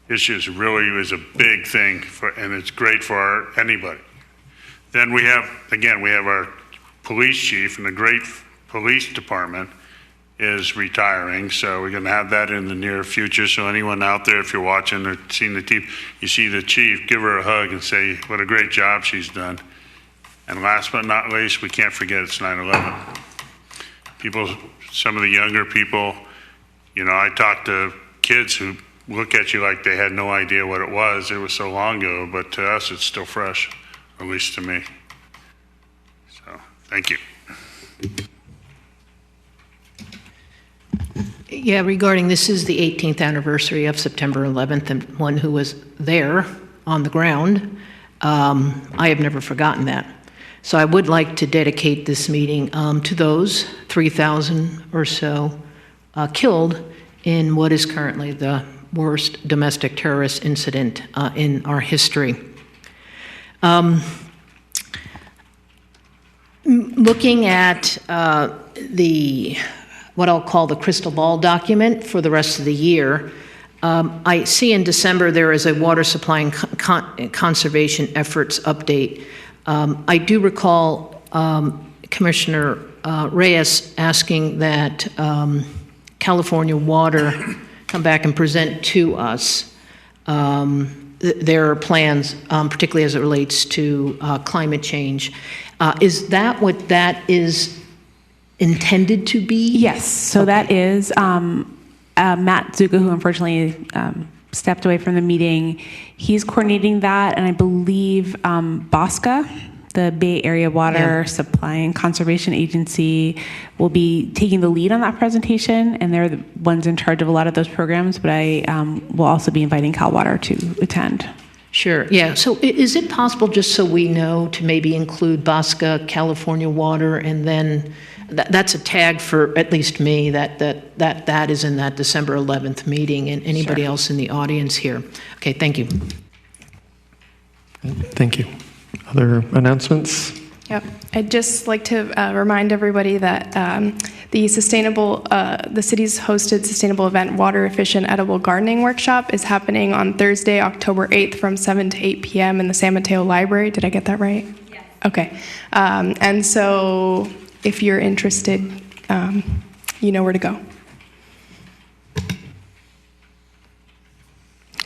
issues. Really is a big thing, and it's great for anybody. Then we have our police chief, and the great police department is retiring, so we're going to have that in the near future. So anyone out there, if you're watching or seeing the TV, you see the chief, give her a hug and say what a great job she's done. And last but not least, we can't forget it's 9/11. People, some of the younger people, I talk to kids who look at you like they had no idea what it was. It was so long ago, but to us it's still fresh, at least to me. So, thank you. Yeah, regarding this is the 18th anniversary of September 11th, and one who was there on the ground. I have never forgotten that. So I would like to dedicate this meeting to those 3,000 or so killed in what is currently the worst domestic terrorist incident in our history. Looking at what I'll call the crystal ball document for the rest of the year, I see in December there is a water supply and conservation efforts update. I do recall Commissioner Reyes asking that California Water come back and present to us their plans, particularly as it relates to climate change. Is that what that is intended to be? Yes. So that is Matt Zuga, who unfortunately stepped away from the meeting. He's coordinating that, and I believe BOSCA, the Bay Area Water Supply and Conservation Agency, will be taking the lead on that presentation, and they're the ones in charge of a lot of those programs, but I will also be inviting Cal Water to attend. Sure, yeah. So is it possible, just so we know, to maybe include BOSCA, California Water, and then that's a tag for at least me, that is in that December 11th meeting, and anybody else in the audience here. Okay, thank you. Thank you. Other announcements? Yep. I'd just like to remind everybody that the city's hosted sustainable event, Water Efficient Edible Gardening Workshop, is happening on Thursday, October 8th from 7 to 8 p.m. in the San Mateo Library. Did I get that right? Yes. Okay. And so if you're interested, you know where to go.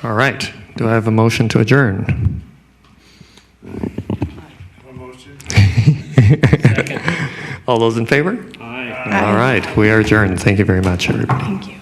All right. Do I have a motion to adjourn? All those in favor? Aye. All right. We are adjourned. Thank you very much, everybody. Thank you.